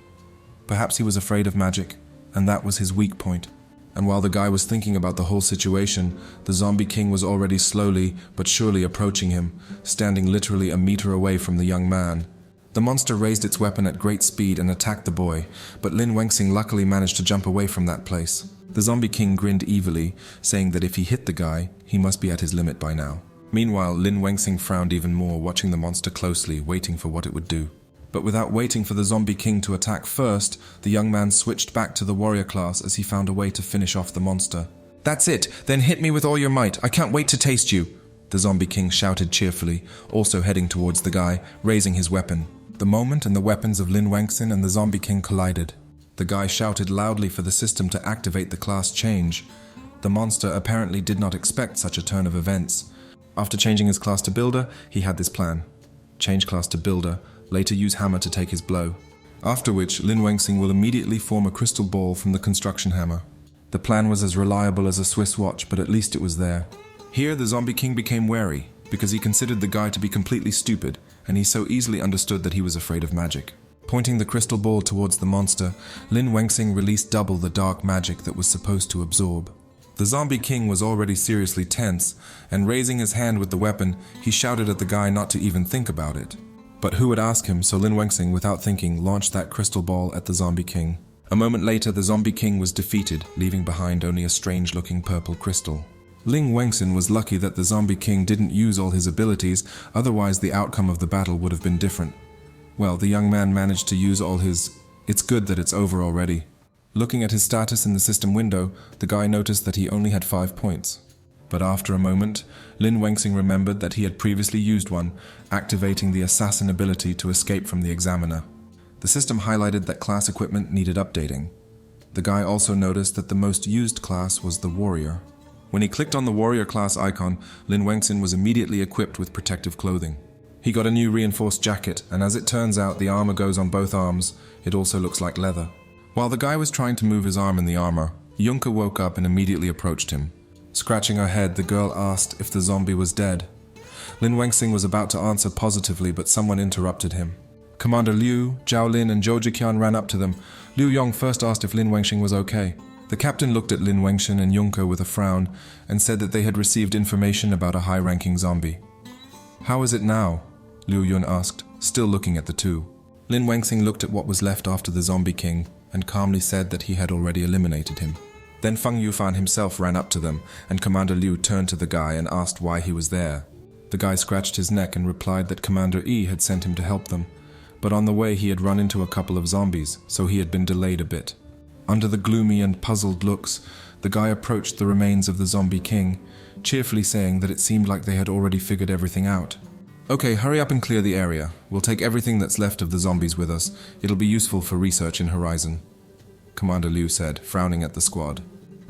Perhaps he was afraid of magic, and that was his weak point. And while the guy was thinking about the whole situation, the Zombie King was already slowly but surely approaching him, standing literally a meter away from the young man. The monster raised its weapon at great speed and attacked the boy, but Lin Wengxin luckily managed to jump away from that place. The Zombie King grinned evilly, saying that if he hit the guy, he must be at his limit by now. Meanwhile, Lin Wengxing frowned even more, watching the monster closely, waiting for what it would do. But without waiting for the zombie king to attack first, the young man switched back to the warrior class as he found a way to finish off the monster. "That's it! Then hit me with all your might! I can't wait to taste you!" The zombie king shouted cheerfully, also heading towards the guy, raising his weapon. The moment and the weapons of Lin Wengxing and the zombie king collided. The guy shouted loudly for the system to activate the class change. The monster apparently did not expect such a turn of events. After changing his class to Builder, he had this plan. Change class to Builder, later use Hammer to take his blow. After which, Lin Wengxing will immediately form a crystal ball from the construction hammer. The plan was as reliable as a Swiss watch, but at least it was there. Here, the zombie king became wary, because he considered the guy to be completely stupid, and he so easily understood that he was afraid of magic. Pointing the crystal ball towards the monster, Lin Wengxing released double the dark magic that was supposed to absorb. The zombie king was already seriously tense, and raising his hand with the weapon, he shouted at the guy not to even think about it. But who would ask him, so Lin Wengxing, without thinking, launched that crystal ball at the zombie king. A moment later, the zombie king was defeated, leaving behind only a strange-looking purple crystal. Lin Wengxing was lucky that the zombie king didn't use all his abilities, otherwise the outcome of the battle would have been different. Well, the young man managed to use all his... It's good that it's over already. Looking at his status in the system window, the guy noticed that he only had 5 points. But after a moment, Lin Wengxing remembered that he had previously used one, activating the assassin ability to escape from the examiner. The system highlighted that class equipment needed updating. The guy also noticed that the most used class was the warrior. When he clicked on the warrior class icon, Lin Wengxing was immediately equipped with protective clothing. He got a new reinforced jacket, and as it turns out, the armor goes on both arms. It also looks like leather. While the guy was trying to move his arm in the armor, Yunka woke up and immediately approached him. Scratching her head, the girl asked if the zombie was dead. Lin Wengxing was about to answer positively, but someone interrupted him. Commander Liu, Zhao Lin, and Zhou Jiqian ran up to them. Liu Yong first asked if Lin Wengxing was okay. The captain looked at Lin Wengxing and Yunka with a frown and said that they had received information about a high-ranking zombie. "How is it now?" Liu Yun asked, still looking at the two. Lin Wengxing looked at what was left after the zombie king and calmly said that he had already eliminated him. Then Feng Yufan himself ran up to them, and Commander Liu turned to the guy and asked why he was there. The guy scratched his neck and replied that Commander Yi had sent him to help them, but on the way he had run into a couple of zombies, so he had been delayed a bit. Under the gloomy and puzzled looks, the guy approached the remains of the zombie king, cheerfully saying that it seemed like they had already figured everything out. "Okay, hurry up and clear the area. We'll take everything that's left of the zombies with us. It'll be useful for research in Horizon," Commander Liu said, frowning at the squad.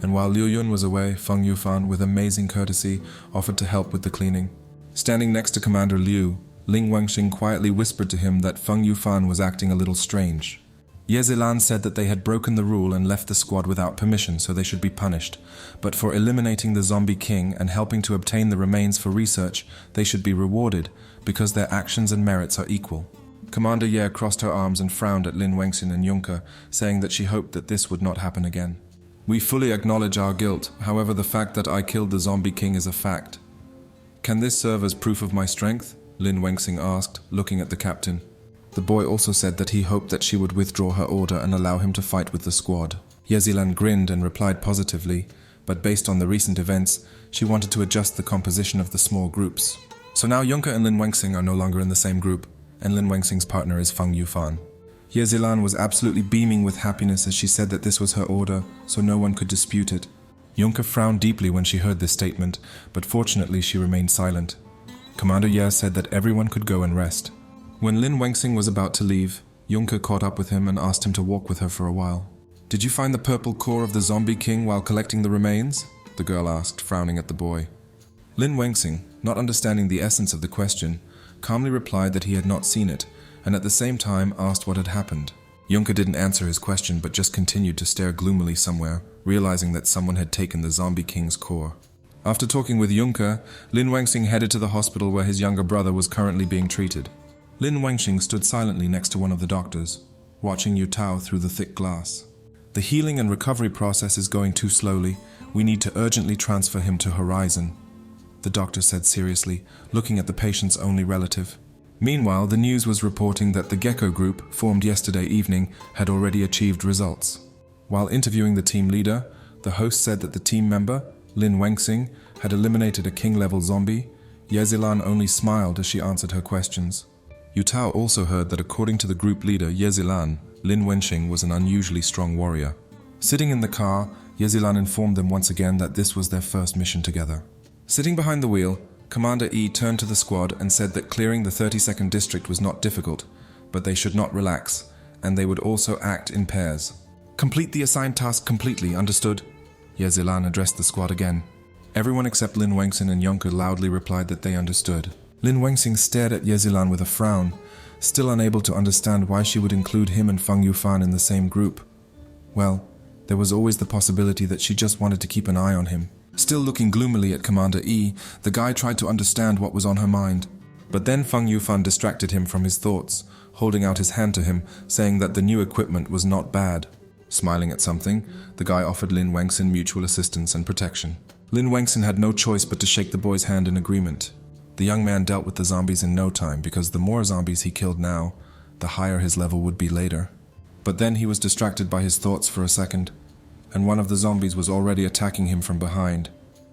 And while Liu Yun was away, Feng Yufan, with amazing courtesy, offered to help with the cleaning. Standing next to Commander Liu, Lin Wengxing quietly whispered to him that Feng Yufan was acting a little strange. Yezilan said that they had broken the rule and left the squad without permission, so they should be punished. But for eliminating the zombie king and helping to obtain the remains for research, they should be rewarded, because their actions and merits are equal. Commander Ye crossed her arms and frowned at Lin Wengxing and Yunka, saying that she hoped that this would not happen again. "We fully acknowledge our guilt, however the fact that I killed the zombie king is a fact. Can this serve as proof of my strength?" Lin Wengxing asked, looking at the captain. The boy also said that he hoped that she would withdraw her order and allow him to fight with the squad. Yezilan grinned and replied positively, but based on the recent events, she wanted to adjust the composition of the small groups. So now Yunka and Lin Wengxing are no longer in the same group, and Lin Wengxing's partner is Feng Yufan. Yezilan was absolutely beaming with happiness as she said that this was her order, so no one could dispute it. Yunka frowned deeply when she heard this statement, but fortunately she remained silent. Commander Ye said that everyone could go and rest. When Lin Wengxing was about to leave, Yunka caught up with him and asked him to walk with her for a while. "Did you find the purple core of the zombie king while collecting the remains?" the girl asked, frowning at the boy. Lin Wengxing, not understanding the essence of the question, calmly replied that he had not seen it, and at the same time asked what had happened. Yunka didn't answer his question but just continued to stare gloomily somewhere, realizing that someone had taken the zombie king's core. After talking with Yunka, Lin Wengxing headed to the hospital where his younger brother was currently being treated. Lin Wengxing stood silently next to one of the doctors, watching Yu Tao through the thick glass. "The healing and recovery process is going too slowly. We need to urgently transfer him to Horizon," the doctor said seriously, looking at the patient's only relative. Meanwhile, the news was reporting that the Gecko group, formed yesterday evening, had already achieved results. While interviewing the team leader, the host said that the team member, Lin Wengxing, had eliminated a king-level zombie, Yezilan only smiled as she answered her questions. Yutao also heard that according to the group leader Yezilan, Lin Wenxing was an unusually strong warrior. Sitting in the car, Yezilan informed them once again that this was their first mission together. Sitting behind the wheel, Commander Yi turned to the squad and said that clearing the 32nd district was not difficult, but they should not relax, and they would also act in pairs. Complete the assigned task completely, understood? Yezilan addressed the squad again. Everyone except Lin Wenxing and Yonke loudly replied that they understood. Lin Wenxing stared at Yezilan with a frown, still unable to understand why she would include him and Feng Yufan in the same group. Well, there was always the possibility that she just wanted to keep an eye on him. Still looking gloomily at Commander Yi, the guy tried to understand what was on her mind. But then Feng Yufan distracted him from his thoughts, holding out his hand to him, saying that the new equipment was not bad. Smiling at something, the guy offered Lin Wenxing mutual assistance and protection. Lin Wenxing had no choice but to shake the boy's hand in agreement. The young man dealt with the zombies in no time because the more zombies he killed now, the higher his level would be later. But then he was distracted by his thoughts for a second, and one of the zombies was already attacking him from behind.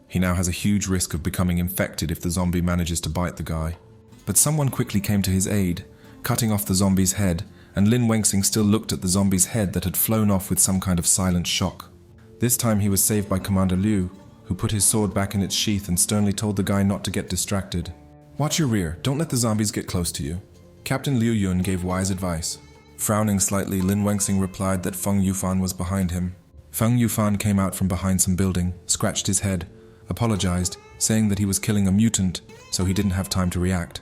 He now has a huge risk of becoming infected if the zombie manages to bite the guy. But someone quickly came to his aid, cutting off the zombie's head, and Lin Wenxing still looked at the zombie's head that had flown off with some kind of silent shock. This time he was saved by Commander Liu, who put his sword back in its sheath and sternly told the guy not to get distracted. Watch your rear, don't let the zombies get close to you. Captain Liu Yun gave wise advice. Frowning slightly, Lin Wenxing replied that Feng Yufan was behind him. Feng Yufan came out from behind some building, scratched his head, apologized, saying that he was killing a mutant, so he didn't have time to react.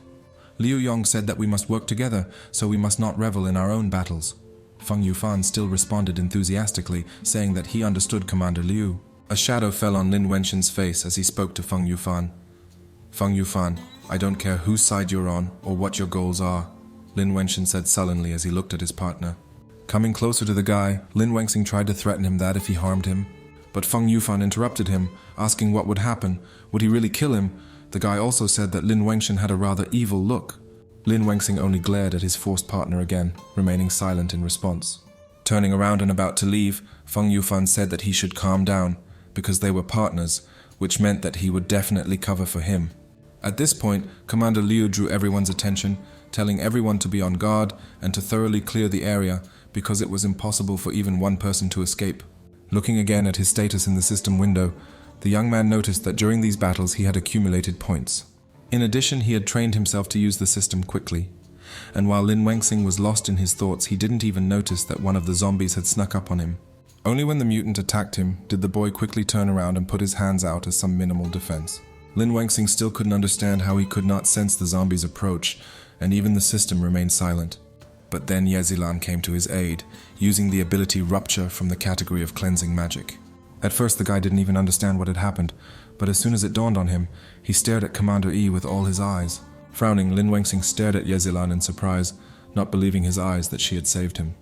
Liu Yong said that we must work together, so we must not revel in our own battles. Feng Yufan still responded enthusiastically, saying that he understood Commander Liu. A shadow fell on Lin Wenxing's face as he spoke to Feng Yufan. Feng Yufan, I don't care whose side you're on or what your goals are, Lin Wenxing said sullenly as he looked at his partner. Coming closer to the guy, Lin Wenxing tried to threaten him that if he harmed him. But Feng Yufan interrupted him, asking what would happen. Would he really kill him? The guy also said that Lin Wenxing had a rather evil look. Lin Wenxing only glared at his forced partner again, remaining silent in response. Turning around and about to leave, Feng Yufan said that he should calm down, because they were partners, which meant that he would definitely cover for him. At this point, Commander Liu drew everyone's attention, telling everyone to be on guard and to thoroughly clear the area, because it was impossible for even one person to escape. Looking again at his status in the system window, the young man noticed that during these battles he had accumulated points. In addition, he had trained himself to use the system quickly. And while Lin Wenxing was lost in his thoughts, he didn't even notice that one of the zombies had snuck up on him. Only when the mutant attacked him did the boy quickly turn around and put his hands out as some minimal defense. Lin Wenxing still couldn't understand how he could not sense the zombie's approach, and even the system remained silent. But then Yezilan came to his aid, using the ability Rupture from the category of cleansing magic. At first the guy didn't even understand what had happened, but as soon as it dawned on him, he stared at Commander Yi with all his eyes. Frowning, Lin Wenxing stared at Yezilan in surprise, not believing his eyes that she had saved him.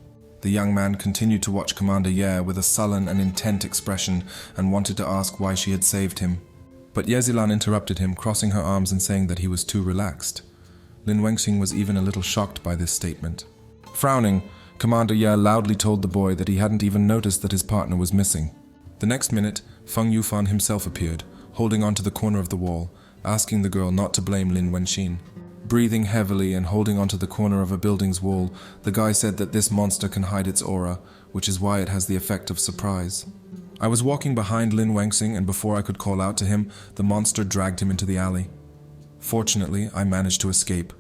The young man continued to watch Commander Ye with a sullen and intent expression and wanted to ask why she had saved him. But Yezilan interrupted him, crossing her arms and saying that he was too relaxed. Lin Wenxing was even a little shocked by this statement. Frowning, Commander Ye loudly told the boy that he hadn't even noticed that his partner was missing. The next minute, Feng Yufan himself appeared, holding onto the corner of the wall, asking the girl not to blame Lin Wenxing. Breathing heavily and holding onto the corner of a building's wall, the guy said that this monster can hide its aura, which is why it has the effect of surprise. I was walking behind Lin Wenxing, and before I could call out to him, the monster dragged him into the alley. Fortunately, I managed to escape.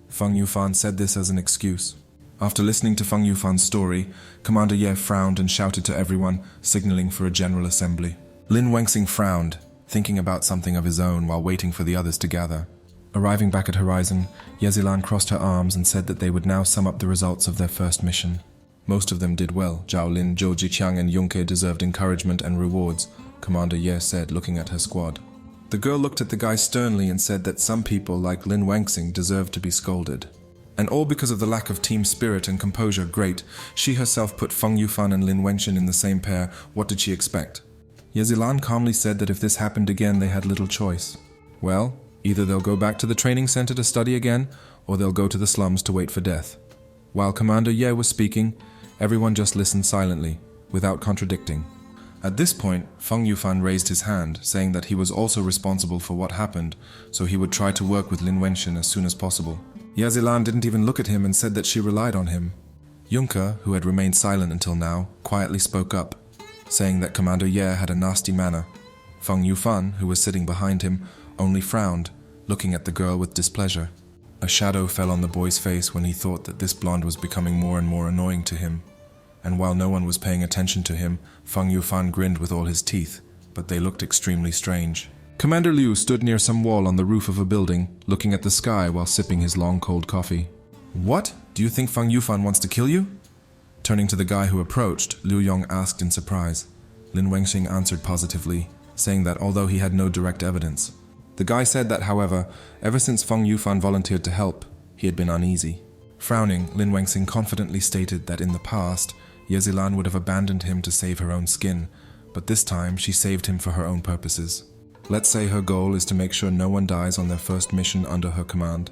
Feng Yufan said this as an excuse. After listening to Feng Yufan's story, Commander Ye frowned and shouted to everyone, signaling for a general assembly. Lin Wenxing frowned, thinking about something of his own while waiting for the others to gather. Arriving back at Horizon, Yezilan crossed her arms and said that they would now sum up the results of their first mission. Most of them did well. Zhao Lin, Zhou Jiqiang and Yunke deserved encouragement and rewards, Commander Ye said, looking at her squad. The girl looked at the guy sternly and said that some people like Lin Wenxing deserved to be scolded. And all because of the lack of team spirit and composure. Great. She herself put Feng Yufan and Lin Wenxing in the same pair. What did she expect? Yezilan calmly said that if this happened again, they had little choice. Well, either they'll go back to the training center to study again, or they'll go to the slums to wait for death. While Commander Ye was speaking, everyone just listened silently, without contradicting. At this point, Feng Yufan raised his hand, saying that he was also responsible for what happened, so he would try to work with Lin Wenxin as soon as possible. Yazilan didn't even look at him and said that she relied on him. Yunke, who had remained silent until now, quietly spoke up, saying that Commander Ye had a nasty manner. Feng Yufan, who was sitting behind him, only frowned, looking at the girl with displeasure. A shadow fell on the boy's face when he thought that this blonde was becoming more and more annoying to him. And while no one was paying attention to him, Feng Yufan grinned with all his teeth, but they looked extremely strange. Commander Liu stood near some wall on the roof of a building, looking at the sky while sipping his long cold coffee. "What? Do you think Feng Yufan wants to kill you?" Turning to the guy who approached, Liu Yong asked in surprise. Lin Wenxin answered positively, saying that although he had no direct evidence. The guy said that, however, ever since Feng Yufan volunteered to help, he had been uneasy. Frowning, Lin Wenxin confidently stated that in the past, Yezilan would have abandoned him to save her own skin, but this time she saved him for her own purposes. Let's say her goal is to make sure no one dies on their first mission under her command.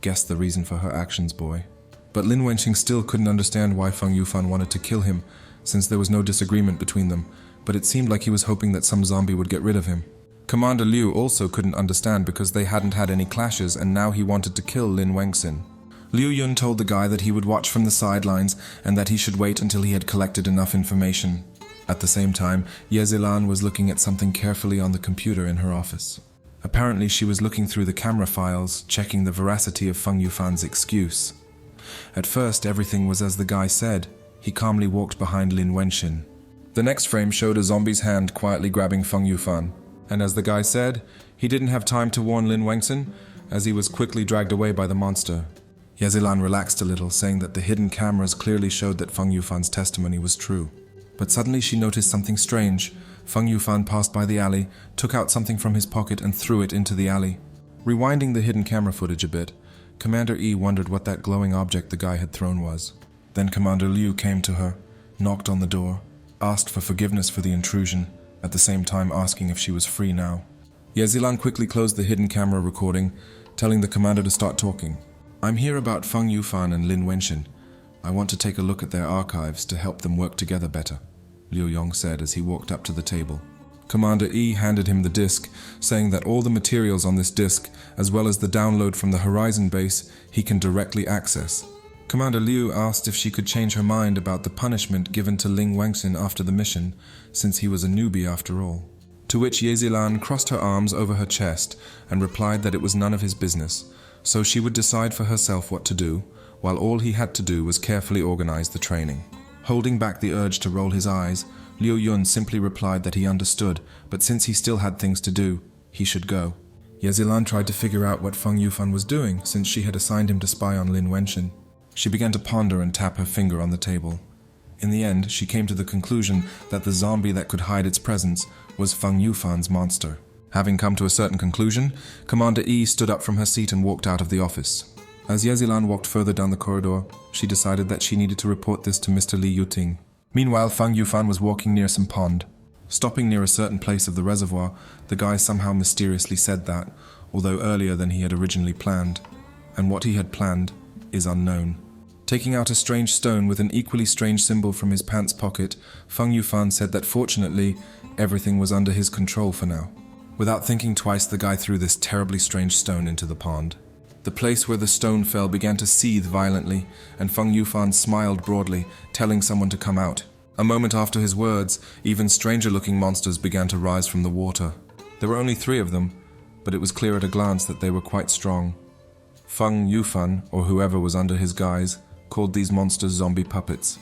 Guess the reason for her actions, boy. But Lin Wenxing still couldn't understand why Feng Yufan wanted to kill him, since there was no disagreement between them, but it seemed like he was hoping that some zombie would get rid of him. Commander Liu also couldn't understand because they hadn't had any clashes and now he wanted to kill Lin Wenxin. Liu Yun told the guy that he would watch from the sidelines and that he should wait until he had collected enough information. At the same time, Yezilan was looking at something carefully on the computer in her office. Apparently she was looking through the camera files, checking the veracity of Feng Yufan's excuse. At first everything was as the guy said. He calmly walked behind Lin Wenxin. The next frame showed a zombie's hand quietly grabbing Feng Yufan. And as the guy said, he didn't have time to warn Lin Wenxin, as he was quickly dragged away by the monster. Yezilan relaxed a little, saying that the hidden cameras clearly showed that Feng Yufan's testimony was true. But suddenly she noticed something strange. Feng Yufan passed by the alley, took out something from his pocket and threw it into the alley. Rewinding the hidden camera footage a bit, Commander E wondered what that glowing object the guy had thrown was. Then Commander Liu came to her, knocked on the door, asked for forgiveness for the intrusion, at the same time asking if she was free now. Yezilan quickly closed the hidden camera recording, telling the commander to start talking. "I'm here about Feng Yufan and Lin Wenxin. I want to take a look at their archives to help them work together better," Liu Yong said as he walked up to the table. Commander E handed him the disk, saying that all the materials on this disk, as well as the download from the Horizon base, he can directly access. Commander Liu asked if she could change her mind about the punishment given to Lin Wenxin after the mission, since he was a newbie after all. To which Yezilan crossed her arms over her chest and replied that it was none of his business, so she would decide for herself what to do, while all he had to do was carefully organize the training. Holding back the urge to roll his eyes, Liu Yun simply replied that he understood, but since he still had things to do, he should go. Yezilan tried to figure out what Feng Yufan was doing, since she had assigned him to spy on Lin Wenxin. She began to ponder and tap her finger on the table. In the end, she came to the conclusion that the zombie that could hide its presence was Feng Yufan's monster. Having come to a certain conclusion, Commander E stood up from her seat and walked out of the office. As Yezilan walked further down the corridor, she decided that she needed to report this to Mr. Li Yuting. Meanwhile, Feng Yufan was walking near some pond. Stopping near a certain place of the reservoir, the guy somehow mysteriously said that, although earlier than he had originally planned. And what he had planned is unknown. Taking out a strange stone with an equally strange symbol from his pants pocket, Feng Yufan said that fortunately, everything was under his control for now. Without thinking twice, the guy threw this terribly strange stone into the pond. The place where the stone fell began to seethe violently, and Feng Yufan smiled broadly, telling someone to come out. A moment after his words, even stranger-looking monsters began to rise from the water. There were only 3 of them, but it was clear at a glance that they were quite strong. Feng Yufan, or whoever was under his guise, called these monsters zombie puppets.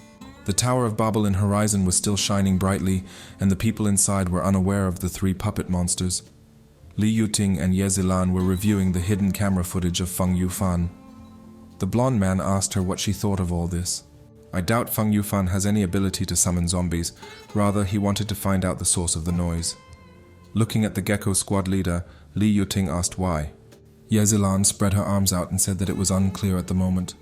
The Tower of Babel in Horizon was still shining brightly, and the people inside were unaware of the 3 puppet monsters. Li Yuting and Yezilan were reviewing the hidden camera footage of Feng Yufan. The blonde man asked her what she thought of all this. I doubt Feng Yufan has any ability to summon zombies, rather he wanted to find out the source of the noise. Looking at the Gecko squad leader, Li Yuting asked why. Yezilan spread her arms out and said that it was unclear at the moment.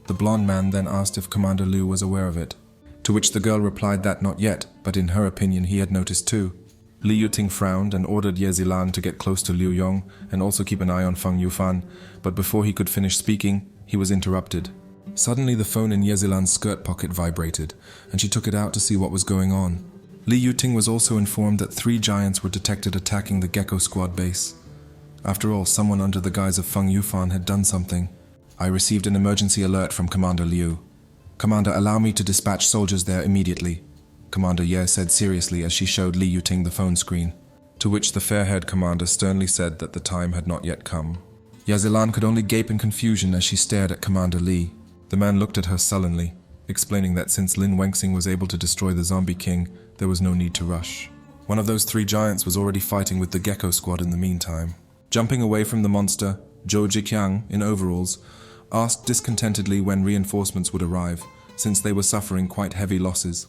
The blonde man then asked if Commander Liu was aware of it, to which the girl replied that not yet, but in her opinion he had noticed too. Li Yuting frowned and ordered Yezilan to get close to Liu Yong and also keep an eye on Feng Yufan, but before he could finish speaking, he was interrupted. Suddenly the phone in Yezilan's skirt pocket vibrated, and she took it out to see what was going on. Li Yuting was also informed that 3 giants were detected attacking the Gecko Squad base. After all, someone under the guise of Feng Yufan had done something. I received an emergency alert from Commander Liu. Commander, allow me to dispatch soldiers there immediately, Commander Ye said seriously as she showed Li Yuting the phone screen. To which the fair-haired commander sternly said that the time had not yet come. Yazelan could only gape in confusion as she stared at Commander Li. The man looked at her sullenly, explaining that since Lin Wenxing was able to destroy the Zombie King, there was no need to rush. One of those 3 giants was already fighting with the Gecko Squad in the meantime. Jumping away from the monster, Zhou Jiqiang, in overalls, asked discontentedly when reinforcements would arrive, since they were suffering quite heavy losses.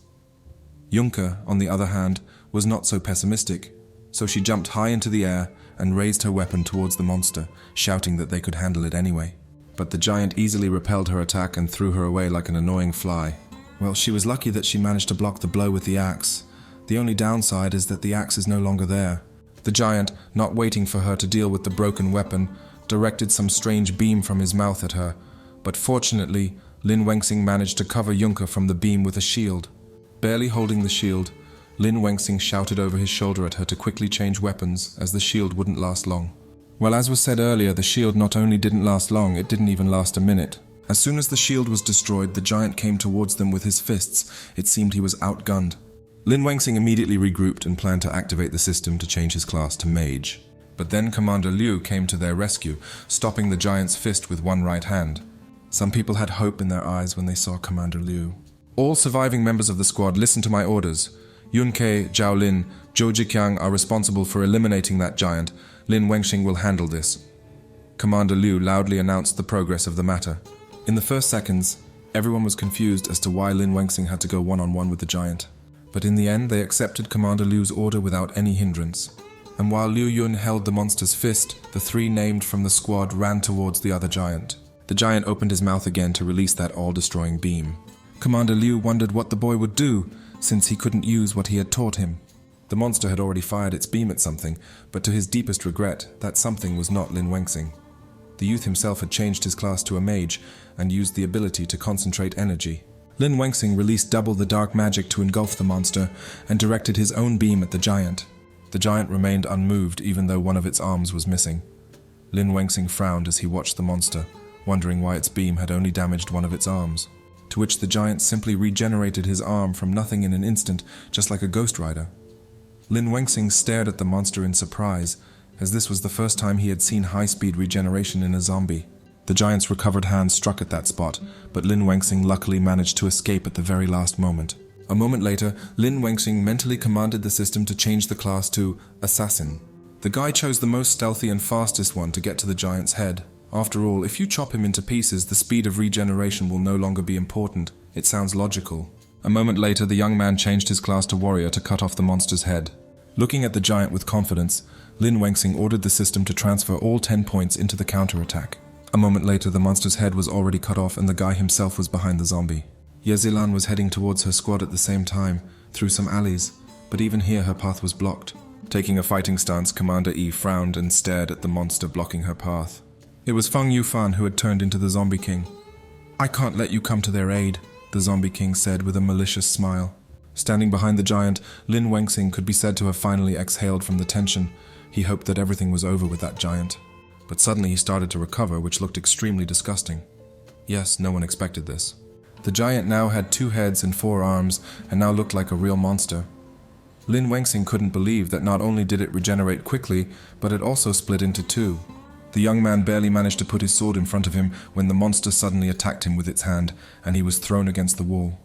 Junke, on the other hand, was not so pessimistic, so she jumped high into the air and raised her weapon towards the monster, shouting that they could handle it anyway. But the giant easily repelled her attack and threw her away like an annoying fly. Well, she was lucky that she managed to block the blow with the axe. The only downside is that the axe is no longer there. The giant, not waiting for her to deal with the broken weapon, directed some strange beam from his mouth at her, but fortunately, Lin Wenxing managed to cover Junke from the beam with a shield. Barely holding the shield, Lin Wenxing shouted over his shoulder at her to quickly change weapons, as the shield wouldn't last long. Well, as was said earlier, the shield not only didn't last long, it didn't even last a minute. As soon as the shield was destroyed, the giant came towards them with his fists. It seemed he was outgunned. Lin Wenxing immediately regrouped and planned to activate the system to change his class to Mage. But then Commander Liu came to their rescue, stopping the giant's fist with one right hand. Some people had hope in their eyes when they saw Commander Liu. All surviving members of the squad, listen to my orders. Yunke, Zhao Lin, Zhou Jiqiang are responsible for eliminating that giant. Lin Wenxing will handle this. Commander Liu loudly announced the progress of the matter. In the first seconds, everyone was confused as to why Lin Wenxing had to go one-on-one with the giant. But in the end, they accepted Commander Liu's order without any hindrance. And while Liu Yun held the monster's fist, the 3 named from the squad ran towards the other giant. The giant opened his mouth again to release that all-destroying beam. Commander Liu wondered what the boy would do, since he couldn't use what he had taught him. The monster had already fired its beam at something, but to his deepest regret, that something was not Lin Wenxing. The youth himself had changed his class to a mage, and used the ability to concentrate energy. Lin Wenxing released double the dark magic to engulf the monster, and directed his own beam at the giant. The giant remained unmoved even though one of its arms was missing. Lin Wenxing frowned as he watched the monster, wondering why its beam had only damaged one of its arms. To which the giant simply regenerated his arm from nothing in an instant, just like a Ghost Rider. Lin Wenxing stared at the monster in surprise, as this was the first time he had seen high-speed regeneration in a zombie. The giant's recovered hand struck at that spot, but Lin Wenxing luckily managed to escape at the very last moment. A moment later, Lin Wenxing mentally commanded the system to change the class to Assassin. The guy chose the most stealthy and fastest one to get to the giant's head. After all, if you chop him into pieces, the speed of regeneration will no longer be important. It sounds logical. A moment later, the young man changed his class to Warrior to cut off the monster's head. Looking at the giant with confidence, Lin Wenxing ordered the system to transfer all 10 points into the counterattack. A moment later, the monster's head was already cut off and the guy himself was behind the zombie. Yezilan was heading towards her squad at the same time, through some alleys, but even here her path was blocked. Taking a fighting stance, Commander Yi frowned and stared at the monster blocking her path. It was Feng Yufan who had turned into the Zombie King. "I can't let you come to their aid," the Zombie King said with a malicious smile. Standing behind the giant, Lin Wenxing could be said to have finally exhaled from the tension. He hoped that everything was over with that giant. But suddenly he started to recover, which looked extremely disgusting. Yes, no one expected this. The giant now had 2 heads and 4 arms, and now looked like a real monster. Lin Wenxing couldn't believe that not only did it regenerate quickly, but it also split into 2. The young man barely managed to put his sword in front of him when the monster suddenly attacked him with its hand, and he was thrown against the wall.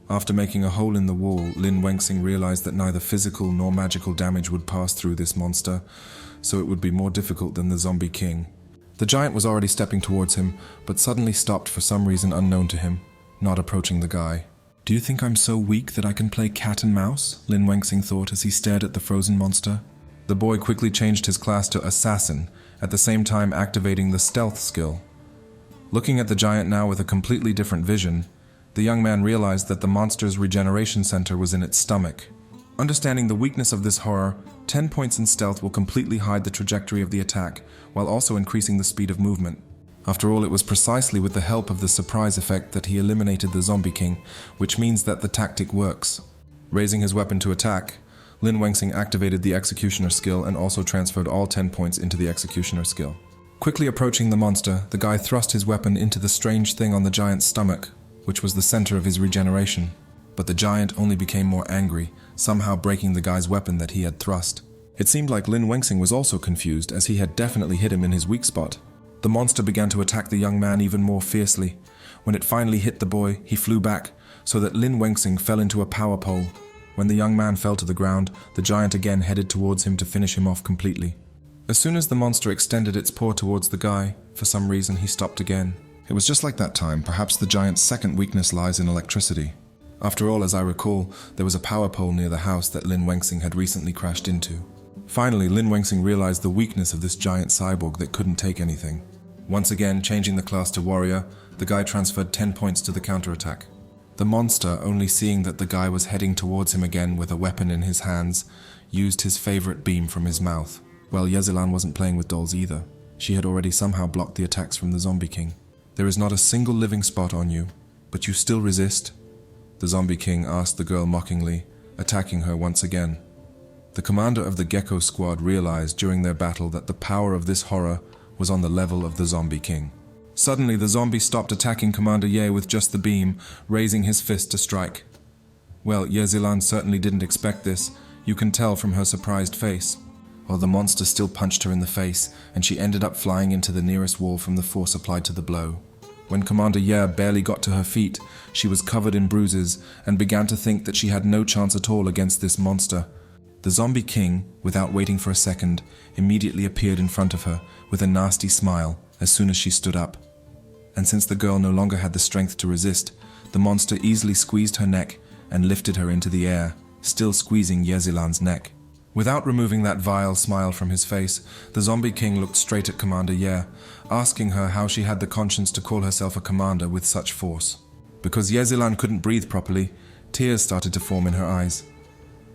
After making a hole in the wall, Lin Wenxing realized that neither physical nor magical damage would pass through this monster, so it would be more difficult than the Zombie King. The giant was already stepping towards him, but suddenly stopped for some reason unknown to him, not approaching the guy. "Do you think I'm so weak that I can play cat and mouse?" Lin Wenxing thought as he stared at the frozen monster. The boy quickly changed his class to Assassin, at the same time activating the stealth skill. Looking at the giant now with a completely different vision, the young man realized that the monster's regeneration center was in its stomach. Understanding the weakness of this horror, 10 points in stealth will completely hide the trajectory of the attack, while also increasing the speed of movement. After all, it was precisely with the help of the surprise effect that he eliminated the Zombie King, which means that the tactic works. Raising his weapon to attack, Lin Wengxing activated the Executioner skill and also transferred all 10 points into the Executioner skill. Quickly approaching the monster, the guy thrust his weapon into the strange thing on the giant's stomach, which was the center of his regeneration. But the giant only became more angry, somehow breaking the guy's weapon that he had thrust. It seemed like Lin Wengxing was also confused, as he had definitely hit him in his weak spot. The monster began to attack the young man even more fiercely. When it finally hit the boy, he flew back, so that Lin Wengxing fell into a power pole. When the young man fell to the ground, the giant again headed towards him to finish him off completely. As soon as the monster extended its paw towards the guy, for some reason he stopped again. It was just like that time. Perhaps the giant's second weakness lies in electricity. After all, as I recall, there was a power pole near the house that Lin Wengxing had recently crashed into. Finally, Lin Wengxing realized the weakness of this giant cyborg that couldn't take anything. Once again, changing the class to warrior, the guy transferred 10 points to the counterattack. The monster, only seeing that the guy was heading towards him again with a weapon in his hands, used his favorite beam from his mouth. Well, Yahello wasn't playing with dolls either. She had already somehow blocked the attacks from the Zombie King. "There is not a single living spot on you, but you still resist?" the Zombie King asked the girl mockingly, attacking her once again. The commander of the Gecko Squad realized during their battle that the power of this horror was on the level of the Zombie King. Suddenly, the zombie stopped attacking Commander Ye with just the beam, raising his fist to strike. Well, Yahello certainly didn't expect this. You can tell from her surprised face. Well, the monster still punched her in the face, and she ended up flying into the nearest wall from the force applied to the blow. When Commander Ye barely got to her feet, she was covered in bruises and began to think that she had no chance at all against this monster. The Zombie King, without waiting for a second, immediately appeared in front of her with a nasty smile as soon as she stood up. And since the girl no longer had the strength to resist, the monster easily squeezed her neck and lifted her into the air, still squeezing Yahello's neck. Without removing that vile smile from his face, the Zombie King looked straight at Commander Ye, asking her how she had the conscience to call herself a commander with such force. Because Yahello couldn't breathe properly, tears started to form in her eyes.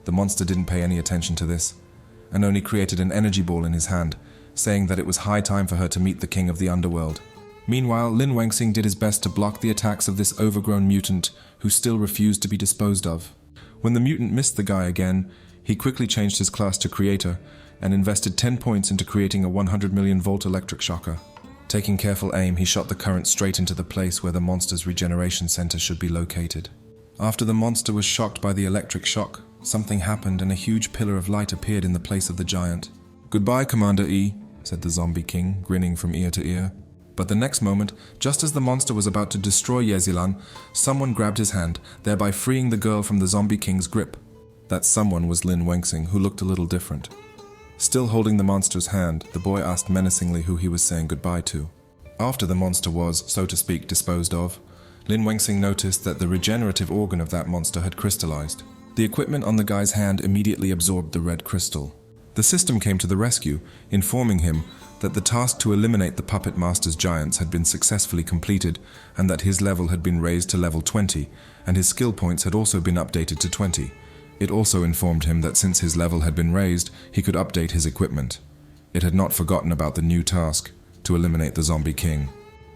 The monster didn't pay any attention to this, and only created an energy ball in his hand, saying that it was high time for her to meet the king of the underworld. Meanwhile, Lin Wengxing did his best to block the attacks of this overgrown mutant, who still refused to be disposed of. When the mutant missed the guy again, he quickly changed his class to Creator, and invested 10 points into creating a 100 million volt electric shocker. Taking careful aim, he shot the current straight into the place where the monster's regeneration center should be located. After the monster was shocked by the electric shock, something happened and a huge pillar of light appeared in the place of the giant. "Goodbye, Commander E," said the Zombie King, grinning from ear to ear. But the next moment, just as the monster was about to destroy Yahello, someone grabbed his hand, thereby freeing the girl from the Zombie King's grip. That someone was Lin Wengxing, who looked a little different. Still holding the monster's hand, the boy asked menacingly who he was saying goodbye to. After the monster was, so to speak, disposed of, Lin Wengxing noticed that the regenerative organ of that monster had crystallized. The equipment on the guy's hand immediately absorbed the red crystal. The system came to the rescue, informing him that the task to eliminate the Puppet Master's giants had been successfully completed, and that his level had been raised to level 20, and his skill points had also been updated to 20. It also informed him that since his level had been raised, he could update his equipment. It had not forgotten about the new task, to eliminate the Zombie King.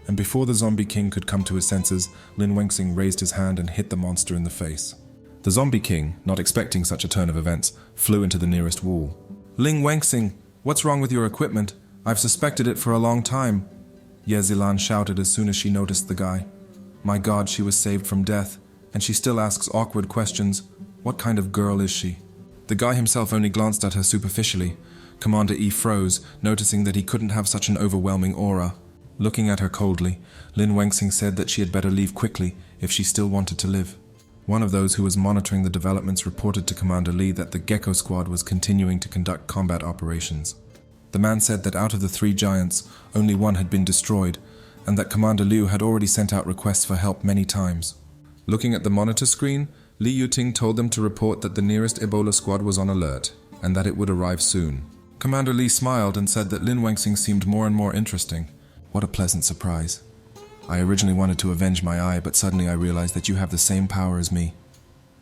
And before the Zombie King could come to his senses, Lin Wengxing raised his hand and hit the monster in the face. The Zombie King, not expecting such a turn of events, flew into the nearest wall. "Lin Wengxing, what's wrong with your equipment? I've suspected it for a long time," Yahello shouted as soon as she noticed the guy. My God, she was saved from death, and she still asks awkward questions. What kind of girl is she? The guy himself only glanced at her superficially. Commander E froze, noticing that he couldn't have such an overwhelming aura. Looking at her coldly, Lin Wengxing said that she had better leave quickly if she still wanted to live. One of those who was monitoring the developments reported to Commander Lee that the Gecko Squad was continuing to conduct combat operations. The man said that out of the 3 giants, only one had been destroyed, and that Commander Liu had already sent out requests for help many times. Looking at the monitor screen, Li Yuting told them to report that the nearest Ebola squad was on alert, and that it would arrive soon. Commander Li smiled and said that Lin Wengxing seemed more and more interesting. What a pleasant surprise. I originally wanted to avenge my eye, but suddenly I realized that you have the same power as me.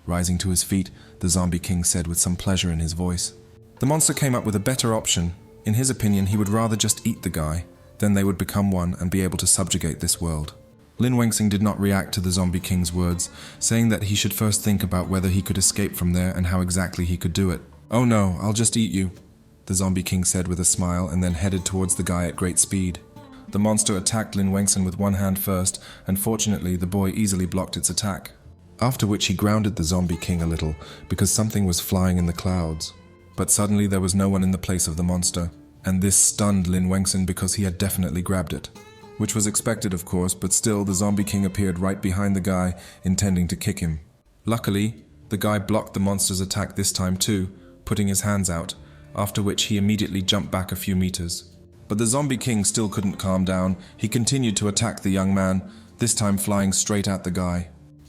Rising to his feet, the Zombie King said with some pleasure in his voice. The monster came up with a better option. In his opinion, he would rather just eat the guy, then they would become one and be able to subjugate this world. Lin Wangxing did not react to the Zombie King's words, saying that he should first think about whether he could escape from there and how exactly he could do it. "Oh no, I'll just eat you," the Zombie King said with a smile and then headed towards the guy at great speed. The monster attacked Lin Wangxing with one hand first, and fortunately the boy easily blocked its attack. After which he grounded the Zombie King a little, because something was flying in the clouds. But suddenly there was no one in the place of the monster, and this stunned Lin Wangxing because he had definitely grabbed it. Which was expected of course, but still the Zombie King appeared right behind the guy, intending to kick him. Luckily, the guy blocked the monster's attack this time too, putting his hands out, after which he immediately jumped back a few meters. But the Zombie King still couldn't calm down. He continued to attack the young man, this time flying straight at the guy.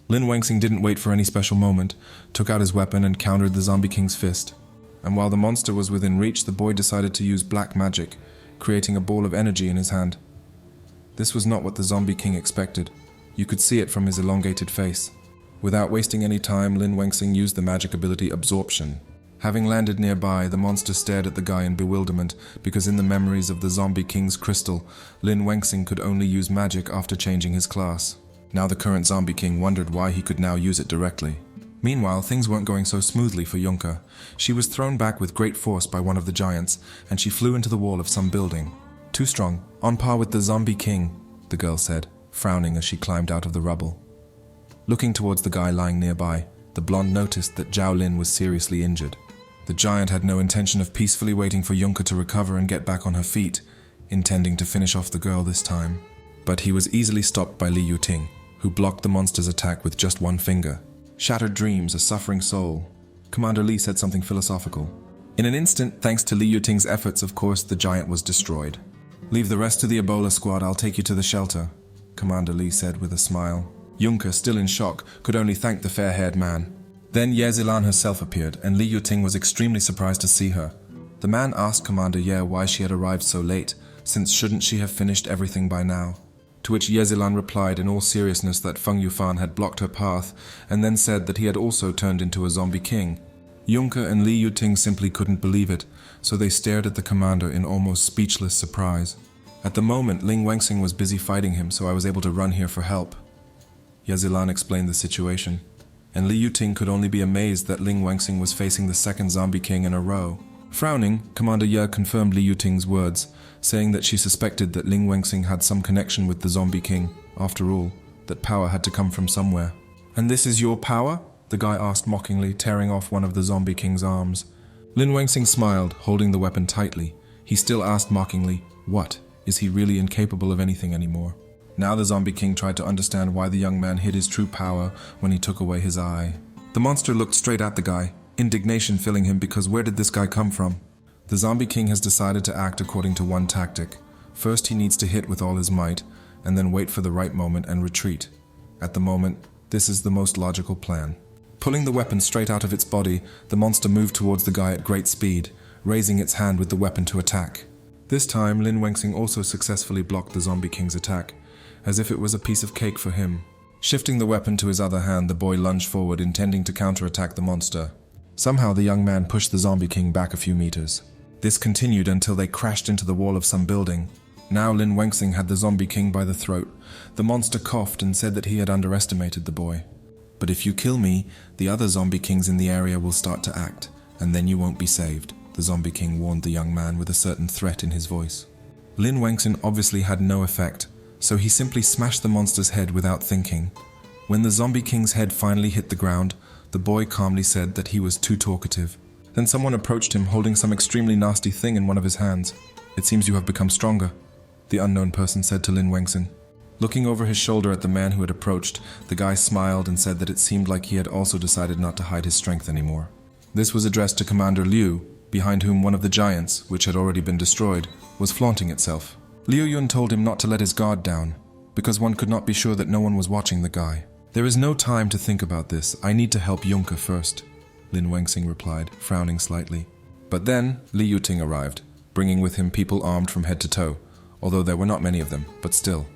Lin Wangxing didn't wait for any special moment, took out his weapon and countered the Zombie King's fist. And while the monster was within reach, the boy decided to use black magic, creating a ball of energy in his hand. This was not what the Zombie King expected. You could see it from his elongated face. Without wasting any time, Lin Wangxing used the magic ability Absorption. Having landed nearby, the monster stared at the guy in bewilderment because in the memories of the Zombie King's crystal, Lin Wangxing could only use magic after changing his class. Now the current Zombie King wondered why he could now use it directly. Meanwhile, things weren't going so smoothly for Yunka. She was thrown back with great force by one of the giants, and she flew into the wall of some building. "Too strong, on par with the Zombie King," the girl said, frowning as she climbed out of the rubble. Looking towards the guy lying nearby, the blonde noticed that Zhao Lin was seriously injured. The giant had no intention of peacefully waiting for Yunka to recover and get back on her feet, intending to finish off the girl this time. But he was easily stopped by Li Yuting, who blocked the monster's attack with just one finger. "Shattered dreams, a suffering soul." Commander Li said something philosophical. In an instant, thanks to Li Yuting's efforts, of course, the giant was destroyed. "Leave the rest to the Ebola squad, I'll take you to the shelter," Commander Li said with a smile. Yunka, still in shock, could only thank the fair-haired man. Then Ye Zilan herself appeared, and Li Yuting was extremely surprised to see her. The man asked Commander Ye why she had arrived so late, since shouldn't she have finished everything by now? To which Ye Zilan replied in all seriousness that Feng Yufan had blocked her path, and then said that he had also turned into a zombie king. Yunka and Li Yuting simply couldn't believe it, so they stared at the commander in almost speechless surprise. At the moment, Lin Wangxing was busy fighting him, so I was able to run here for help. Ye Zilan explained the situation, and Li Yuting could only be amazed that Lin Wangxing was facing the second zombie king in a row. Frowning, Commander Ye confirmed Li Yuting's words, saying that she suspected that Lin Wangxing had some connection with the zombie king. After all, that power had to come from somewhere. "And this is your power?" the guy asked mockingly, tearing off one of the zombie king's arms. Lin Wangxing smiled, holding the weapon tightly. He still asked mockingly, "What? Is he really incapable of anything anymore?" Now the zombie king tried to understand why the young man hid his true power when he took away his eye. The monster looked straight at the guy, indignation filling him because where did this guy come from? The zombie king has decided to act according to one tactic. First he needs to hit with all his might, and then wait for the right moment and retreat. At the moment, this is the most logical plan. Pulling the weapon straight out of its body, the monster moved towards the guy at great speed, raising its hand with the weapon to attack. This time, Lin Wangxing also successfully blocked the zombie king's attack, as if it was a piece of cake for him. Shifting the weapon to his other hand, the boy lunged forward, intending to counterattack the monster. Somehow the young man pushed the zombie king back a few meters. This continued until they crashed into the wall of some building. Now Lin Wangxing had the zombie king by the throat. The monster coughed and said that he had underestimated the boy. "But if you kill me, the other zombie kings in the area will start to act, and then you won't be saved," the zombie king warned the young man with a certain threat in his voice. Lin Wangxing obviously had no effect, so he simply smashed the monster's head without thinking. When the zombie king's head finally hit the ground, the boy calmly said that he was too talkative. Then someone approached him holding some extremely nasty thing in one of his hands. "It seems you have become stronger," the unknown person said to Lin Wangxing. Looking over his shoulder at the man who had approached, the guy smiled and said that it seemed like he had also decided not to hide his strength anymore. This was addressed to Commander Liu, behind whom one of the giants, which had already been destroyed, was flaunting itself. Liu Yun told him not to let his guard down, because one could not be sure that no one was watching the guy. "There is no time to think about this. I need to help Yunka first," Lin Wangxing replied, frowning slightly. But then Li Yuting arrived, bringing with him people armed from head to toe, although there were not many of them, but still.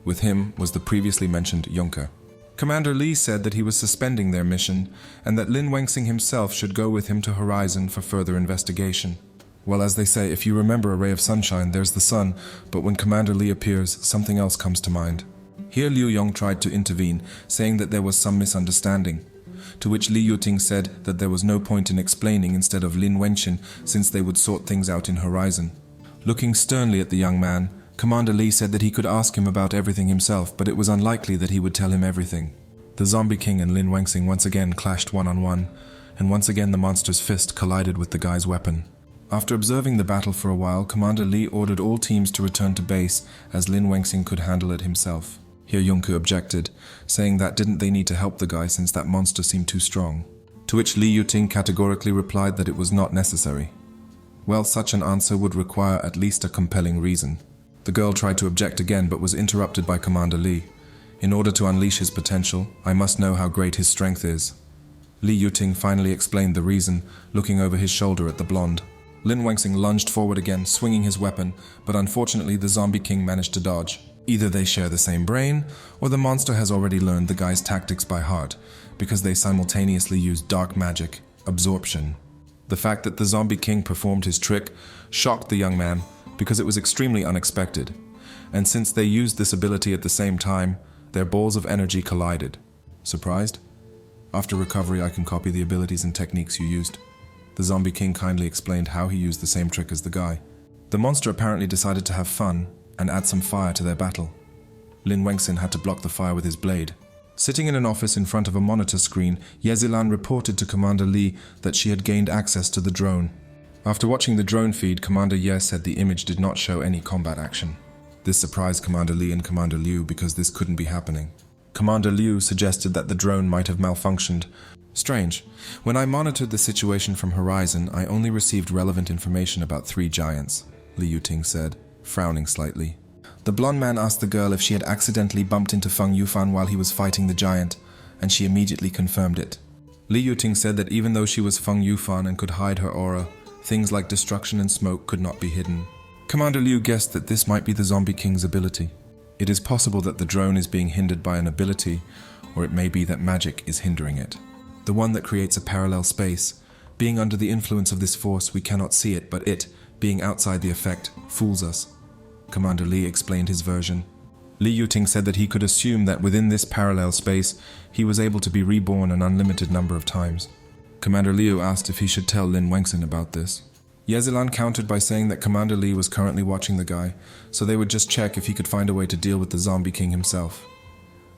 With him was the previously mentioned Yunka. Commander Li said that he was suspending their mission, and that Lin Wangxing himself should go with him to Horizon for further investigation. Well, as they say, if you remember a ray of sunshine, there's the sun, but when Commander Li appears, something else comes to mind. Here Liu Yong tried to intervene, saying that there was some misunderstanding, to which Li Yuting said that there was no point in explaining instead of Lin Wenxin, since they would sort things out in Horizon. Looking sternly at the young man, Commander Li said that he could ask him about everything himself, but it was unlikely that he would tell him everything. The Zombie King and Lin Wenxin once again clashed one-on-one, and once again the monster's fist collided with the guy's weapon. After observing the battle for a while, Commander Li ordered all teams to return to base, as Lin Wenxin could handle it himself. Here Yunku objected, saying that didn't they need to help the guy since that monster seemed too strong. To which Li Yuting categorically replied that it was not necessary. Well, such an answer would require at least a compelling reason. The girl tried to object again but was interrupted by Commander Li. In order to unleash his potential, I must know how great his strength is. Li Yuting finally explained the reason, looking over his shoulder at the blonde. Lin Wenxin lunged forward again, swinging his weapon, but unfortunately the Zombie King managed to dodge. Either they share the same brain, or the monster has already learned the guy's tactics by heart, because they simultaneously use dark magic, absorption. The fact that the Zombie King performed his trick shocked the young man, because it was extremely unexpected, and since they used this ability at the same time, their balls of energy collided. Surprised? After recovery, I can copy the abilities and techniques you used. The Zombie King kindly explained how he used the same trick as the guy. The monster apparently decided to have fun and add some fire to their battle. Lin Wenxin had to block the fire with his blade. Sitting in an office in front of a monitor screen, Yezilan reported to Commander Li that she had gained access to the drone. After watching the drone feed, Commander Ye said the image did not show any combat action. This surprised Commander Li and Commander Liu because this couldn't be happening. Commander Liu suggested that the drone might have malfunctioned. Strange. When I monitored the situation from Horizon, I only received relevant information about 3 giants, Li Yuting said, frowning slightly. The blonde man asked the girl if she had accidentally bumped into Feng Yufan while he was fighting the giant, and she immediately confirmed it. Li Yuting said that even though she was Feng Yufan and could hide her aura, things like destruction and smoke could not be hidden. Commander Liu guessed that this might be the Zombie King's ability. It is possible that the drone is being hindered by an ability, or it may be that magic is hindering it. The one that creates a parallel space. Being under the influence of this force, we cannot see it, but it, being outside the effect, fools us. Commander Li explained his version. Li Yuting said that he could assume that within this parallel space, he was able to be reborn an unlimited number of times. Commander Liu asked if he should tell Lin Wenxin about this. Yezilan countered by saying that Commander Li was currently watching the guy, so they would just check if he could find a way to deal with the Zombie King himself.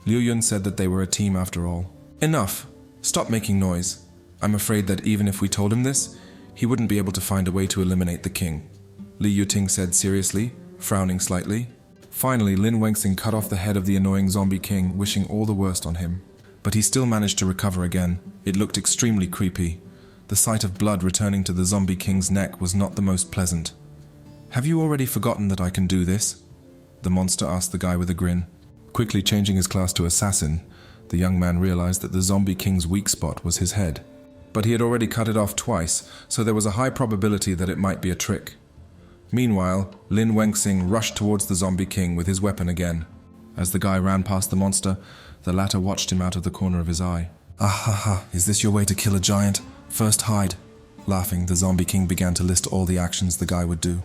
Liu Yun said that they were a team after all. Enough! Stop making noise. I'm afraid that even if we told him this, he wouldn't be able to find a way to eliminate the king. Li Yuting said seriously, frowning slightly. Finally, Lin Wenxin cut off the head of the annoying Zombie King, wishing all the worst on him. But he still managed to recover again. It looked extremely creepy. The sight of blood returning to the Zombie King's neck was not the most pleasant. Have you already forgotten that I can do this? The monster asked the guy with a grin. Quickly changing his class to assassin, the young man realized that the Zombie King's weak spot was his head. But he had already cut it off twice, so there was a high probability that it might be a trick. Meanwhile, Lin Wenxin rushed towards the Zombie King with his weapon again. As the guy ran past the monster, the latter watched him out of the corner of his eye. Ah ha ha, is this your way to kill a giant? First hide. Laughing, the Zombie King began to list all the actions the guy would do.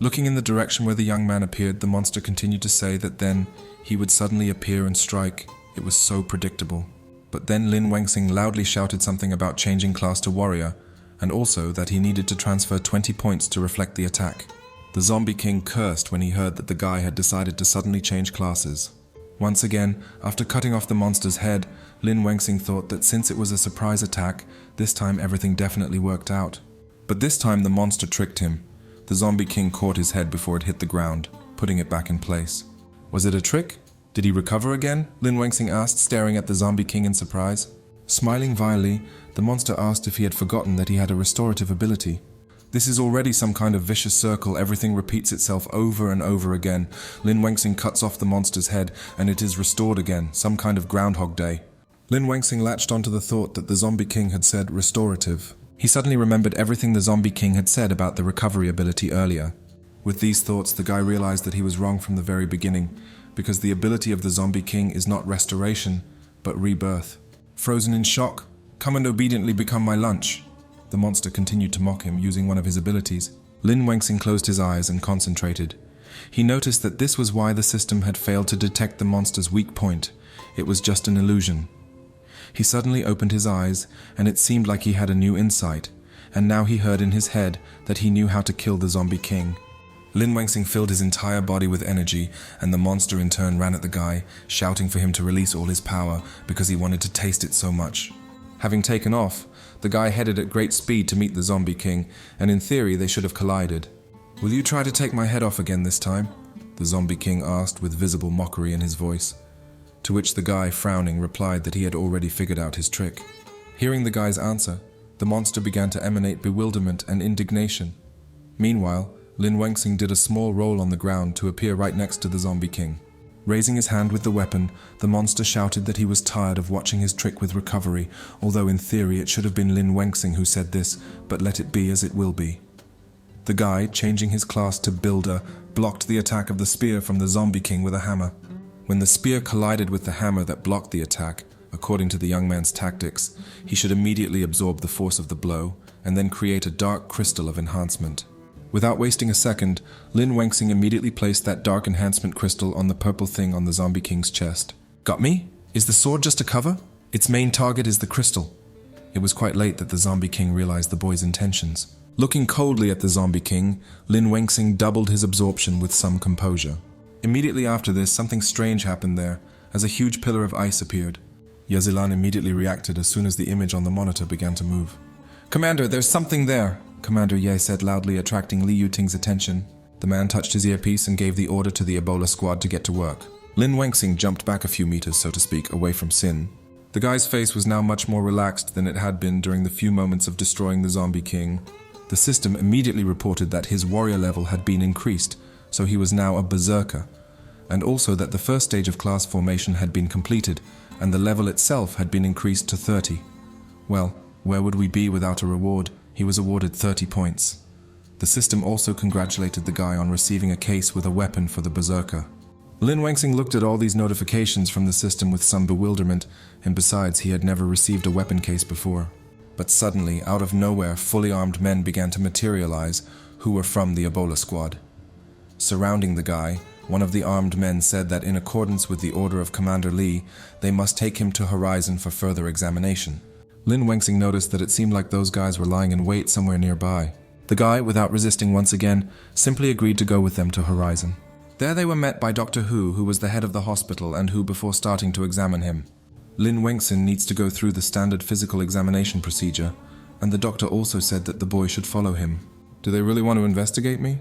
Looking in the direction where the young man appeared, the monster continued to say that then he would suddenly appear and strike. It was so predictable. But then Lin Wenxin loudly shouted something about changing class to warrior, and also that he needed to transfer 20 points to reflect the attack. The Zombie King cursed when he heard that the guy had decided to suddenly change classes. Once again, after cutting off the monster's head, Lin Wenxin thought that since it was a surprise attack, this time everything definitely worked out. But this time the monster tricked him. The Zombie King caught his head before it hit the ground, putting it back in place. Was it a trick? Did he recover again? Lin Wenxin asked, staring at the Zombie King in surprise. Smiling vilely, the monster asked if he had forgotten that he had a restorative ability. This is already some kind of vicious circle, everything repeats itself over and over again. Lin Wenxin cuts off the monster's head, and it is restored again, some kind of Groundhog Day. Lin Wenxin latched onto the thought that the Zombie King had said restorative. He suddenly remembered everything the Zombie King had said about the recovery ability earlier. With these thoughts, the guy realized that he was wrong from the very beginning, because the ability of the Zombie King is not restoration, but rebirth. Frozen in shock, come and obediently become my lunch. The monster continued to mock him, using one of his abilities. Lin Wenxin closed his eyes and concentrated. He noticed that this was why the system had failed to detect the monster's weak point. It was just an illusion. He suddenly opened his eyes, and it seemed like he had a new insight, and now he heard in his head that he knew how to kill the zombie king. Lin Wangxing filled his entire body with energy, and the monster in turn ran at the guy, shouting for him to release all his power because he wanted to taste it so much. Having taken off, the guy headed at great speed to meet the zombie king, and in theory they should have collided. "Will you try to take my head off again this time?" the zombie king asked with visible mockery in his voice. To which the guy, frowning, replied that he had already figured out his trick. Hearing the guy's answer, the monster began to emanate bewilderment and indignation. Meanwhile, Lin Wangxing did a small roll on the ground to appear right next to the zombie king. Raising his hand with the weapon, the monster shouted that he was tired of watching his trick with recovery, although in theory it should have been Lin Wangxing who said this, but let it be as it will be. The guy, changing his class to Builder, blocked the attack of the spear from the zombie king with a hammer. When the spear collided with the hammer that blocked the attack, according to the young man's tactics, he should immediately absorb the force of the blow, and then create a dark crystal of enhancement. Without wasting a second, Lin Wangxing immediately placed that dark enhancement crystal on the purple thing on the zombie king's chest. "Got me? Is the sword just a cover? Its main target is the crystal." It was quite late that the zombie king realized the boy's intentions. Looking coldly at the zombie king, Lin Wangxing doubled his absorption with some composure. Immediately after this, something strange happened there, as a huge pillar of ice appeared. Yazilan immediately reacted as soon as the image on the monitor began to move. "Commander, there's something there," Commander Ye said loudly, attracting Li Yuting's attention. The man touched his earpiece and gave the order to the Ebola squad to get to work. Lin Wangxing jumped back a few meters, so to speak, away from Sin. The guy's face was now much more relaxed than it had been during the few moments of destroying the zombie king. The system immediately reported that his warrior level had been increased, so he was now a berserker, and also that the first stage of class formation had been completed, and the level itself had been increased to 30. Well, where would we be without a reward? He was awarded 30 points. The system also congratulated the guy on receiving a case with a weapon for the berserker. Lin Wangxing looked at all these notifications from the system with some bewilderment, and besides, he had never received a weapon case before. But suddenly, out of nowhere, fully armed men began to materialize, who were from the Ebola squad. Surrounding the guy, one of the armed men said that in accordance with the order of Commander Li, they must take him to Horizon for further examination. Lin Wangxing noticed that it seemed like those guys were lying in wait somewhere nearby. The guy, without resisting once again, simply agreed to go with them to Horizon. There they were met by Dr. Who was the head of the hospital and who before starting to examine him. Lin Wangxing needs to go through the standard physical examination procedure, and the doctor also said that the boy should follow him. "Do they really want to investigate me?"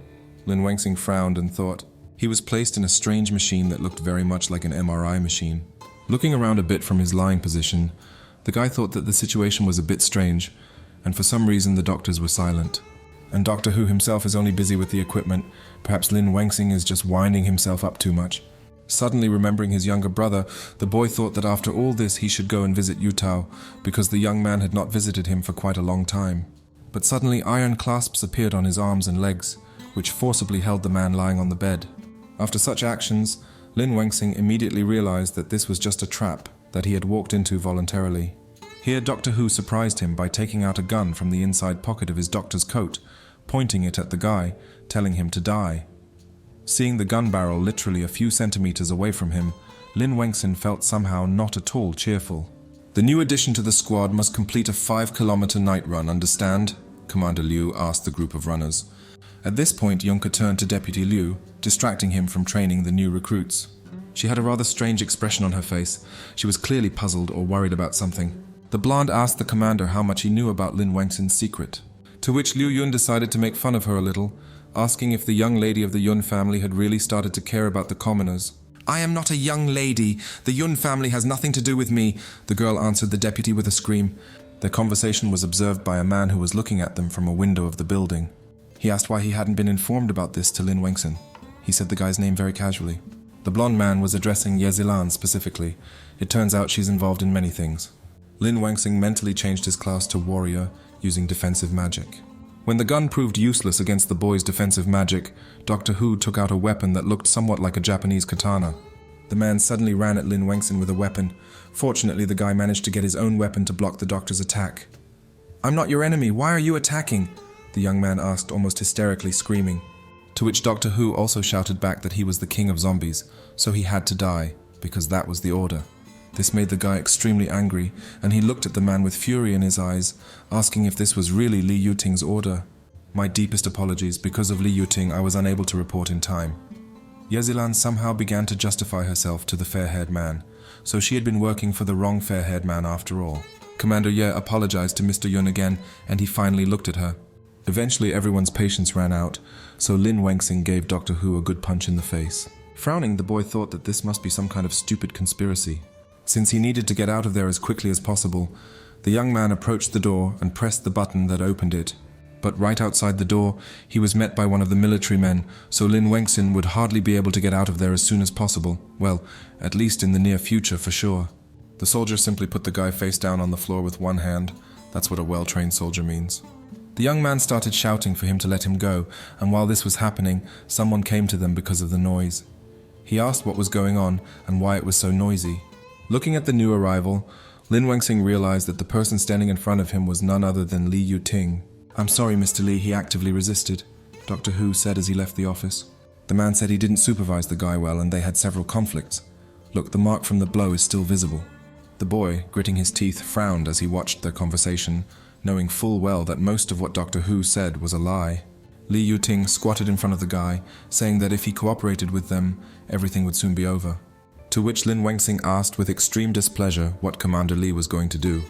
Lin Wangxing frowned and thought. He was placed in a strange machine that looked very much like an MRI machine. Looking around a bit from his lying position, the guy thought that the situation was a bit strange, and for some reason the doctors were silent. And Doctor Who himself is only busy with the equipment. Perhaps Lin Wangxing is just winding himself up too much. Suddenly remembering his younger brother, the boy thought that after all this he should go and visit Yutao, because the young man had not visited him for quite a long time. But suddenly iron clasps appeared on his arms and legs, which forcibly held the man lying on the bed. After such actions, Lin Wangxing immediately realized that this was just a trap that he had walked into voluntarily. Here Doctor Who surprised him by taking out a gun from the inside pocket of his doctor's coat, pointing it at the guy, telling him to die. Seeing the gun barrel literally a few centimeters away from him, Lin Wangxing felt somehow not at all cheerful. "The new addition to the squad must complete a 5-kilometer night run, understand?" Commander Liu asked the group of runners. At this point, Yunka turned to Deputy Liu, distracting him from training the new recruits. She had a rather strange expression on her face. She was clearly puzzled or worried about something. The blonde asked the commander how much he knew about Lin Wangxing's secret, to which Liu Yun decided to make fun of her a little, asking if the young lady of the Yun family had really started to care about the commoners. "I am not a young lady. The Yun family has nothing to do with me," the girl answered the deputy with a scream. Their conversation was observed by a man who was looking at them from a window of the building. He asked why he hadn't been informed about this to Lin Wangxing. He said the guy's name very casually. The blonde man was addressing Yezilan specifically. It turns out she's involved in many things. Lin Wangxing mentally changed his class to warrior, using defensive magic. When the gun proved useless against the boy's defensive magic, Doctor Who took out a weapon that looked somewhat like a Japanese katana. The man suddenly ran at Lin Wangxing with a weapon. Fortunately, the guy managed to get his own weapon to block the doctor's attack. "I'm not your enemy. Why are you attacking?" the young man asked, almost hysterically, screaming. To which Doctor Who also shouted back that he was the king of zombies, so he had to die, because that was the order. This made the guy extremely angry, and he looked at the man with fury in his eyes, asking if this was really Li Yuting's order. My deepest apologies, because of Li Yuting I was unable to report in time. Yezilan somehow began to justify herself to the fair-haired man, so she had been working for the wrong fair-haired man after all. Commander Ye apologized to Mr. Yun again, and he finally looked at her. Eventually everyone's patience ran out, so Lin Wengxing gave Doctor Who a good punch in the face. Frowning, the boy thought that this must be some kind of stupid conspiracy. Since he needed to get out of there as quickly as possible, the young man approached the door and pressed the button that opened it. But right outside the door, he was met by one of the military men, so Lin Wengxin would hardly be able to get out of there as soon as possible. Well, at least in the near future for sure. The soldier simply put the guy face down on the floor with one hand. That's what a well-trained soldier means. The young man started shouting for him to let him go, and while this was happening, someone came to them because of the noise. He asked what was going on and why it was so noisy. Looking at the new arrival, Lin Wengxing realized that the person standing in front of him was none other than Li Yuting. "I'm sorry, Mr. Li, he actively resisted," Doctor Who said as he left the office. The man said he didn't supervise the guy well and they had several conflicts. Look, the mark from the blow is still visible. The boy, gritting his teeth, frowned as he watched their conversation, knowing full well that most of what Doctor Who said was a lie. Li Yuting squatted in front of the guy, saying that if he cooperated with them, everything would soon be over. To which Lin Wengxing asked with extreme displeasure what Commander Li was going to do.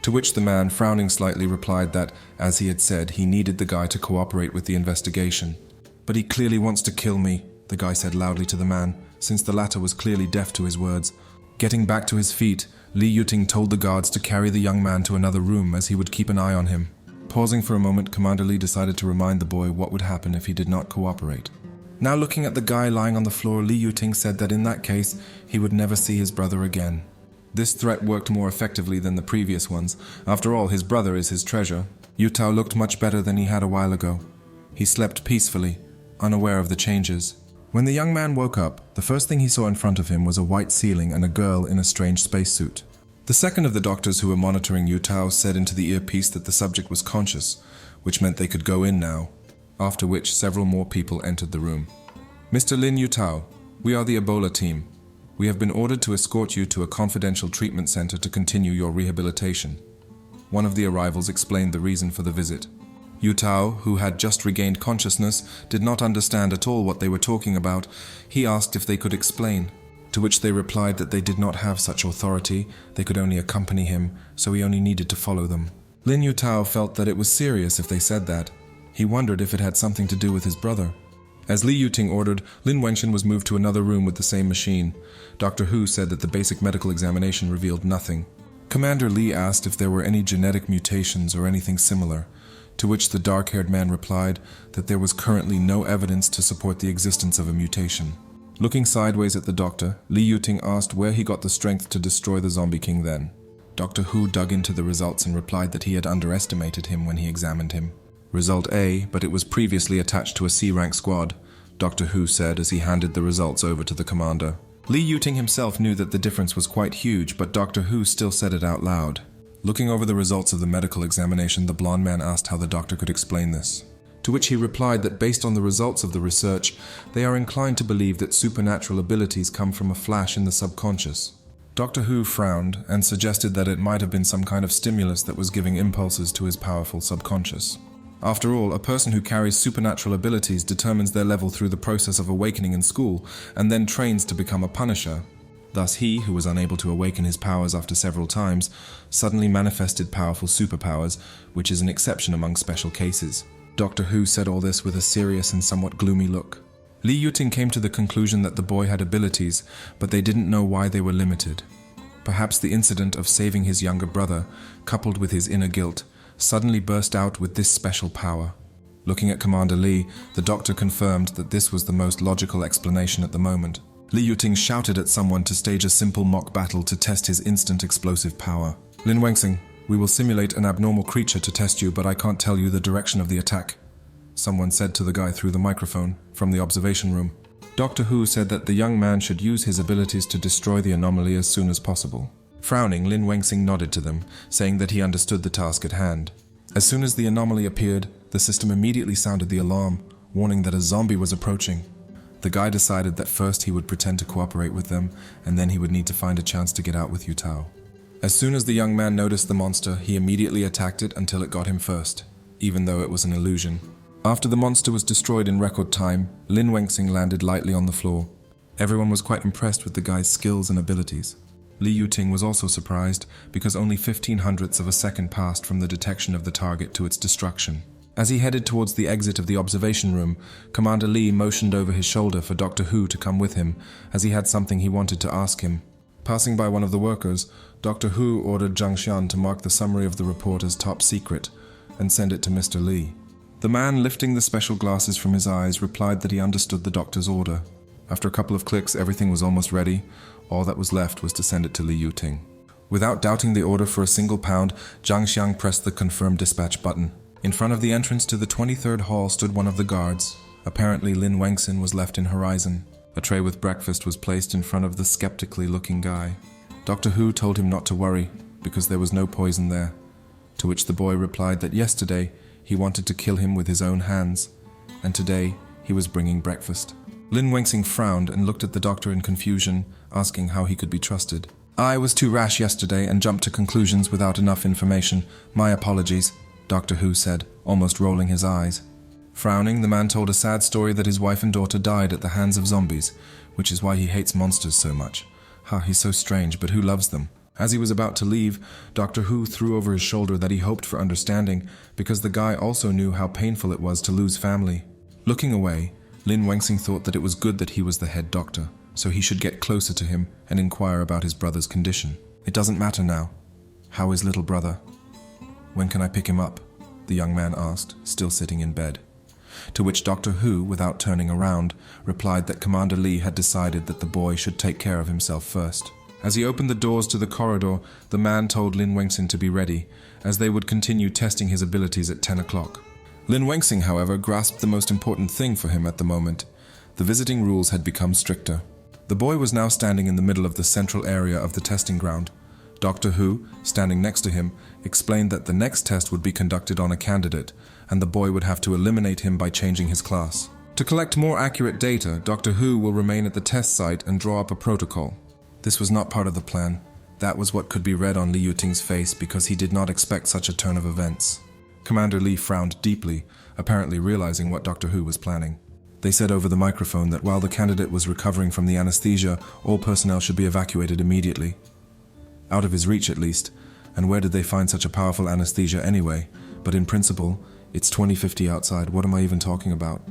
To which the man, frowning slightly, replied that, as he had said, he needed the guy to cooperate with the investigation. "But he clearly wants to kill me," the guy said loudly to the man, since the latter was clearly deaf to his words. Getting back to his feet, Li Yuting told the guards to carry the young man to another room as he would keep an eye on him. Pausing for a moment, Commander Li decided to remind the boy what would happen if he did not cooperate. Now looking at the guy lying on the floor, Li Yuting said that in that case, he would never see his brother again. This threat worked more effectively than the previous ones. After all, his brother is his treasure. Yutao looked much better than he had a while ago. He slept peacefully, unaware of the changes. When the young man woke up, the first thing he saw in front of him was a white ceiling and a girl in a strange spacesuit. The second of the doctors who were monitoring Yutao said into the earpiece that the subject was conscious, which meant they could go in now, after which several more people entered the room. "Mr. Lin Yutao, we are the Ebola team. We have been ordered to escort you to a confidential treatment center to continue your rehabilitation." One of the arrivals explained the reason for the visit. Yutao, who had just regained consciousness, did not understand at all what they were talking about. He asked if they could explain, to which they replied that they did not have such authority, they could only accompany him, so he only needed to follow them. Lin Yutao felt that it was serious if they said that. He wondered if it had something to do with his brother. As Li Yuting ordered, Lin Wengxin was moved to another room with the same machine. Doctor Who said that the basic medical examination revealed nothing. Commander Li asked if there were any genetic mutations or anything similar, to which the dark-haired man replied that there was currently no evidence to support the existence of a mutation. Looking sideways at the doctor, Li Yuting asked where he got the strength to destroy the Zombie King then. Doctor Who dug into the results and replied that he had underestimated him when he examined him. Result A, but it was previously attached to a C-rank squad, Doctor Who said as he handed the results over to the commander. Li Yuting himself knew that the difference was quite huge, but Doctor Who still said it out loud. Looking over the results of the medical examination, the blonde man asked how the doctor could explain this. To which he replied that based on the results of the research, they are inclined to believe that supernatural abilities come from a flash in the subconscious. Doctor Who frowned and suggested that it might have been some kind of stimulus that was giving impulses to his powerful subconscious. After all, a person who carries supernatural abilities determines their level through the process of awakening in school, and then trains to become a Punisher. Thus he, who was unable to awaken his powers after several times, suddenly manifested powerful superpowers, which is an exception among special cases. Doctor Who said all this with a serious and somewhat gloomy look. Li Yuting came to the conclusion that the boy had abilities, but they didn't know why they were limited. Perhaps the incident of saving his younger brother, coupled with his inner guilt, suddenly burst out with this special power. Looking at Commander Li, the doctor confirmed that this was the most logical explanation at the moment. Li Yuting shouted at someone to stage a simple mock battle to test his instant explosive power. "Lin Wengxing, we will simulate an abnormal creature to test you, but I can't tell you the direction of the attack," someone said to the guy through the microphone from the observation room. Doctor Who said that the young man should use his abilities to destroy the anomaly as soon as possible. Frowning, Lin Wengxing nodded to them, saying that he understood the task at hand. As soon as the anomaly appeared, the system immediately sounded the alarm, warning that a zombie was approaching. The guy decided that first he would pretend to cooperate with them, and then he would need to find a chance to get out with Yutao. As soon as the young man noticed the monster, he immediately attacked it until it got him first, even though it was an illusion. After the monster was destroyed in record time, Lin Wengxing landed lightly on the floor. Everyone was quite impressed with the guy's skills and abilities. Li Yuting was also surprised because only 15/100ths of a second passed from the detection of the target to its destruction. As he headed towards the exit of the observation room, Commander Li motioned over his shoulder for Dr. Hu to come with him, as he had something he wanted to ask him. Passing by one of the workers, Dr. Hu ordered Zhang Xian to mark the summary of the report as top secret and send it to Mr. Li. The man, lifting the special glasses from his eyes, replied that he understood the doctor's order. After a couple of clicks, everything was almost ready. All that was left was to send it to Li Yuting. Without doubting the order for a single pound, Zhang Xiang pressed the confirm dispatch button. In front of the entrance to the 23rd hall stood one of the guards. Apparently Lin Wengxin was left in Horizon. A tray with breakfast was placed in front of the skeptically looking guy. Dr. Hu told him not to worry, because there was no poison there. To which the boy replied that yesterday he wanted to kill him with his own hands, and today he was bringing breakfast. Lin Wengxing frowned and looked at the doctor in confusion, asking how he could be trusted. "I was too rash yesterday and jumped to conclusions without enough information. My apologies," Dr. Hu said, almost rolling his eyes. Frowning, the man told a sad story that his wife and daughter died at the hands of zombies, which is why he hates monsters so much. He's so strange, but who loves them? As he was about to leave, Dr. Hu threw over his shoulder that he hoped for understanding, because the guy also knew how painful it was to lose family. Looking away, Lin Wengxing thought that it was good that he was the head doctor, so he should get closer to him and inquire about his brother's condition. It doesn't matter now. How is little brother? When can I pick him up? The young man asked, still sitting in bed. To which Dr. Hu, without turning around, replied that Commander Li had decided that the boy should take care of himself first. As he opened the doors to the corridor, the man told Lin Wengxing to be ready, as they would continue testing his abilities at 10 o'clock. Lin Wengxing, however, grasped the most important thing for him at the moment. The visiting rules had become stricter. The boy was now standing in the middle of the central area of the testing ground. Dr. Hu, standing next to him, explained that the next test would be conducted on a candidate, and the boy would have to eliminate him by changing his class. To collect more accurate data, Dr. Hu will remain at the test site and draw up a protocol. This was not part of the plan. That was what could be read on Li Yuting's face because he did not expect such a turn of events. Commander Li frowned deeply, apparently realizing what Dr. Hu was planning. They said over the microphone that while the candidate was recovering from the anesthesia, all personnel should be evacuated immediately. Out of his reach at least, and where did they find such a powerful anesthesia anyway? But in principle, it's 2050 outside, what am I even talking about?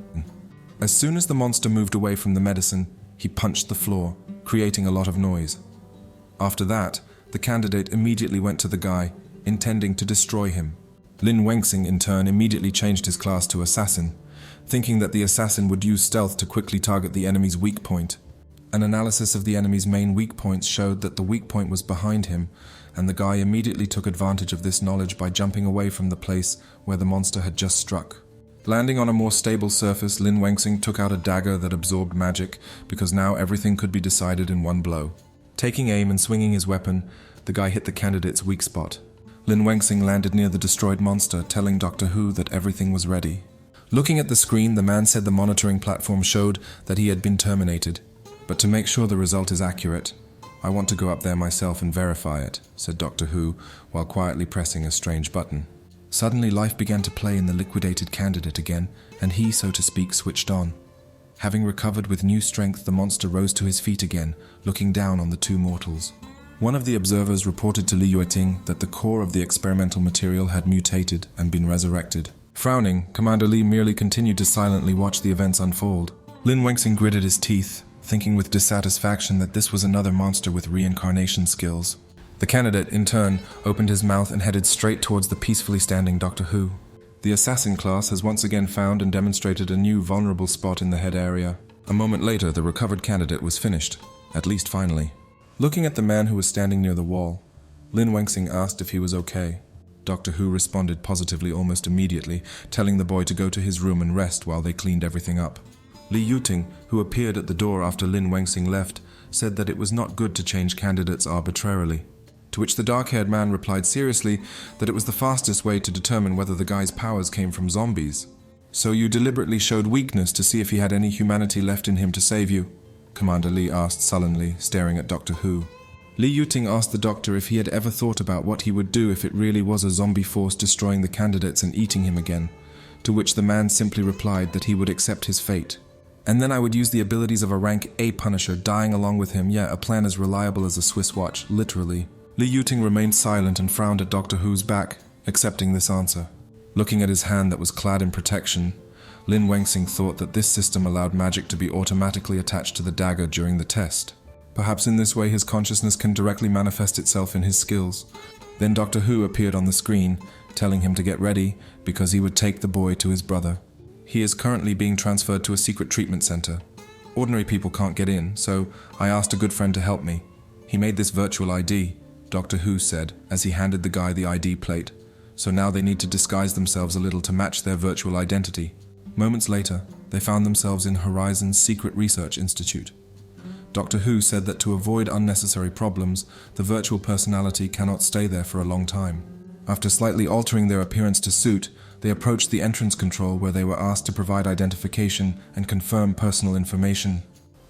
As soon as the monster moved away from the medicine, he punched the floor, creating a lot of noise. After that, the candidate immediately went to the guy, intending to destroy him. Lin Wengxing, in turn, immediately changed his class to Assassin, thinking that the assassin would use stealth to quickly target the enemy's weak point. An analysis of the enemy's main weak points showed that the weak point was behind him, and the guy immediately took advantage of this knowledge by jumping away from the place where the monster had just struck. Landing on a more stable surface, Lin Wengxing took out a dagger that absorbed magic, because now everything could be decided in one blow. Taking aim and swinging his weapon, the guy hit the candidate's weak spot. Lin Wengxing landed near the destroyed monster, telling Dr. Hu that everything was ready. Looking at the screen, the man said the monitoring platform showed that he had been terminated. But to make sure the result is accurate, I want to go up there myself and verify it, said Dr. Hu, while quietly pressing a strange button. Suddenly life began to play in the liquidated candidate again, and he, so to speak, switched on. Having recovered with new strength, the monster rose to his feet again, looking down on the two mortals. One of the observers reported to Li Yuting that the core of the experimental material had mutated and been resurrected. Frowning, Commander Li merely continued to silently watch the events unfold. Lin Wengxing gritted his teeth, thinking with dissatisfaction that this was another monster with reincarnation skills. The candidate, in turn, opened his mouth and headed straight towards the peacefully standing Dr. Hu. The assassin class has once again found and demonstrated a new vulnerable spot in the head area. A moment later, the recovered candidate was finished, at least finally. Looking at the man who was standing near the wall, Lin Wengxing asked if he was okay. Dr. Hu responded positively almost immediately, telling the boy to go to his room and rest while they cleaned everything up. Li Yuting, who appeared at the door after Lin Wengxing left, said that it was not good to change candidates arbitrarily. To which the dark-haired man replied seriously that it was the fastest way to determine whether the guy's powers came from zombies. So you deliberately showed weakness to see if he had any humanity left in him to save you? Commander Lee asked sullenly, staring at Doctor Who. Li Yuting asked the doctor if he had ever thought about what he would do if it really was a zombie force destroying the candidates and eating him again, to which the man simply replied that he would accept his fate. And then I would use the abilities of a rank A Punisher, dying along with him, yeah, a plan as reliable as a Swiss watch, literally. Li Yuting remained silent and frowned at Doctor Who's back, accepting this answer. Looking at his hand that was clad in protection, Lin Wengxing thought that this system allowed magic to be automatically attached to the dagger during the test. Perhaps in this way his consciousness can directly manifest itself in his skills. Then Doctor Who appeared on the screen, telling him to get ready because he would take the boy to his brother. He is currently being transferred to a secret treatment center. Ordinary people can't get in, so I asked a good friend to help me. He made this virtual ID, Doctor Who said, as he handed the guy the ID plate. So now they need to disguise themselves a little to match their virtual identity. Moments later, they found themselves in Horizon's Secret Research Institute. Doctor Who said that to avoid unnecessary problems, the virtual personality cannot stay there for a long time. After slightly altering their appearance to suit, they approached the entrance control where they were asked to provide identification and confirm personal information.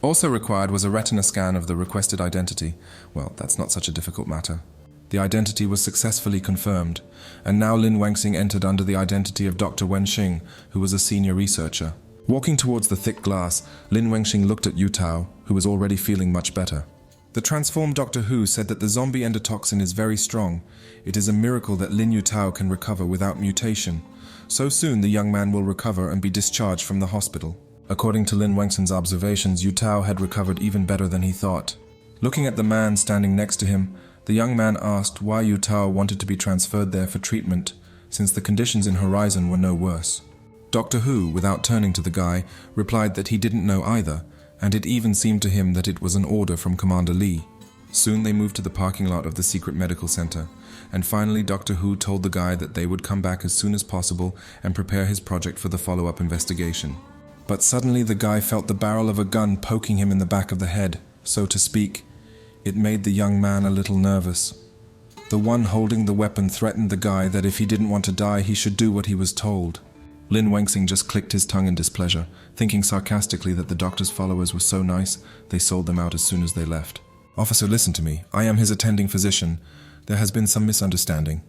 Also required was a retina scan of the requested identity. Well, that's not such a difficult matter. The identity was successfully confirmed, and now Lin Wengxing entered under the identity of Dr. Wenxing, who was a senior researcher. Walking towards the thick glass, Lin Wengxing looked at Yu Tao, who was already feeling much better. The transformed Doctor Who said that the zombie endotoxin is very strong. It is a miracle that Lin Yu Tao can recover without mutation. So soon the young man will recover and be discharged from the hospital. According to Lin Wengxing's observations, Yu Tao had recovered even better than he thought. Looking at the man standing next to him, the young man asked why Yu Tao wanted to be transferred there for treatment, since the conditions in Horizon were no worse. Doctor Who, without turning to the guy, replied that he didn't know either, and it even seemed to him that it was an order from Commander Lee. Soon they moved to the parking lot of the secret medical center, and finally Doctor Who told the guy that they would come back as soon as possible and prepare his project for the follow-up investigation. But suddenly the guy felt the barrel of a gun poking him in the back of the head, so to speak. It made the young man a little nervous. The one holding the weapon threatened the guy that if he didn't want to die, he should do what he was told. Lin Wengxing just clicked his tongue in displeasure, thinking sarcastically that the doctor's followers were so nice, they sold them out as soon as they left. "Officer, listen to me. I am his attending physician. There has been some misunderstanding."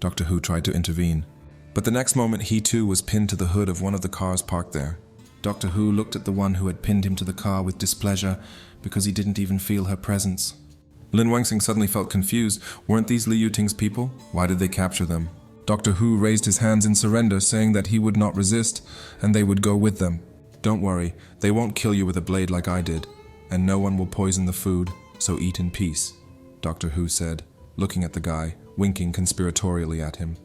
Doctor Who tried to intervene, but the next moment he too was pinned to the hood of one of the cars parked there. Doctor Who looked at the one who had pinned him to the car with displeasure because he didn't even feel her presence. Lin Wengxing suddenly felt confused. Weren't these Li Yuting's people? Why did they capture them? Doctor Who raised his hands in surrender, saying that he would not resist, and they would go with them. "Don't worry, they won't kill you with a blade like I did, and no one will poison the food, so eat in peace," Doctor Who said, looking at the guy, winking conspiratorially at him.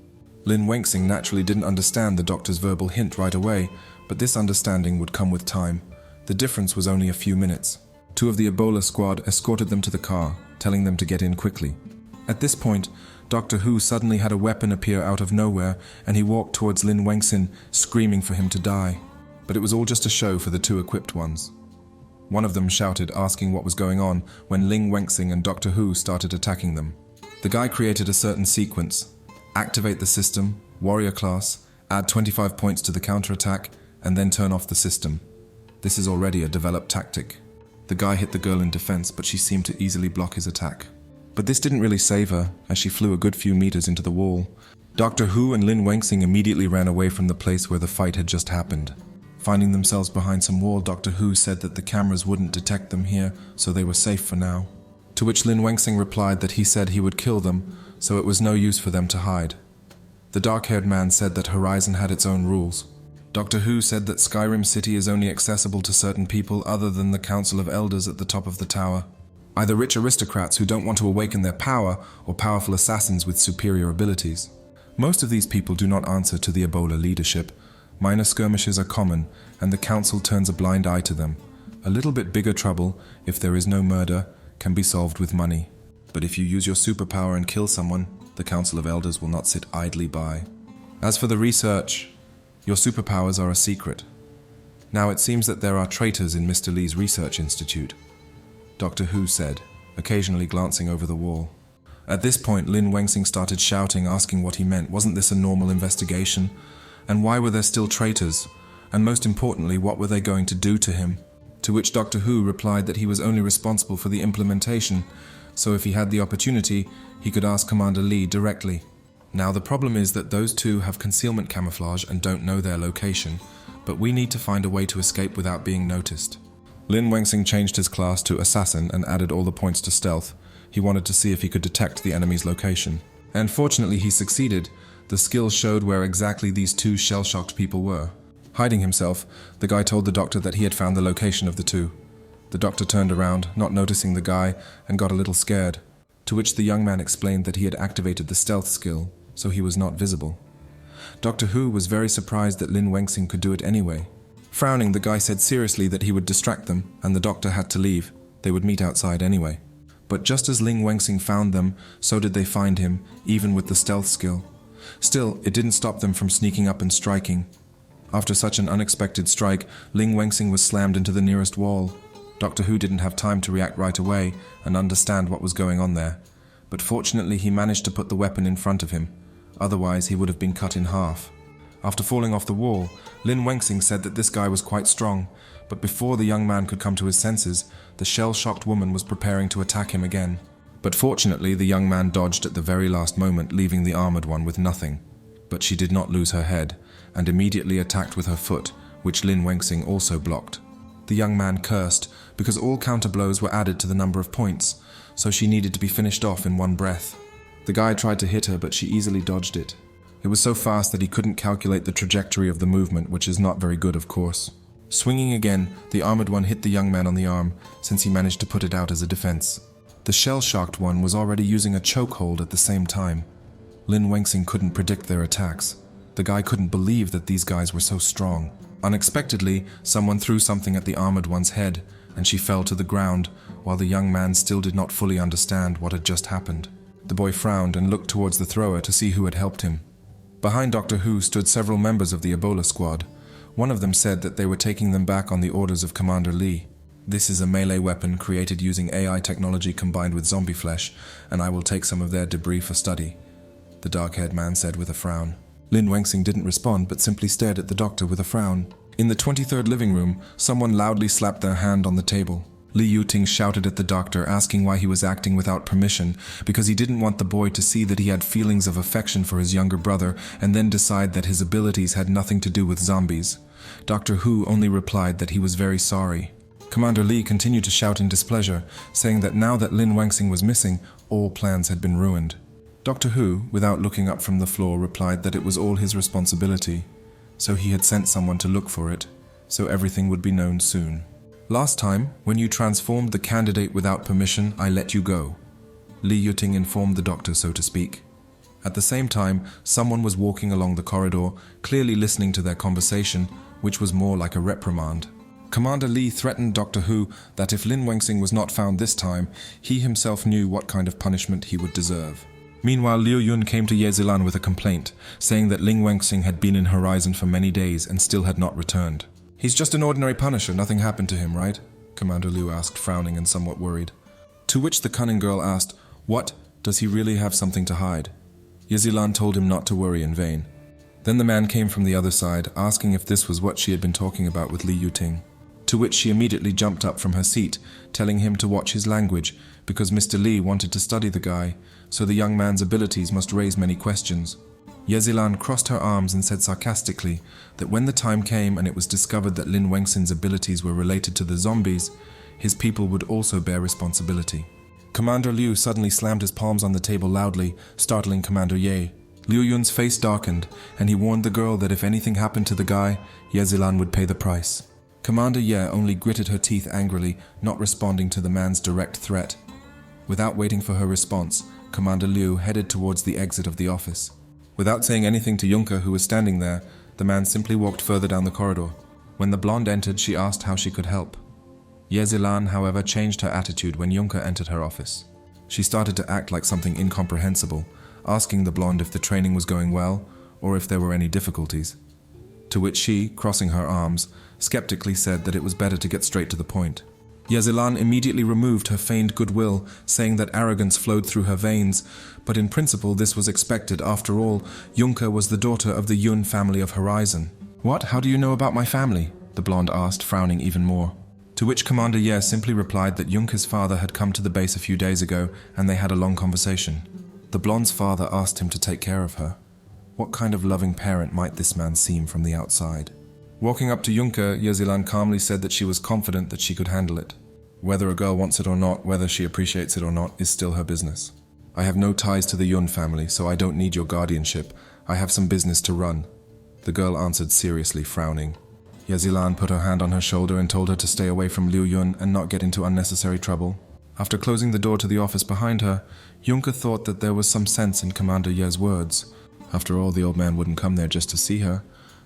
Lin Wengxing naturally didn't understand the doctor's verbal hint right away, but this understanding would come with time. The difference was only a few minutes. Two of the Ebola squad escorted them to the car, telling them to get in quickly. At this point, Doctor Who suddenly had a weapon appear out of nowhere, and he walked towards Lin Wengxing, screaming for him to die. But it was all just a show for the two equipped ones. One of them shouted, asking what was going on, when Lin Wengxing and Doctor Who started attacking them. The guy created a certain sequence: activate the system, warrior class, add 25 points to the counterattack, and then turn off the system. This is already a developed tactic. The guy hit the girl in defense, but she seemed to easily block his attack. But this didn't really save her, as she flew a good few meters into the wall. Doctor Who and Lin Wengxing immediately ran away from the place where the fight had just happened. Finding themselves behind some wall, Doctor Who said that the cameras wouldn't detect them here, so they were safe for now. To which Lin Wengxing replied that he said he would kill them, so it was no use for them to hide. The dark-haired man said that Horizon had its own rules. Doctor Who said that Skyrim City is only accessible to certain people other than the Council of Elders at the top of the tower. Either rich aristocrats who don't want to awaken their power, or powerful assassins with superior abilities. Most of these people do not answer to the Ebola leadership. Minor skirmishes are common, and the council turns a blind eye to them. A little bit bigger trouble, if there is no murder, can be solved with money. But if you use your superpower and kill someone, the Council of Elders will not sit idly by. As for the research, your superpowers are a secret. Now it seems that there are traitors in Mr. Lee's research institute, Doctor Who said, occasionally glancing over the wall. At this point, Lin Wengxing started shouting, asking what he meant. Wasn't this a normal investigation? And why were there still traitors? And most importantly, what were they going to do to him? To which Doctor Who replied that he was only responsible for the implementation, so if he had the opportunity, he could ask Commander Lee directly. Now the problem is that those two have concealment camouflage and don't know their location, but we need to find a way to escape without being noticed. Lin Wengxing changed his class to Assassin and added all the points to Stealth. He wanted to see if he could detect the enemy's location. And fortunately he succeeded. The skill showed where exactly these two shell-shocked people were. Hiding himself, the guy told the doctor that he had found the location of the two. The doctor turned around, not noticing the guy, and got a little scared, to which the young man explained that he had activated the stealth skill, so he was not visible. Doctor Who was very surprised that Lin Wengxing could do it anyway. Frowning, the guy said seriously that he would distract them, and the doctor had to leave. They would meet outside anyway. But just as Lin Wengxing found them, so did they find him, even with the stealth skill. Still, it didn't stop them from sneaking up and striking. After such an unexpected strike, Lin Wengxing was slammed into the nearest wall. Doctor Who didn't have time to react right away and understand what was going on there. But fortunately he managed to put the weapon in front of him. Otherwise he would have been cut in half. After falling off the wall, Lin Wengxing said that this guy was quite strong, but before the young man could come to his senses, the shell-shocked woman was preparing to attack him again. But fortunately the young man dodged at the very last moment, leaving the armored one with nothing. But she did not lose her head, and immediately attacked with her foot, which Lin Wengxing also blocked. The young man cursed, because all counterblows were added to the number of points, so she needed to be finished off in one breath. The guy tried to hit her, but she easily dodged it. It was so fast that he couldn't calculate the trajectory of the movement, which is not very good, of course. Swinging again, the armored one hit the young man on the arm, since he managed to put it out as a defense. The shell-shocked one was already using a chokehold at the same time. Lin Wengxing couldn't predict their attacks. The guy couldn't believe that these guys were so strong. Unexpectedly, someone threw something at the armored one's head, and she fell to the ground, while the young man still did not fully understand what had just happened. The boy frowned and looked towards the thrower to see who had helped him. Behind Doctor Who stood several members of the Ebola squad. One of them said that they were taking them back on the orders of Commander Lee. This is a melee weapon created using AI technology combined with zombie flesh, and I will take some of their debris for study, the dark-haired man said with a frown. Lin Wengxing didn't respond, but simply stared at the doctor with a frown. In the 23rd living room, someone loudly slapped their hand on the table. Li Yuting shouted at the doctor, asking why he was acting without permission, because he didn't want the boy to see that he had feelings of affection for his younger brother, and then decide that his abilities had nothing to do with zombies. Doctor Who only replied that he was very sorry. Commander Lee continued to shout in displeasure, saying that now that Lin Wengxing was missing, all plans had been ruined. Doctor Who, without looking up from the floor, replied that it was all his responsibility, so he had sent someone to look for it, so everything would be known soon. Last time, when you transformed the candidate without permission, I let you go. Li Yuting informed the doctor, so to speak. At the same time, someone was walking along the corridor, clearly listening to their conversation, which was more like a reprimand. Commander Lee threatened Doctor Who that if Lin Wengxing was not found this time, he himself knew what kind of punishment he would deserve. Meanwhile, Liu Yun came to Ye Zilan with a complaint, saying that Lin Wengxing had been in Horizon for many days and still had not returned. He's just an ordinary Punisher, nothing happened to him, right? Commander Liu asked, frowning and somewhat worried. To which the cunning girl asked, what? Does he really have something to hide? Ye Zilan told him not to worry in vain. Then the man came from the other side, asking if this was what she had been talking about with Li Yuting. To which she immediately jumped up from her seat, telling him to watch his language, because Mr. Lee wanted to study the guy, so the young man's abilities must raise many questions. Ye Zilan crossed her arms and said sarcastically that when the time came and it was discovered that Lin Wengxing's abilities were related to the zombies, his people would also bear responsibility. Commander Liu suddenly slammed his palms on the table loudly, startling Commander Ye. Liu Yun's face darkened, and he warned the girl that if anything happened to the guy, Ye Zilan would pay the price. Commander Ye only gritted her teeth angrily, not responding to the man's direct threat. Without waiting for her response, Commander Liu headed towards the exit of the office. Without saying anything to Yunka, who was standing there, the man simply walked further down the corridor. When the blonde entered, she asked how she could help. Ye Zilan, however, changed her attitude when Yunka entered her office. She started to act like something incomprehensible, asking the blonde if the training was going well, or if there were any difficulties. To which she, crossing her arms, skeptically said that it was better to get straight to the point. Yazilan immediately removed her feigned goodwill, saying that arrogance flowed through her veins, but in principle this was expected. After all, Yunka was the daughter of the Yun family of Horizon. "What? How do you know about my family?" the blonde asked, frowning even more. To which Commander Ye simply replied that Yunka's father had come to the base a few days ago and they had a long conversation. The blonde's father asked him to take care of her. What kind of loving parent might this man seem from the outside? Walking up to Yunka, Yazilan calmly said that she was confident that she could handle it. Whether a girl wants it or not, whether she appreciates it or not, is still her business. "I have no ties to the Yun family, so I don't need your guardianship. I have some business to run," the girl answered seriously, frowning. Yazilan put her hand on her shoulder and told her to stay away from Liu Yun and not get into unnecessary trouble. After closing the door to the office behind her, Yunka thought that there was some sense in Commander Ye's words. After all, the old man wouldn't come there just to see her.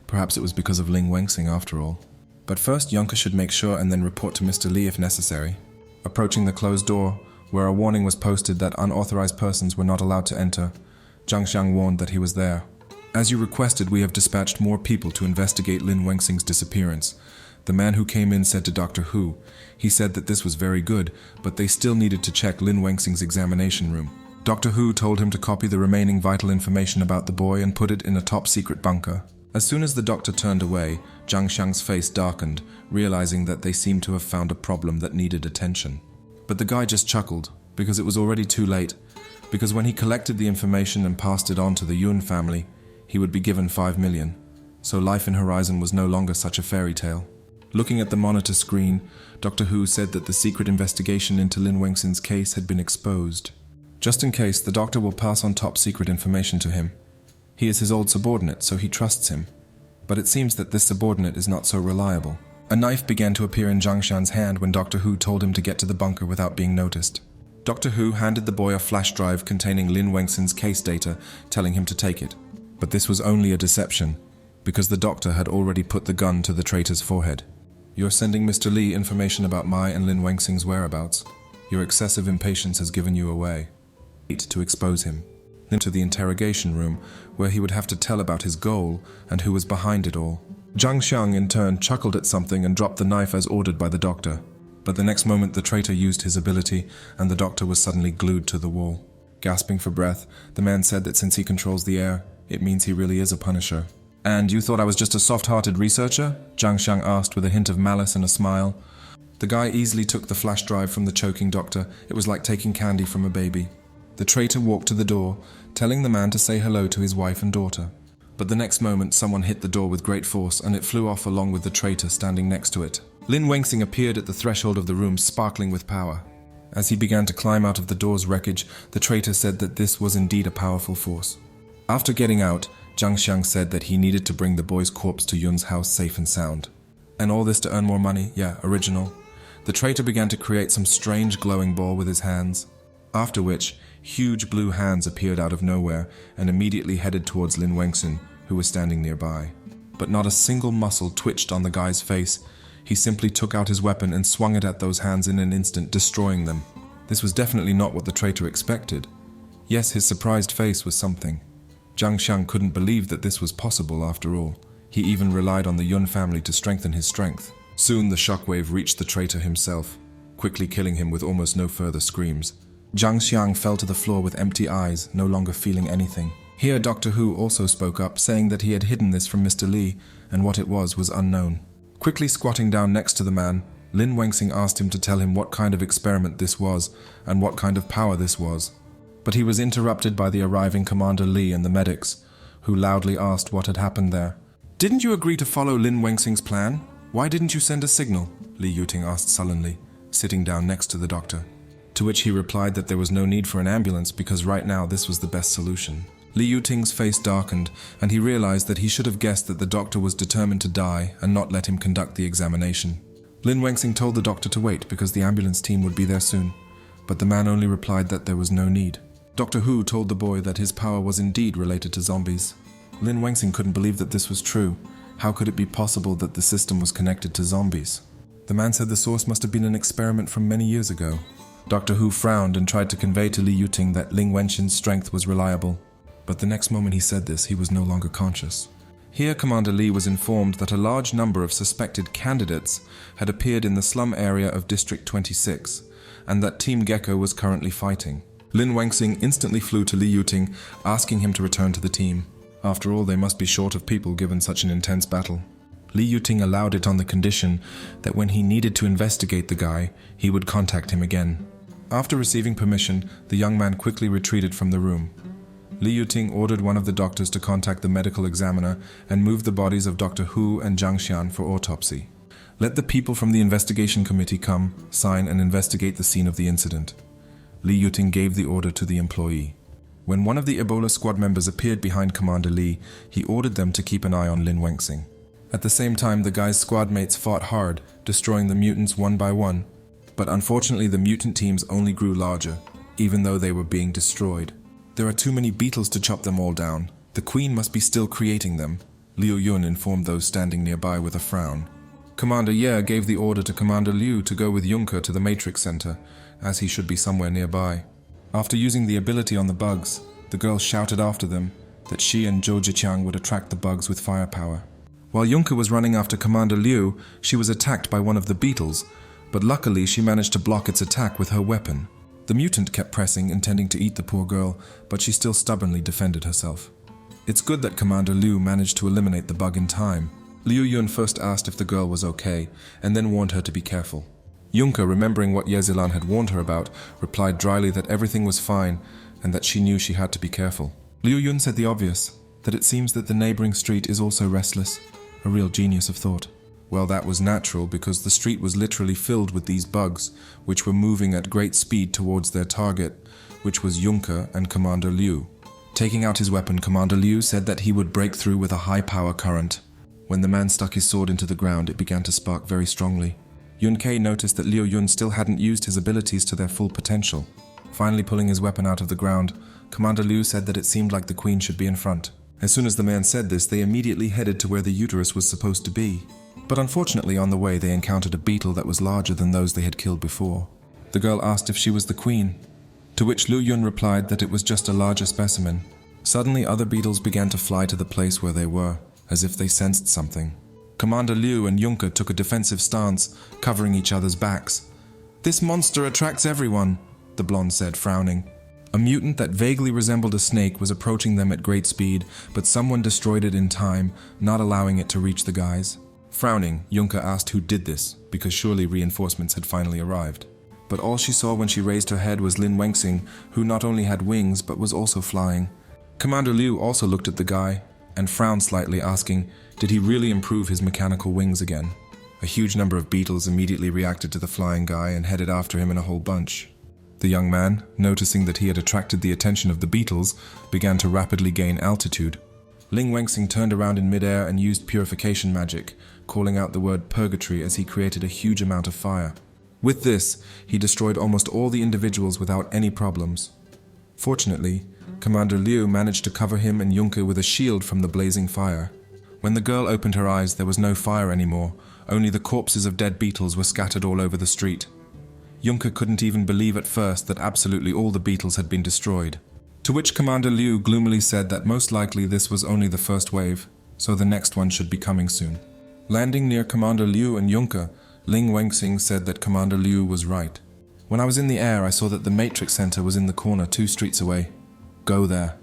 Perhaps it was because of Ling Wengxing after all. But first, Yunka should make sure and then report to Mr. Li if necessary. Approaching the closed door, where a warning was posted that unauthorized persons were not allowed to enter, Zhang Xiang warned that he was there. "As you requested, we have dispatched more people to investigate Lin Wengxing's disappearance. The man who came in said to Dr. Hu. He said that this was very good, but they still needed to check Lin Wengxing's examination room. Dr. Hu told him to copy the remaining vital information about the boy and put it in a top-secret bunker." As soon as the doctor turned away, Zhang Xiang's face darkened, realizing that they seemed to have found a problem that needed attention. But the guy just chuckled, because it was already too late, because when he collected the information and passed it on to the Yun family, he would be given 5 million, so life in Horizon was no longer such a fairy tale. Looking at the monitor screen, Dr. Hu said that the secret investigation into Lin Wengxin's case had been exposed. Just in case, the doctor will pass on top-secret information to him. He is his old subordinate, so he trusts him. But it seems that this subordinate is not so reliable. A knife began to appear in Zhang Xiang's hand when Dr. Hu told him to get to the bunker without being noticed. Dr. Hu handed the boy a flash drive containing Lin Wengxin's case data, telling him to take it. But this was only a deception, because the doctor had already put the gun to the traitor's forehead. "You're sending Mr. Li information about my and Lin Wengxing's whereabouts. Your excessive impatience has given you away." To expose him. Then to the interrogation room, where he would have to tell about his goal and who was behind it all. Zhang Xiang in turn chuckled at something and dropped the knife as ordered by the doctor. But the next moment the traitor used his ability and the doctor was suddenly glued to the wall. Gasping for breath, the man said that since he controls the air, it means he really is a punisher. "And you thought I was just a soft-hearted researcher?" Zhang Xiang asked with a hint of malice and a smile. The guy easily took the flash drive from the choking doctor. It was like taking candy from a baby. The traitor walked to the door, telling the man to say hello to his wife and daughter. But the next moment someone hit the door with great force and it flew off along with the traitor standing next to it. Lin Wengxing appeared at the threshold of the room, sparkling with power. As he began to climb out of the door's wreckage, the traitor said that this was indeed a powerful force. After getting out, Zhang Xiang said that he needed to bring the boy's corpse to Yun's house safe and sound. And all this to earn more money? Yeah, original. The traitor began to create some strange glowing ball with his hands. After which, huge blue hands appeared out of nowhere and immediately headed towards Lin Wengxin, who was standing nearby. But not a single muscle twitched on the guy's face. He simply took out his weapon and swung it at those hands in an instant, destroying them. This was definitely not what the traitor expected. Yes, his surprised face was something. Zhang Xiang couldn't believe that this was possible after all. He even relied on the Yun family to strengthen his strength. Soon the shockwave reached the traitor himself, quickly killing him with almost no further screams. Zhang Xiang fell to the floor with empty eyes, no longer feeling anything. Here Dr. Hu also spoke up, saying that he had hidden this from Mr. Li, and what it was unknown. Quickly squatting down next to the man, Lin Wengxing asked him to tell him what kind of experiment this was, and what kind of power this was. But he was interrupted by the arriving Commander Li and the medics, who loudly asked what had happened there. "Didn't you agree to follow Lin Wengxing's plan? Why didn't you send a signal?" Li Yuting asked sullenly, sitting down next to the doctor. To which he replied that there was no need for an ambulance because right now this was the best solution. Li Yuting's face darkened, and he realized that he should have guessed that the doctor was determined to die and not let him conduct the examination. Lin Wengxing told the doctor to wait because the ambulance team would be there soon, but the man only replied that there was no need. Dr. Hu told the boy that his power was indeed related to zombies. Lin Wengxing couldn't believe that this was true. How could it be possible that the system was connected to zombies? The man said the source must have been an experiment from many years ago. Dr. Hu frowned and tried to convey to Li Yuting that Lin Wengxin's strength was reliable. But the next moment he said this, he was no longer conscious. Here Commander Lee was informed that a large number of suspected candidates had appeared in the slum area of District 26, and that Team Gecko was currently fighting. Lin Wangxing instantly flew to Li Yuting, asking him to return to the team. After all, they must be short of people given such an intense battle. Li Yuting allowed it on the condition that when he needed to investigate the guy, he would contact him again. After receiving permission, the young man quickly retreated from the room. Li Yuting ordered one of the doctors to contact the medical examiner and move the bodies of Dr. Hu and Zhang Xian for autopsy. Let the people from the investigation committee come, sign, and investigate the scene of the incident. Li Yuting gave the order to the employee. When one of the Ebola squad members appeared behind Commander Li, he ordered them to keep an eye on Lin Wangxing. At the same time, the guy's squad mates fought hard, destroying the mutants one by one. But unfortunately, the mutant teams only grew larger, even though they were being destroyed. There are too many beetles to chop them all down. The queen must be still creating them, Liu Yun informed those standing nearby with a frown. Commander Ye gave the order to Commander Liu to go with Juncker to the Matrix Center, as he should be somewhere nearby. After using the ability on the bugs, the girl shouted after them that she and Zhou Jiqiang would attract the bugs with firepower. While Juncker was running after Commander Liu, she was attacked by one of the beetles, but luckily she managed to block its attack with her weapon. The mutant kept pressing, intending to eat the poor girl, but she still stubbornly defended herself. It's good that Commander Liu managed to eliminate the bug in time. Liu Yun first asked if the girl was okay, and then warned her to be careful. Juncker, remembering what Ye Zilan had warned her about, replied dryly that everything was fine, and that she knew she had to be careful. Liu Yun said the obvious, that it seems that the neighboring street is also restless. A real genius of thought. Well, that was natural because the street was literally filled with these bugs, which were moving at great speed towards their target, which was Juncker and Commander Liu. Taking out his weapon, Commander Liu said that he would break through with a high-power current. When the man stuck his sword into the ground, it began to spark very strongly. Yun Kei noticed that Liu Yun still hadn't used his abilities to their full potential. Finally pulling his weapon out of the ground, Commander Liu said that it seemed like the queen should be in front. As soon as the man said this, they immediately headed to where the uterus was supposed to be. But unfortunately, on the way, they encountered a beetle that was larger than those they had killed before. The girl asked if she was the queen, to which Liu Yun replied that it was just a larger specimen. Suddenly, other beetles began to fly to the place where they were, as if they sensed something. Commander Liu and Juncker took a defensive stance, covering each other's backs. "This monster attracts everyone," the blonde said, frowning. A mutant that vaguely resembled a snake was approaching them at great speed, but someone destroyed it in time, not allowing it to reach the guys. Frowning, Juncker asked who did this, because surely reinforcements had finally arrived. But all she saw when she raised her head was Lin Wangxing, who not only had wings but was also flying. Commander Liu also looked at the guy, and frowned slightly, asking, did he really improve his mechanical wings again? A huge number of beetles immediately reacted to the flying guy and headed after him in a whole bunch. The young man, noticing that he had attracted the attention of the beetles, began to rapidly gain altitude. Ling Wangxing turned around in midair and used purification magic, calling out the word purgatory as he created a huge amount of fire. With this, he destroyed almost all the individuals without any problems. Fortunately, Commander Liu managed to cover him and Juncker with a shield from the blazing fire. When the girl opened her eyes, there was no fire anymore, only the corpses of dead beetles were scattered all over the street. Juncker couldn't even believe at first that absolutely all the beetles had been destroyed. To which Commander Liu gloomily said that most likely this was only the first wave, so the next one should be coming soon. Landing near Commander Liu and Juncker, Ling Wangxing said that Commander Liu was right. When I was in the air, I saw that the Matrix Center was in the corner 2 streets away. Go there,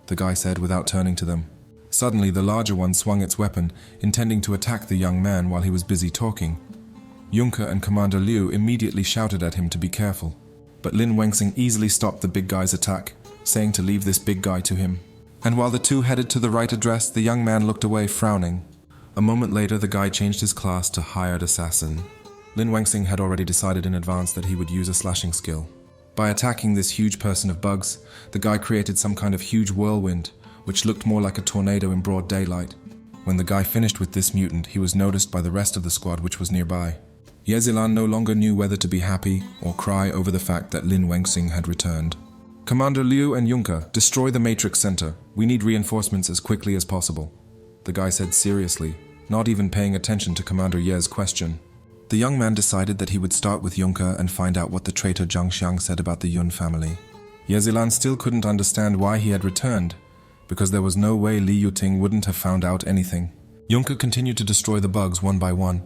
the guy said without turning to them. Suddenly, the larger one swung its weapon, intending to attack the young man while he was busy talking. Juncker and Commander Liu immediately shouted at him to be careful, but Lin Wangxing easily stopped the big guy's attack, saying to leave this big guy to him. And while the two headed to the right address, the young man looked away, frowning. A moment later, the guy changed his class to Hired Assassin. Lin Wangxing had already decided in advance that he would use a slashing skill. By attacking this huge person of bugs, the guy created some kind of huge whirlwind, which looked more like a tornado in broad daylight. When the guy finished with this mutant, he was noticed by the rest of the squad which was nearby. Ye Zilan no longer knew whether to be happy or cry over the fact that Lin Wangxing had returned. Commander Liu and Juncker, destroy the Matrix Center. We need reinforcements as quickly as possible, the guy said seriously, not even paying attention to Commander Ye's question. The young man decided that he would start with Juncker and find out what the traitor Zhang Xiang said about the Yun family. Ye Zilan still couldn't understand why he had returned. because there was no way Li Yuting wouldn't have found out anything. Yunka continued to destroy the bugs one by one.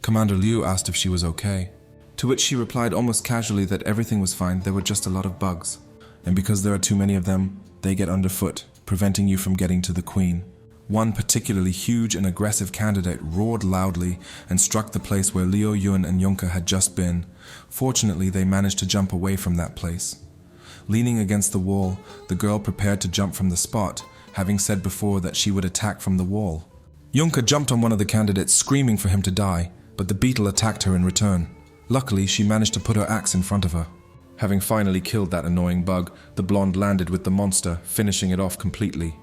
Commander Liu asked if she was okay, to which she replied almost casually that everything was fine, there were just a lot of bugs. And because there are too many of them, they get underfoot, preventing you from getting to the queen. One particularly huge and aggressive candidate roared loudly and struck the place where Liu Yun and Yunka had just been. Fortunately, they managed to jump away from that place. Leaning against the wall, the girl prepared to jump from the spot, having said before that she would attack from the wall. Yunka jumped on one of the candidates, screaming for him to die, but the beetle attacked her in return. Luckily, she managed to put her axe in front of her. Having finally killed that annoying bug, the blonde landed with the monster, finishing it off completely.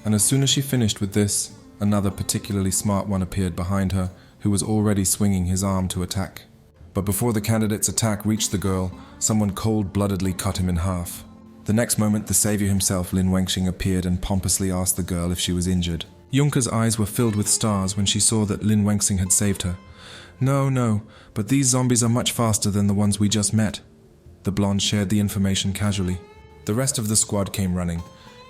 And as soon as she finished with this, another particularly smart one appeared behind her, who was already swinging his arm to attack. But before the candidate's attack reached the girl, someone cold-bloodedly cut him in half. The next moment, the savior himself, Lin Wenxing, appeared and pompously asked the girl if she was injured. Yunka's eyes were filled with stars when she saw that Lin Wenxing had saved her. No, but these zombies are much faster than the ones we just met." The blonde shared the information casually. The rest of the squad came running.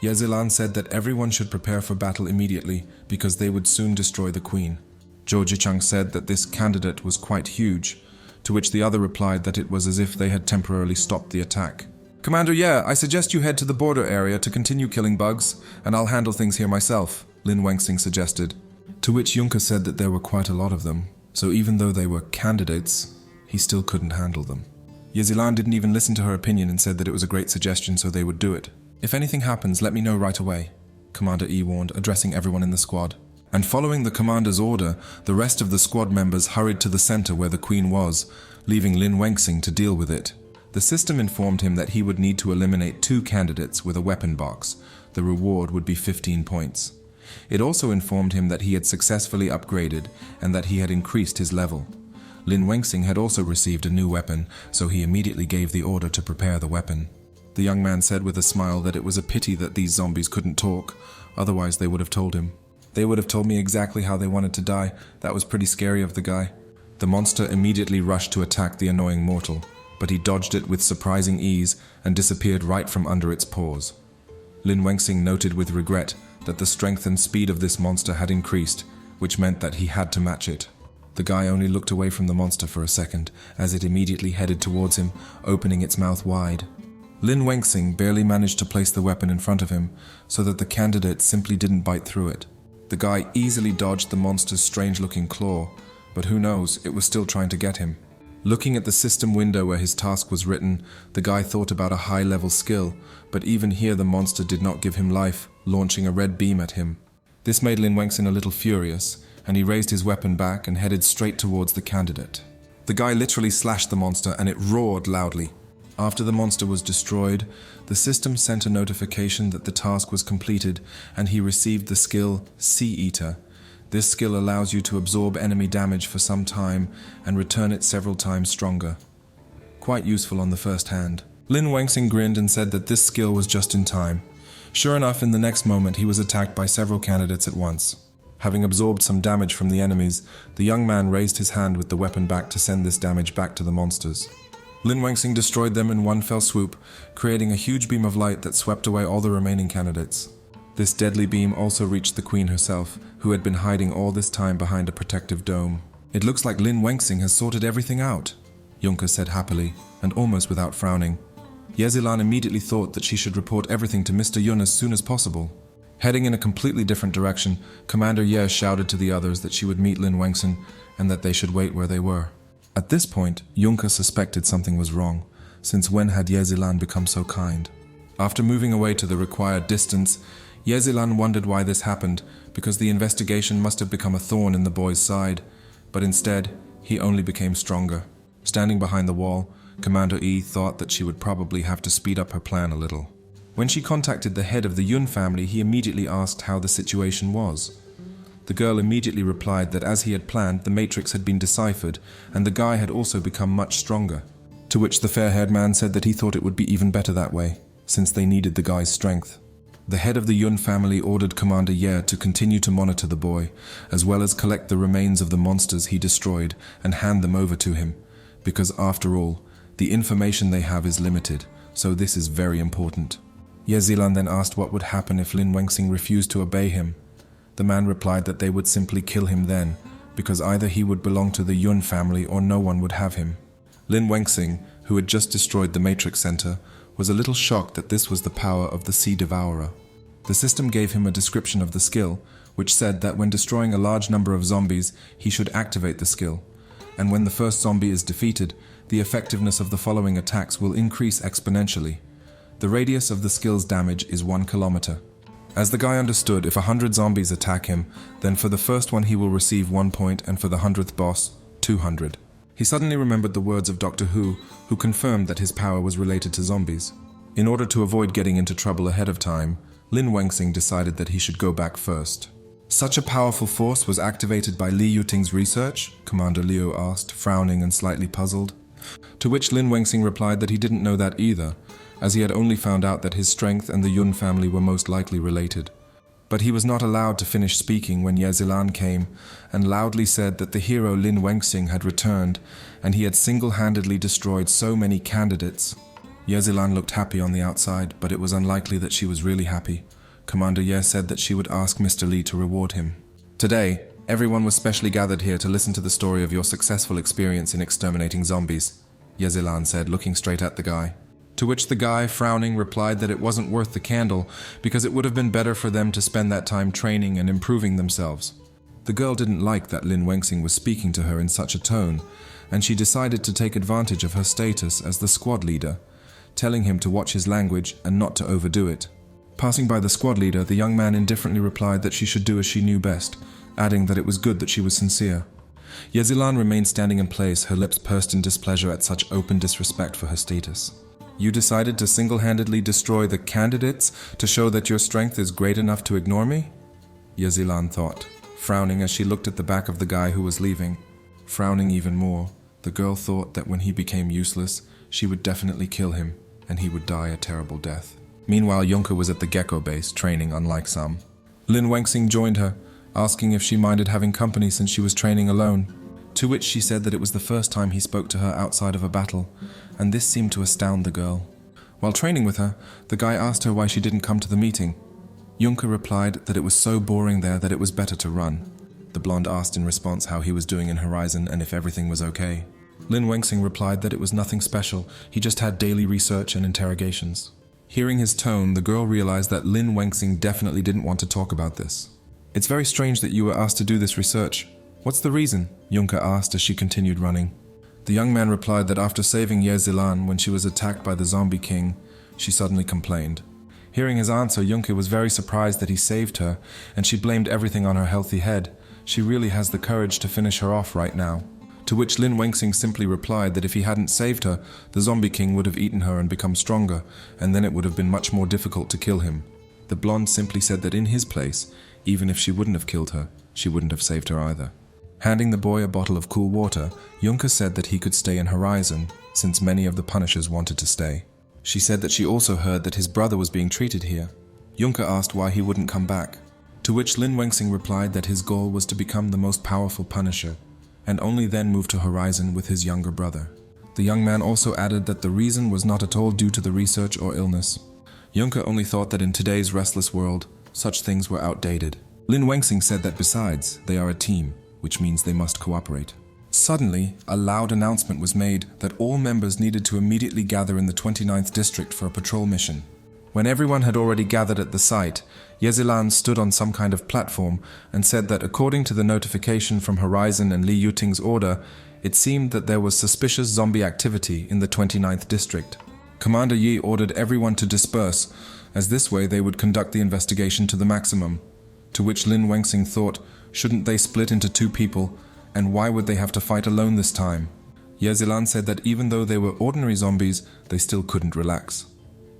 Yezilan said that everyone should prepare for battle immediately because they would soon destroy the queen. Zhou Jichang said that this candidate was quite huge, to which the other replied that it was as if they had temporarily stopped the attack. "Commander Ye, I suggest you head to the border area to continue killing bugs, and I'll handle things here myself," Lin Wenxing suggested. To which Yunka said that there were quite a lot of them, so even though they were candidates, he still couldn't handle them. Yezilan didn't even listen to her opinion and said that it was a great suggestion, so they would do it. "If anything happens, let me know right away," Commander Yi warned, addressing everyone in the squad. And following the commander's order, the rest of the squad members hurried to the center where the queen was, leaving Lin Wenxing to deal with it. The system informed him that he would need to eliminate 2 candidates with a weapon box. The reward would be 15 points. It also informed him that he had successfully upgraded and that he had increased his level. Lin Wenxing had also received a new weapon, so he immediately gave the order to prepare the weapon. The young man said with a smile that it was a pity that these zombies couldn't talk, otherwise they would have told him. "They would have told me exactly how they wanted to die. That was pretty scary of the guy." The monster immediately rushed to attack the annoying mortal, but he dodged it with surprising ease and disappeared right from under its paws. Lin Wenxing noted with regret that the strength and speed of this monster had increased, which meant that he had to match it. The guy only looked away from the monster for a second, as it immediately headed towards him, opening its mouth wide. Lin Wenxing barely managed to place the weapon in front of him, so that the candidate simply didn't bite through it. The guy easily dodged the monster's strange-looking claw, but who knows, it was still trying to get him. Looking at the system window where his task was written, the guy thought about a high-level skill, but even here the monster did not give him life, launching a red beam at him. This made Lin Wenxing a little furious, and he raised his weapon back and headed straight towards the candidate. The guy literally slashed the monster and it roared loudly. After the monster was destroyed, the system sent a notification that the task was completed and he received the skill Sea Eater. This skill allows you to absorb enemy damage for some time and return it several times stronger. Quite useful on the first hand. Lin Wenxing grinned and said that this skill was just in time. Sure enough, in the next moment he was attacked by several candidates at once. Having absorbed some damage from the enemies, the young man raised his hand with the weapon back to send this damage back to the monsters. Lin Wenxing destroyed them in one fell swoop, creating a huge beam of light that swept away all the remaining candidates. This deadly beam also reached the queen herself, who had been hiding all this time behind a protective dome. "It looks like Lin Wenxing has sorted everything out," Yunka said happily, and almost without frowning. Yezilan immediately thought that she should report everything to Mr. Yun as soon as possible. Heading in a completely different direction, Commander Ye shouted to the others that she would meet Lin Wenxing and that they should wait where they were. At this point, Yunka suspected something was wrong, since when had Yezilan become so kind? After moving away to the required distance, Yezilan wondered why this happened, because the investigation must have become a thorn in the boy's side, but instead, he only became stronger. Standing behind the wall, Commander Yi thought that she would probably have to speed up her plan a little. When she contacted the head of the Yun family, he immediately asked how the situation was. The girl immediately replied that as he had planned, the matrix had been deciphered, and the guy had also become much stronger. To which the fair-haired man said that he thought it would be even better that way, since they needed the guy's strength. The head of the Yun family ordered Commander Ye to continue to monitor the boy, as well as collect the remains of the monsters he destroyed and hand them over to him, because after all, the information they have is limited, so this is very important. Ye Zilan then asked what would happen if Lin Wengxing refused to obey him. The man replied that they would simply kill him then, because either he would belong to the Yun family or no one would have him. Lin Wengxing, who had just destroyed the Matrix Center, was a little shocked that this was the power of the Sea Devourer. The system gave him a description of the skill, which said that when destroying a large number of zombies, he should activate the skill, and when the first zombie is defeated, the effectiveness of the following attacks will increase exponentially. The radius of the skill's damage is 1 kilometer. As the guy understood, if 100 zombies attack him, then for the first one he will receive 1 point, and for the 100th boss, 200. He suddenly remembered the words of Doctor Who confirmed that his power was related to zombies. In order to avoid getting into trouble ahead of time, Lin Wengxing decided that he should go back first. Such a powerful force was activated by Li Yuting's research? Commander Liu asked, frowning and slightly puzzled. To which Lin Wengxing replied that he didn't know that either, as he had only found out that his strength and the Yun family were most likely related. But he was not allowed to finish speaking when Ye Zilan came and loudly said that the hero Lin Wengxing had returned and he had single-handedly destroyed so many candidates. Ye Zilan looked happy on the outside, but it was unlikely that she was really happy. Commander Ye said that she would ask Mr. Li to reward him. Today, everyone was specially gathered here to listen to the story of your successful experience in exterminating zombies, Ye Zilan said, looking straight at the guy. To which the guy, frowning, replied that it wasn't worth the candle because it would have been better for them to spend that time training and improving themselves. The girl didn't like that Lin Wengxing was speaking to her in such a tone, and she decided to take advantage of her status as the squad leader, telling him to watch his language and not to overdo it. Passing by the squad leader, the young man indifferently replied that she should do as she knew best, adding that it was good that she was sincere. Ye Zilan remained standing in place, her lips pursed in displeasure at such open disrespect for her status. You decided to single-handedly destroy the candidates to show that your strength is great enough to ignore me? Ye Zilan thought, frowning as she looked at the back of the guy who was leaving. Frowning even more, the girl thought that when he became useless, she would definitely kill him, and he would die a terrible death. Meanwhile, Yunka was at the Gecko base, training unlike some. Lin Wengxing joined her, asking if she minded having company since she was training alone. To which she said that it was the first time he spoke to her outside of a battle, and this seemed to astound the girl. While training with her, the guy asked her why she didn't come to the meeting. Yunka replied that it was so boring there that it was better to run. The blonde asked in response how he was doing in Horizon and if everything was okay. Lin Wengxing replied that it was nothing special, he just had daily research and interrogations. Hearing his tone, the girl realized that Lin Wengxing definitely didn't want to talk about this. It's very strange that you were asked to do this research. What's the reason? Yunka asked as she continued running. The young man replied that after saving Ye Zilan when she was attacked by the zombie king, she suddenly complained. Hearing his answer, Yunka was very surprised that he saved her, and she blamed everything on her healthy head. She really has the courage to finish her off right now. To which Lin Wengxing simply replied that if he hadn't saved her, the zombie king would have eaten her and become stronger, and then it would have been much more difficult to kill him. The blonde simply said that in his place, even if she wouldn't have killed her, she wouldn't have saved her either. Handing the boy a bottle of cool water, Yunka said that he could stay in Horizon, since many of the Punishers wanted to stay. She said that she also heard that his brother was being treated here. Yunka asked why he wouldn't come back, to which Lin Wengxing replied that his goal was to become the most powerful Punisher, and only then move to Horizon with his younger brother. The young man also added that the reason was not at all due to the research or illness. Yunka only thought that in today's restless world, such things were outdated. Lin Wengxing said that besides, they are a team, which means they must cooperate. Suddenly, a loud announcement was made that all members needed to immediately gather in the 29th district for a patrol mission. When everyone had already gathered at the site, Ye Zilan stood on some kind of platform and said that according to the notification from Horizon and Li Yuting's order, it seemed that there was suspicious zombie activity in the 29th district. Commander Yi ordered everyone to disperse, as this way they would conduct the investigation to the maximum. To which Lin Wengxing thought, shouldn't they split into two people, and why would they have to fight alone this time? Ye Zilan said that even though they were ordinary zombies, they still couldn't relax.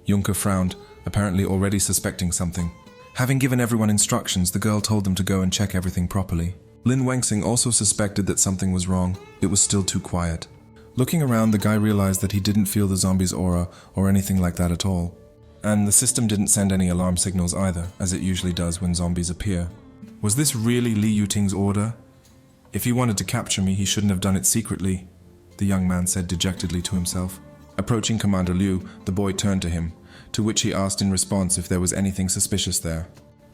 Yunka frowned, apparently already suspecting something. Having given everyone instructions, the girl told them to go and check everything properly. Lin Wengxing also suspected that something was wrong. It was still too quiet. Looking around, the guy realized that he didn't feel the zombie's aura or anything like that at all. And the system didn't send any alarm signals either, as it usually does when zombies appear. Was this really Li Yuting's order? If he wanted to capture me, he shouldn't have done it secretly, the young man said dejectedly to himself. Approaching Commander Liu, the boy turned to him. to which he asked in response if there was anything suspicious there.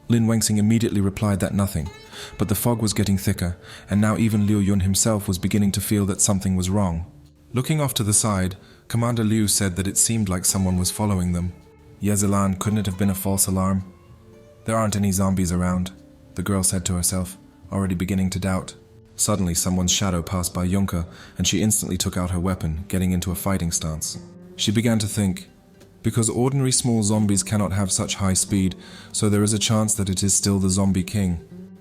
Lin Wangxing immediately replied that nothing, but the fog was getting thicker, and now even Liu Yun himself was beginning to feel that something was wrong. Looking off to the side, Commander Liu said that it seemed like someone was following them. Yezilan, couldn't it have been a false alarm? There aren't any zombies around, the girl said to herself, already beginning to doubt. Suddenly someone's shadow passed by Yunka, and she instantly took out her weapon, getting into a fighting stance. She began to think, because ordinary small zombies cannot have such high speed, so there is a chance that it is still the zombie king.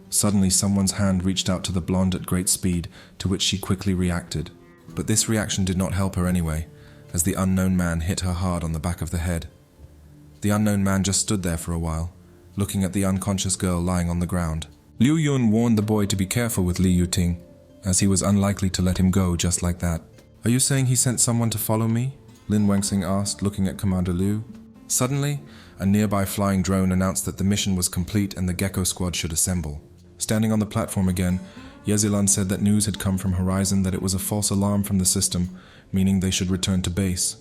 Suddenly someone's hand reached out to the blonde at great speed, to which she quickly reacted. But this reaction did not help her anyway, as the unknown man hit her hard on the back of the head. The unknown man just stood there for a while, looking at the unconscious girl lying on the ground. Liu Yun warned the boy to be careful with Li Yuting, as he was unlikely to let him go just like that. "Are you saying he sent someone to follow me?" Lin Wangxing asked, looking at Commander Liu. Suddenly, a nearby flying drone announced that the mission was complete and the Gecko squad should assemble. Standing on the platform again, Yezilan said that news had come from Horizon that it was a false alarm from the system, meaning they should return to base.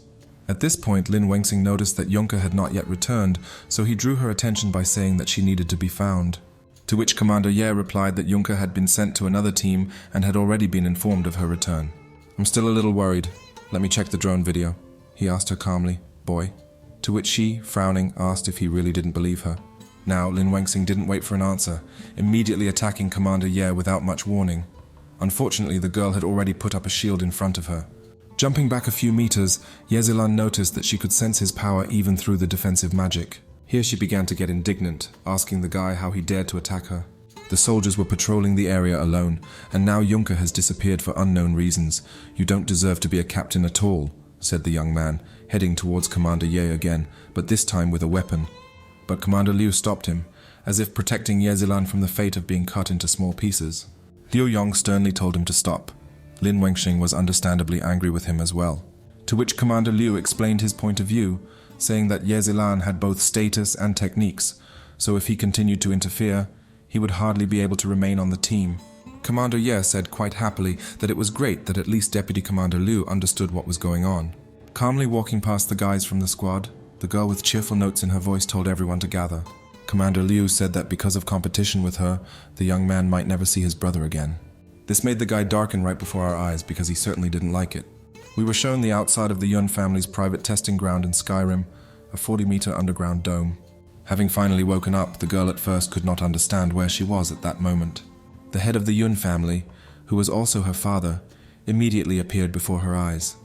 At this point, Lin Wangxing noticed that Yunka had not yet returned, so he drew her attention by saying that she needed to be found. To which Commander Ye replied that Yunka had been sent to another team and had already been informed of her return. "I'm still a little worried. Let me check the drone video," he asked her calmly, "Boy?" To which she, frowning, asked if he really didn't believe her. Now, Lin Wangxing didn't wait for an answer, immediately attacking Commander Ye without much warning. Unfortunately, the girl had already put up a shield in front of her. Jumping back a few meters, Yezilan noticed that she could sense his power even through the defensive magic. Here she began to get indignant, asking the guy how he dared to attack her. The soldiers were patrolling the area alone, and now Yunka has disappeared for unknown reasons. "You don't deserve to be a captain at all," said the young man, heading towards Commander Ye again, but this time with a weapon. But Commander Liu stopped him, as if protecting Yezilan from the fate of being cut into small pieces. Liu Yong sternly told him to stop. Lin Wangxing was understandably angry with him as well. To which Commander Liu explained his point of view, saying that Yezilan had both status and techniques, so if he continued to interfere, he would hardly be able to remain on the team. Commander Ye said quite happily that it was great that at least Deputy Commander Liu understood what was going on. Calmly walking past the guys from the squad, the girl with cheerful notes in her voice told everyone to gather. Commander Liu said that because of competition with her, the young man might never see his brother again. This made the guy darken right before our eyes because he certainly didn't like it. We were shown the outside of the Yun family's private testing ground in Skyrim, a 40-meter underground dome. Having finally woken up, the girl at first could not understand where she was at that moment. The head of the Yun family, who was also her father, immediately appeared before her eyes.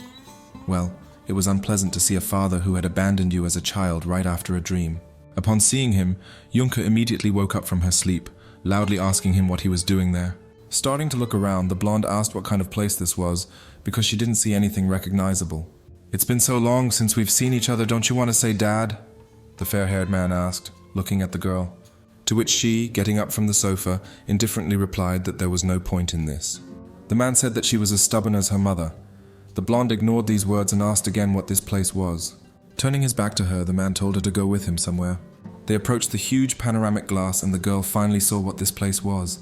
Well, it was unpleasant to see a father who had abandoned you as a child right after a dream. Upon seeing him, Yunka immediately woke up from her sleep, loudly asking him what he was doing there. Starting to look around, the blonde asked what kind of place this was, because she didn't see anything recognizable. "It's been so long since we've seen each other, don't you want to say Dad?" the fair-haired man asked, looking at the girl. To which she, getting up from the sofa, indifferently replied that there was no point in this. The man said that she was as stubborn as her mother. The blonde ignored these words and asked again what this place was. Turning his back to her, the man told her to go with him somewhere. They approached the huge panoramic glass and the girl finally saw what this place was.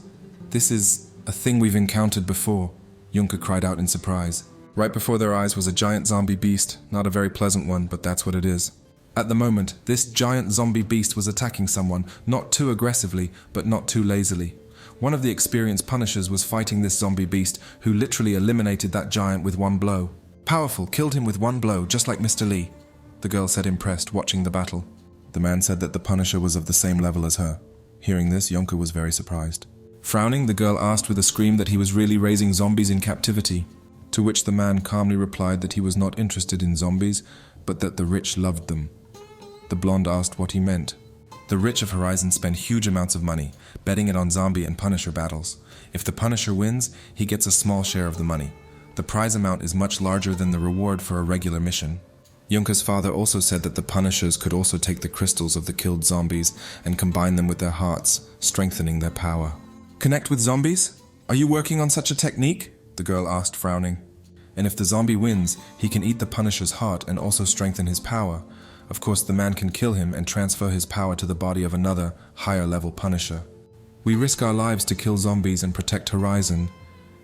"This is a thing we've encountered before," Yunka cried out in surprise. Right before their eyes was a giant zombie beast, not a very pleasant one, but that's what it is. At the moment, this giant zombie beast was attacking someone, not too aggressively, but not too lazily. One of the experienced punishers was fighting this zombie beast, who literally eliminated that giant with one blow. "Powerful, killed him with one blow, just like Mr. Lee," the girl said impressed, watching the battle. The man said that the punisher was of the same level as her. Hearing this, Yunka was very surprised. Frowning, the girl asked with a scream that he was really raising zombies in captivity, to which the man calmly replied that he was not interested in zombies, but that the rich loved them. The blonde asked what he meant. The rich of Horizon spend huge amounts of money, betting it on zombie and punisher battles. If the punisher wins, he gets a small share of the money. The prize amount is much larger than the reward for a regular mission. Yunka's father also said that the punishers could also take the crystals of the killed zombies and combine them with their hearts, strengthening their power. "Connect with zombies? Are you working on such a technique?" the girl asked, frowning. "And if the zombie wins, he can eat the punisher's heart and also strengthen his power. Of course, the man can kill him and transfer his power to the body of another, higher-level punisher. We risk our lives to kill zombies and protect Horizon,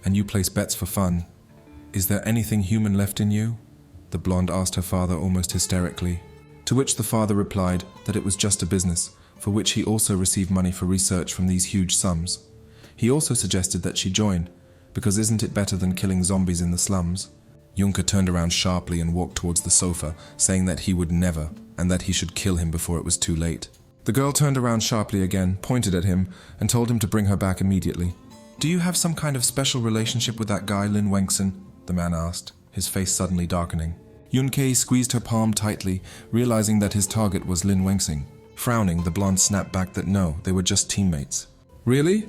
and you place bets for fun. Is there anything human left in you?" the blonde asked her father almost hysterically. To which the father replied that it was just a business, for which he also received money for research from these huge sums. He also suggested that she join, because isn't it better than killing zombies in the slums? Juncker turned around sharply and walked towards the sofa, saying that he would never, and that he should kill him before it was too late. The girl turned around sharply again, pointed at him, and told him to bring her back immediately. "Do you have some kind of special relationship with that guy, Lin Wengson?" the man asked, his face suddenly darkening. Yunkei squeezed her palm tightly, realizing that his target was Lin Wengson. Frowning, the blonde snapped back that no, they were just teammates. "Really?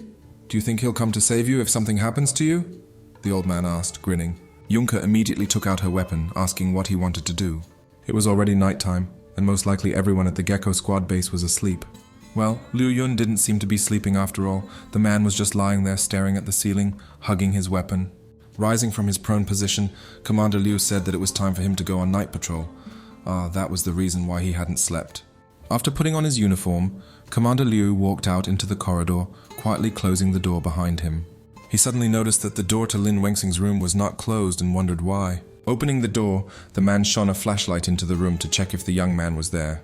Do you think he'll come to save you if something happens to you?" the old man asked, grinning. Juncker immediately took out her weapon, asking what he wanted to do. It was already nighttime, and most likely everyone at the Gecko Squad base was asleep. Well, Liu Yun didn't seem to be sleeping after all. The man was just lying there staring at the ceiling, hugging his weapon. Rising from his prone position, Commander Liu said that it was time for him to go on night patrol. That was the reason why he hadn't slept. After putting on his uniform, Commander Liu walked out into the corridor, quietly closing the door behind him. He suddenly noticed that the door to Lin Wengxing's room was not closed and wondered why. Opening the door, the man shone a flashlight into the room to check if the young man was there.